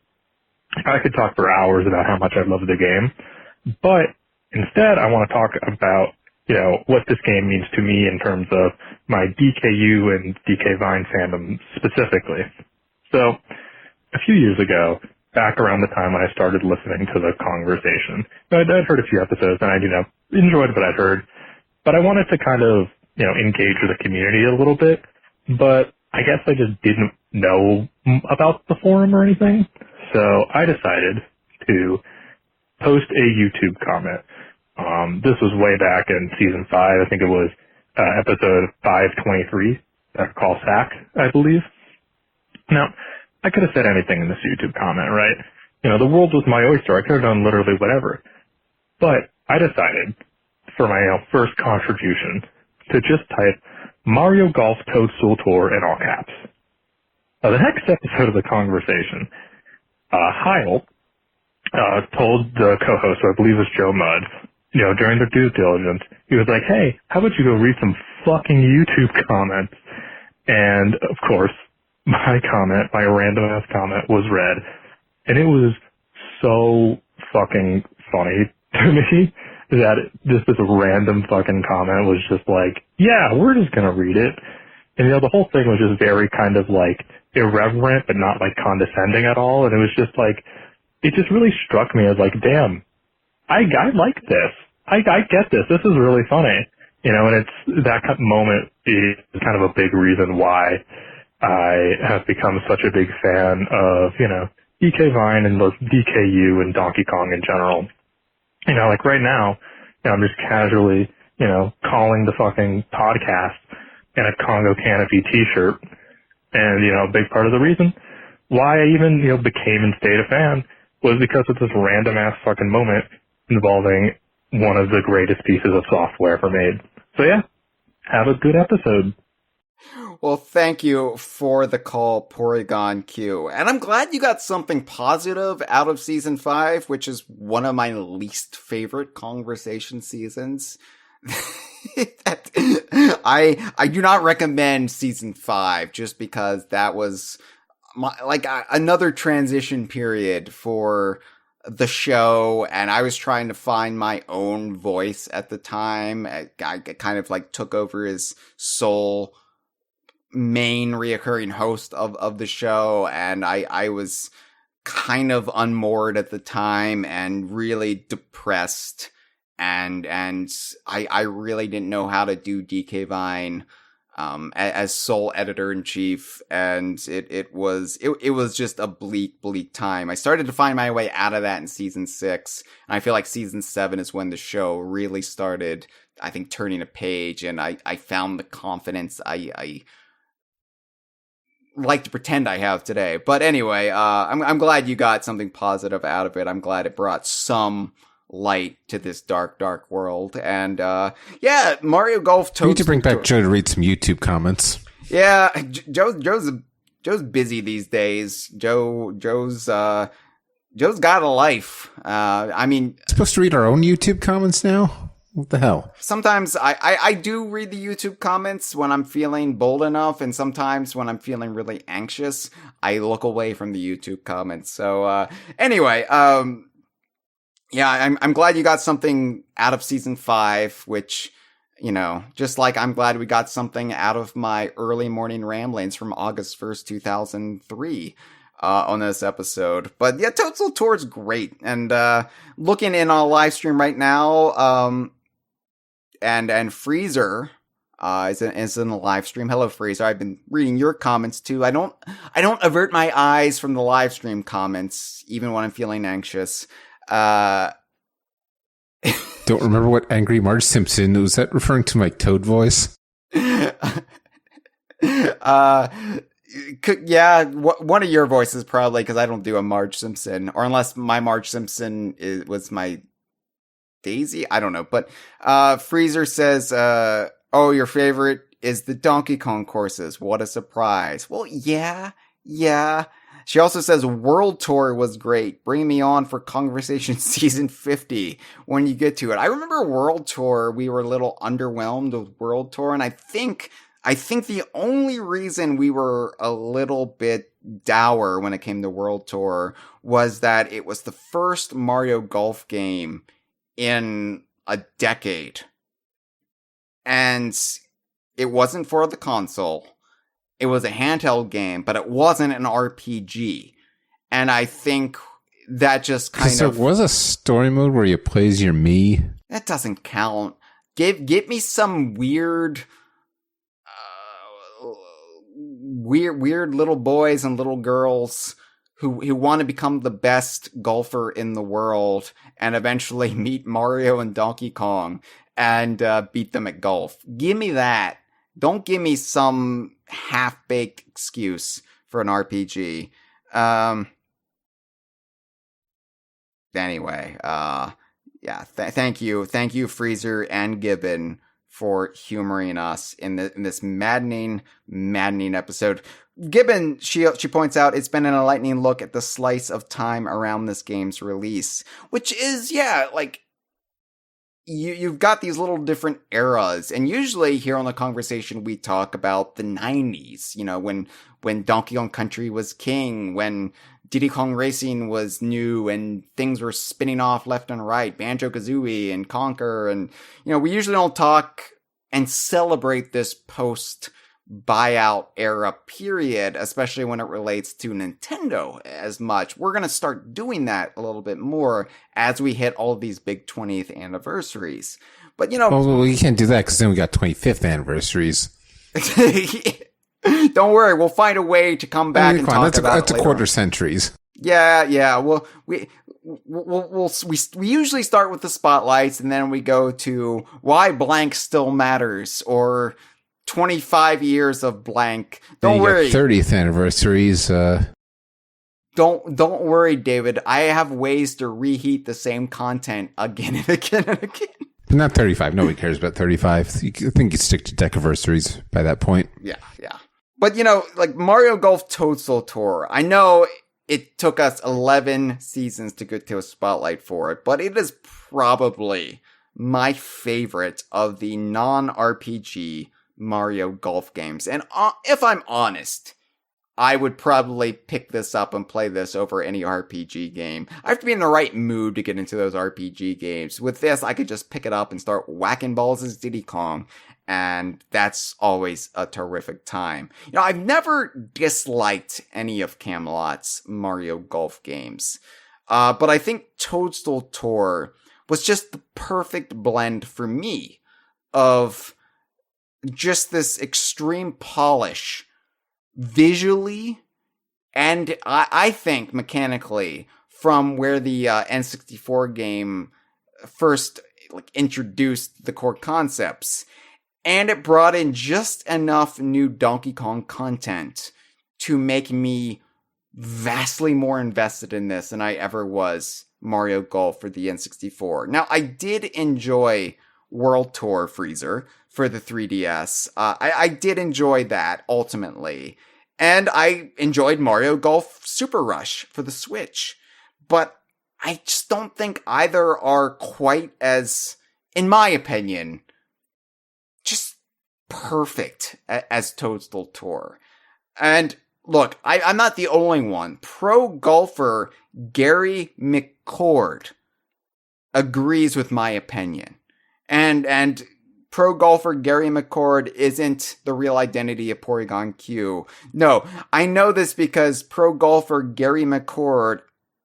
C: I could talk for hours about how much I love the game, but instead I want to talk about, what this game means to me in terms of my DKU and DK Vine fandom specifically. So, a few years ago, back around the time when I started listening to the Kongversation, I'd heard a few episodes and I, enjoyed what I'd heard, but I wanted to kind of, engage with the community a little bit, but I guess I just didn't know about the forum or anything, so I decided to post a YouTube comment. This was way back in season 5. I think it was episode 523, call Sack, I believe. Now, I could have said anything in this YouTube comment, right? The world was my oyster. I could have done literally whatever. But I decided for my first contribution to just type Mario Golf Toadstool Tour in all caps. Now, the next episode of the Kongversation, Hyle told the co-host, who I believe was Joe Mudd, during their due diligence, he was like, hey, how about you go read some fucking YouTube comments? And, of course, my random ass comment was read, and it was so fucking funny to me that this random fucking comment was just like, yeah, we're just gonna read it. And, the whole thing was just very kind of like irreverent, but not like condescending at all. And it was just like, it just really struck me as like, damn, I like this. I get this. This is really funny. And it's that kind of moment is kind of a big reason why I have become such a big fan of, DK Vine and both DKU and Donkey Kong in general. Like right now, I'm just casually, calling the fucking podcast in a Congo Canopy t-shirt. And, a big part of the reason why I even, became and stayed a fan was because of this random ass fucking moment involving one of the greatest pieces of software ever made. So yeah, have a good episode.
A: Well, thank you for the call, Porygon Q. And I'm glad you got something positive out of season 5, which is one of my least favorite Kongversation seasons. I do not recommend season 5 just because that was another transition period for the show, and I was trying to find my own voice at the time. I kind of took over as sole main reoccurring host of the show, and I was kind of unmoored at the time and really depressed, and I really didn't know how to do DK Vine as sole editor-in-chief, and it was just a bleak time. I started to find my way out of that in season 6, and I feel like season 7 is when the show really started, I think, turning a page, and I found the confidence I like to pretend I have today. But anyway, I'm glad you got something positive out of it. I'm glad it brought some light to this dark world. And yeah, Mario Golf Toadstool.
B: We need to bring back Joe to read some YouTube comments.
A: Yeah, Joe's busy these days. Joe's got a life. I mean,
B: supposed to read our own YouTube comments now? What the hell?
A: Sometimes I do read the YouTube comments when I'm feeling bold enough, and sometimes when I'm feeling really anxious, I look away from the YouTube comments. So anyway, yeah, I'm glad you got something out of season 5, which, just like I'm glad we got something out of my early morning ramblings from August 1st, 2003. On this episode. But yeah, Toadstool Tour is great. And looking in on a live stream right now, and Freezer is in the live stream. Hello, Freezer. I've been reading your comments too. I don't avert my eyes from the live stream comments, even when I'm feeling anxious.
B: Don't remember what Angry Marge Simpson, was that referring to my Toad voice?
A: Yeah, one of your voices probably, because I don't do a Marge Simpson, or unless my Marge Simpson was my Daisy, I don't know. But Freezer says, "Oh, your favorite is the Donkey Kong courses. What a surprise!" Well, yeah. She also says World Tour was great. Bring me on for Kongversation season 50 when you get to it. I remember World Tour, we were a little underwhelmed with World Tour, and I think the only reason we were a little bit dour when it came to World Tour was that it was the first Mario Golf game in a decade. And it wasn't for the console. It was a handheld game, but it wasn't an RPG. And I think that just kind of...
B: There was a story mode where you play as your Mii.
A: That doesn't count. Give me some weird little boys and little girls who want to become the best golfer in the world and eventually meet Mario and Donkey Kong and beat them at golf. Give me that. Don't give me some half-baked excuse for an RPG. Anyway, yeah, thank you, Freezer and Gibbon, for humoring us in this maddening episode. Gibbon, she points out it's been an enlightening look at the slice of time around this game's release, which is, like, you've got these little different eras, and usually here on the Kongversation we talk about the 90s, when Donkey Kong Country was king, when Diddy Kong Racing was new and things were spinning off left and right, Banjo-Kazooie and Conker, and, we usually don't talk and celebrate this post-buyout era period, especially when it relates to Nintendo as much. We're going to start doing that a little bit more as we hit all of these big 20th anniversaries. But,
B: Well, we can't do that because then we got 25th anniversaries.
A: Don't worry, we'll find a way to come back and talk about it
B: That's
A: later
B: a quarter
A: on.
B: Centuries.
A: Yeah. Well, we usually start with the spotlights, and then we go to why blank still matters, or 25 years of blank. Don't worry.
B: 30th anniversaries.
A: Don't worry, David. I have ways to reheat the same content again and again and again.
B: Not 35. Nobody cares about 35. I think you stick to decaversariesy by that point.
A: Yeah. But, like Mario Golf Toadstool Tour, I know it took us 11 seasons to get to a spotlight for it, but it is probably my favorite of the non-RPG Mario Golf games. And if I'm honest, I would probably pick this up and play this over any RPG game. I have to be in the right mood to get into those RPG games. With this, I could just pick it up and start whacking balls as Diddy Kong, and that's always a terrific time. I've never disliked any of Camelot's Mario Golf games, but I think Toadstool Tour was just the perfect blend for me of just this extreme polish visually and I think mechanically from where the N64 game first introduced the core concepts. And it brought in just enough new Donkey Kong content to make me vastly more invested in this than I ever was Mario Golf for the N64. Now, I did enjoy World Tour Freezer for the 3DS. I did enjoy that ultimately. And I enjoyed Mario Golf Super Rush for the Switch. But I just don't think either are quite as, in my opinion, just perfect as Toadstool Tour. And look, I'm not the only one. Pro golfer Gary McCord agrees with my opinion. And pro golfer Gary McCord isn't the real identity of Porygon Q. No, I know this because pro golfer Gary McCord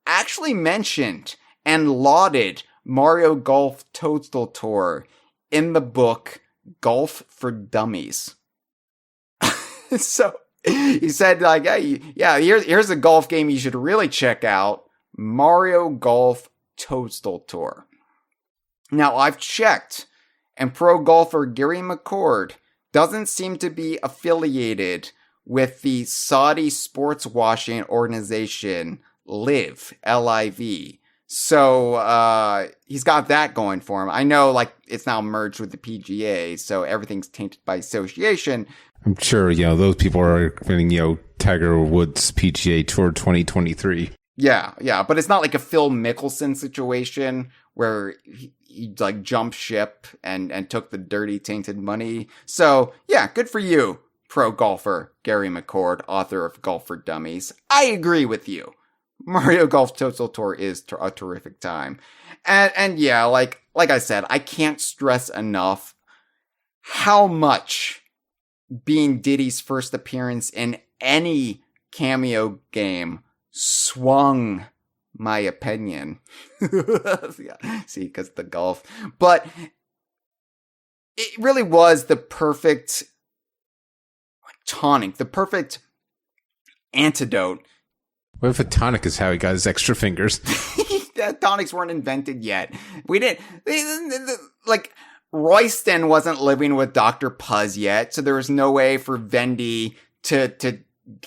A: actually mentioned and lauded Mario Golf Toadstool Tour in the book Golf for Dummies. So he said, here's a golf game you should really check out, Mario Golf Toadstool Tour. Now, I've checked, and pro golfer Gary McCord doesn't seem to be affiliated with the Saudi sports washing organization LIV, L-I-V. So, he's got that going for him. I know, it's now merged with the PGA, so everything's tainted by association.
B: I'm sure, those people are winning, Tiger Woods PGA Tour 2023.
A: Yeah, but it's not like a Phil Mickelson situation where he like jumped ship and took the dirty tainted money. So yeah, good for you, pro golfer Gary McCord, author of Golf for Dummies. I agree with you. Mario Golf Toadstool Tour is a terrific time. And yeah, like I said, I can't stress enough how much being Diddy's first appearance in any cameo game swung my opinion. Yeah, see, because the golf. But it really was the perfect tonic, the perfect antidote.
B: What if a tonic is how he got his extra fingers?
A: Tonics weren't invented yet. We didn't, like, Royston wasn't living with Dr. Puzz yet, so there was no way for Vendy to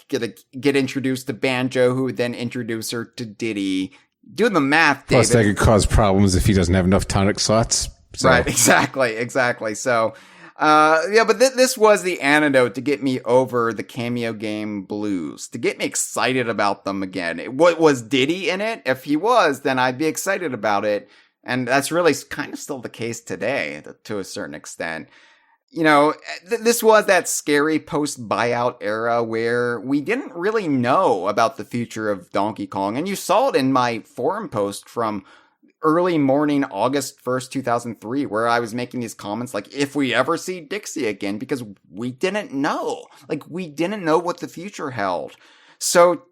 A: get introduced to Banjo, who would then introduce her to Diddy. Do the math, David.
B: Plus, that could cause problems if he doesn't have enough tonic slots. So.
A: Right, exactly. So, but this was the antidote to get me over the cameo game blues, to get me excited about them again. What was Diddy in it? If he was, then I'd be excited about it. And that's really kind of still the case today, to a certain extent. This was that scary post-buyout era where we didn't really know about the future of Donkey Kong. And you saw it in my forum post from early morning August 1st, 2003, where I was making these comments like, if we ever see Dixie again, because we didn't know. Like, we didn't know what the future held. So...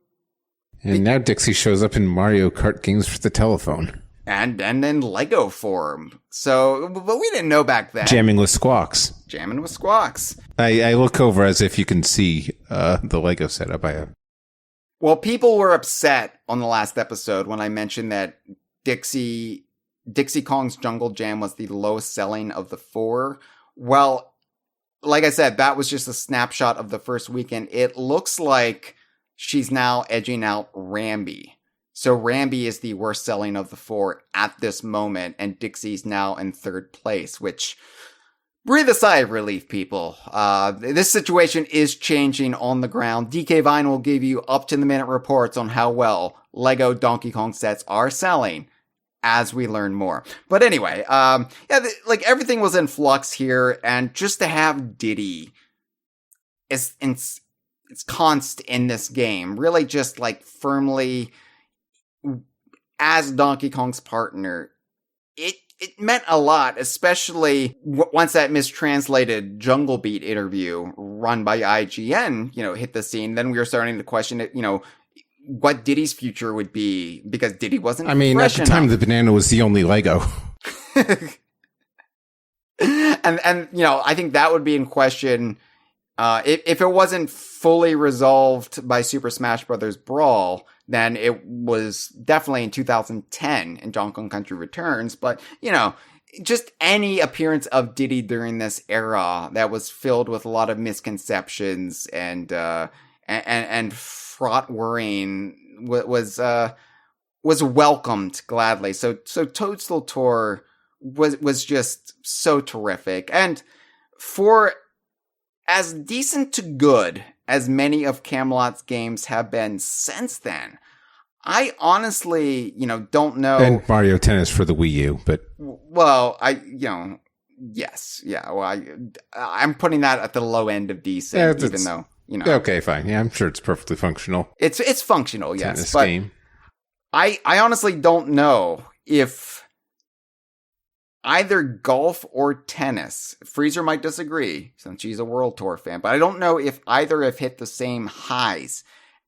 B: And now Dixie shows up in Mario Kart games for the telephone.
A: And in Lego form. So, but we didn't know back then.
B: Jamming with Squawks.
A: I
B: look over as if you can see the Lego setup I have.
A: Well, people were upset on the last episode when I mentioned that Dixie Kong's Jungle Jam was the lowest selling of the 4. Well, like I said, that was just a snapshot of the first weekend. It looks like she's now edging out Rambi. So Rambi is the worst selling of the 4 at this moment, and Dixie's now in 3rd place, which, breathe a sigh of relief, people. This situation is changing on the ground. DK Vine will give you up-to-the-minute reports on how well Lego Donkey Kong sets are selling as we learn more. But anyway, everything was in flux here, and just to have Diddy it's const in this game, really just like firmly as Donkey Kong's partner, it meant a lot, especially once that mistranslated Jungle Beat interview run by IGN, hit the scene. Then we were starting to question it, what Diddy's future would be, because Diddy wasn't
B: at the time, the banana was the only Lego.
A: and I think that would be in question if it wasn't fully resolved by Super Smash Bros. Brawl. Then it was definitely in 2010 in Donkey Kong Country Returns. But, just any appearance of Diddy during this era that was filled with a lot of misconceptions and fraught worrying was welcomed gladly. So Toadstool Tour was just so terrific. And for as decent to good as many of Camelot's games have been since then, I honestly, don't know.
B: And Mario Tennis for the Wii U, but
A: yes, yeah. Well, I'm putting that at the low end of decent, even though
B: Okay, fine. Yeah, I'm sure it's perfectly functional.
A: It's functional, yes.
B: Tennis
A: but
B: game.
A: I honestly don't know if either golf or tennis. Freezer might disagree since she's a World Tour fan, but I don't know if either have hit the same highs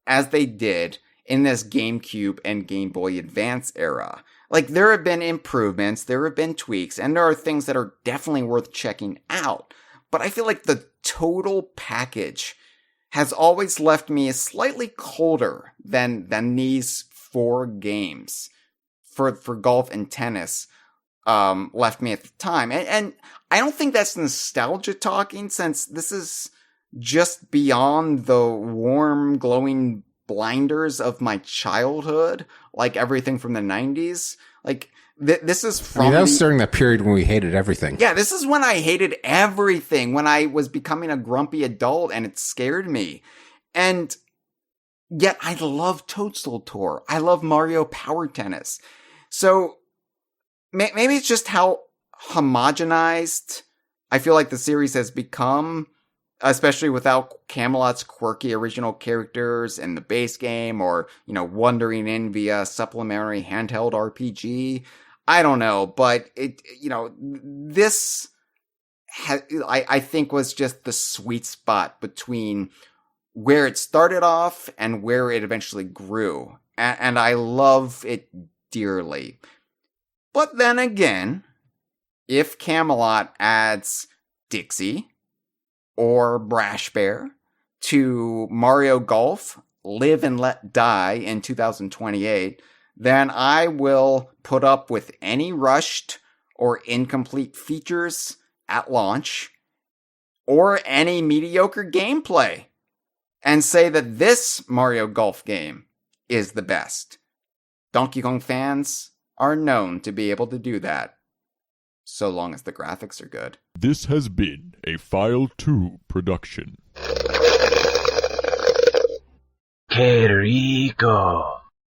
A: as they did in this GameCube and Game Boy Advance era. Like, there have been improvements, there have been tweaks, and there are things that are definitely worth checking out. But I feel like the total package has always left me slightly colder than these 4 games for golf and tennis. Left me at the time. And I don't think that's nostalgia talking, since this is just beyond the warm, glowing blinders of my childhood, like everything from the 90s. Like, this is from...
B: I mean, that was during that period when we hated everything.
A: Yeah, this is when I hated everything, when I was becoming a grumpy adult, and it scared me. And yet, I love Toadstool Tour. I love Mario Power Tennis. So, maybe it's just how homogenized I feel like the series has become, especially without Camelot's quirky original characters in the base game, or, wandering in via supplementary handheld RPG. I don't know, but this I think was just the sweet spot between where it started off and where it eventually grew. And I love it dearly. But then again, if Camelot adds Dixie or Brash Bear to Mario Golf Live and Let Die in 2028, then I will put up with any rushed or incomplete features at launch, or any mediocre gameplay, and say that this Mario Golf game is the best. Donkey Kong fans are known to be able to do that, so long as the graphics are good.
D: This has been a File 2 production.
E: Que rico.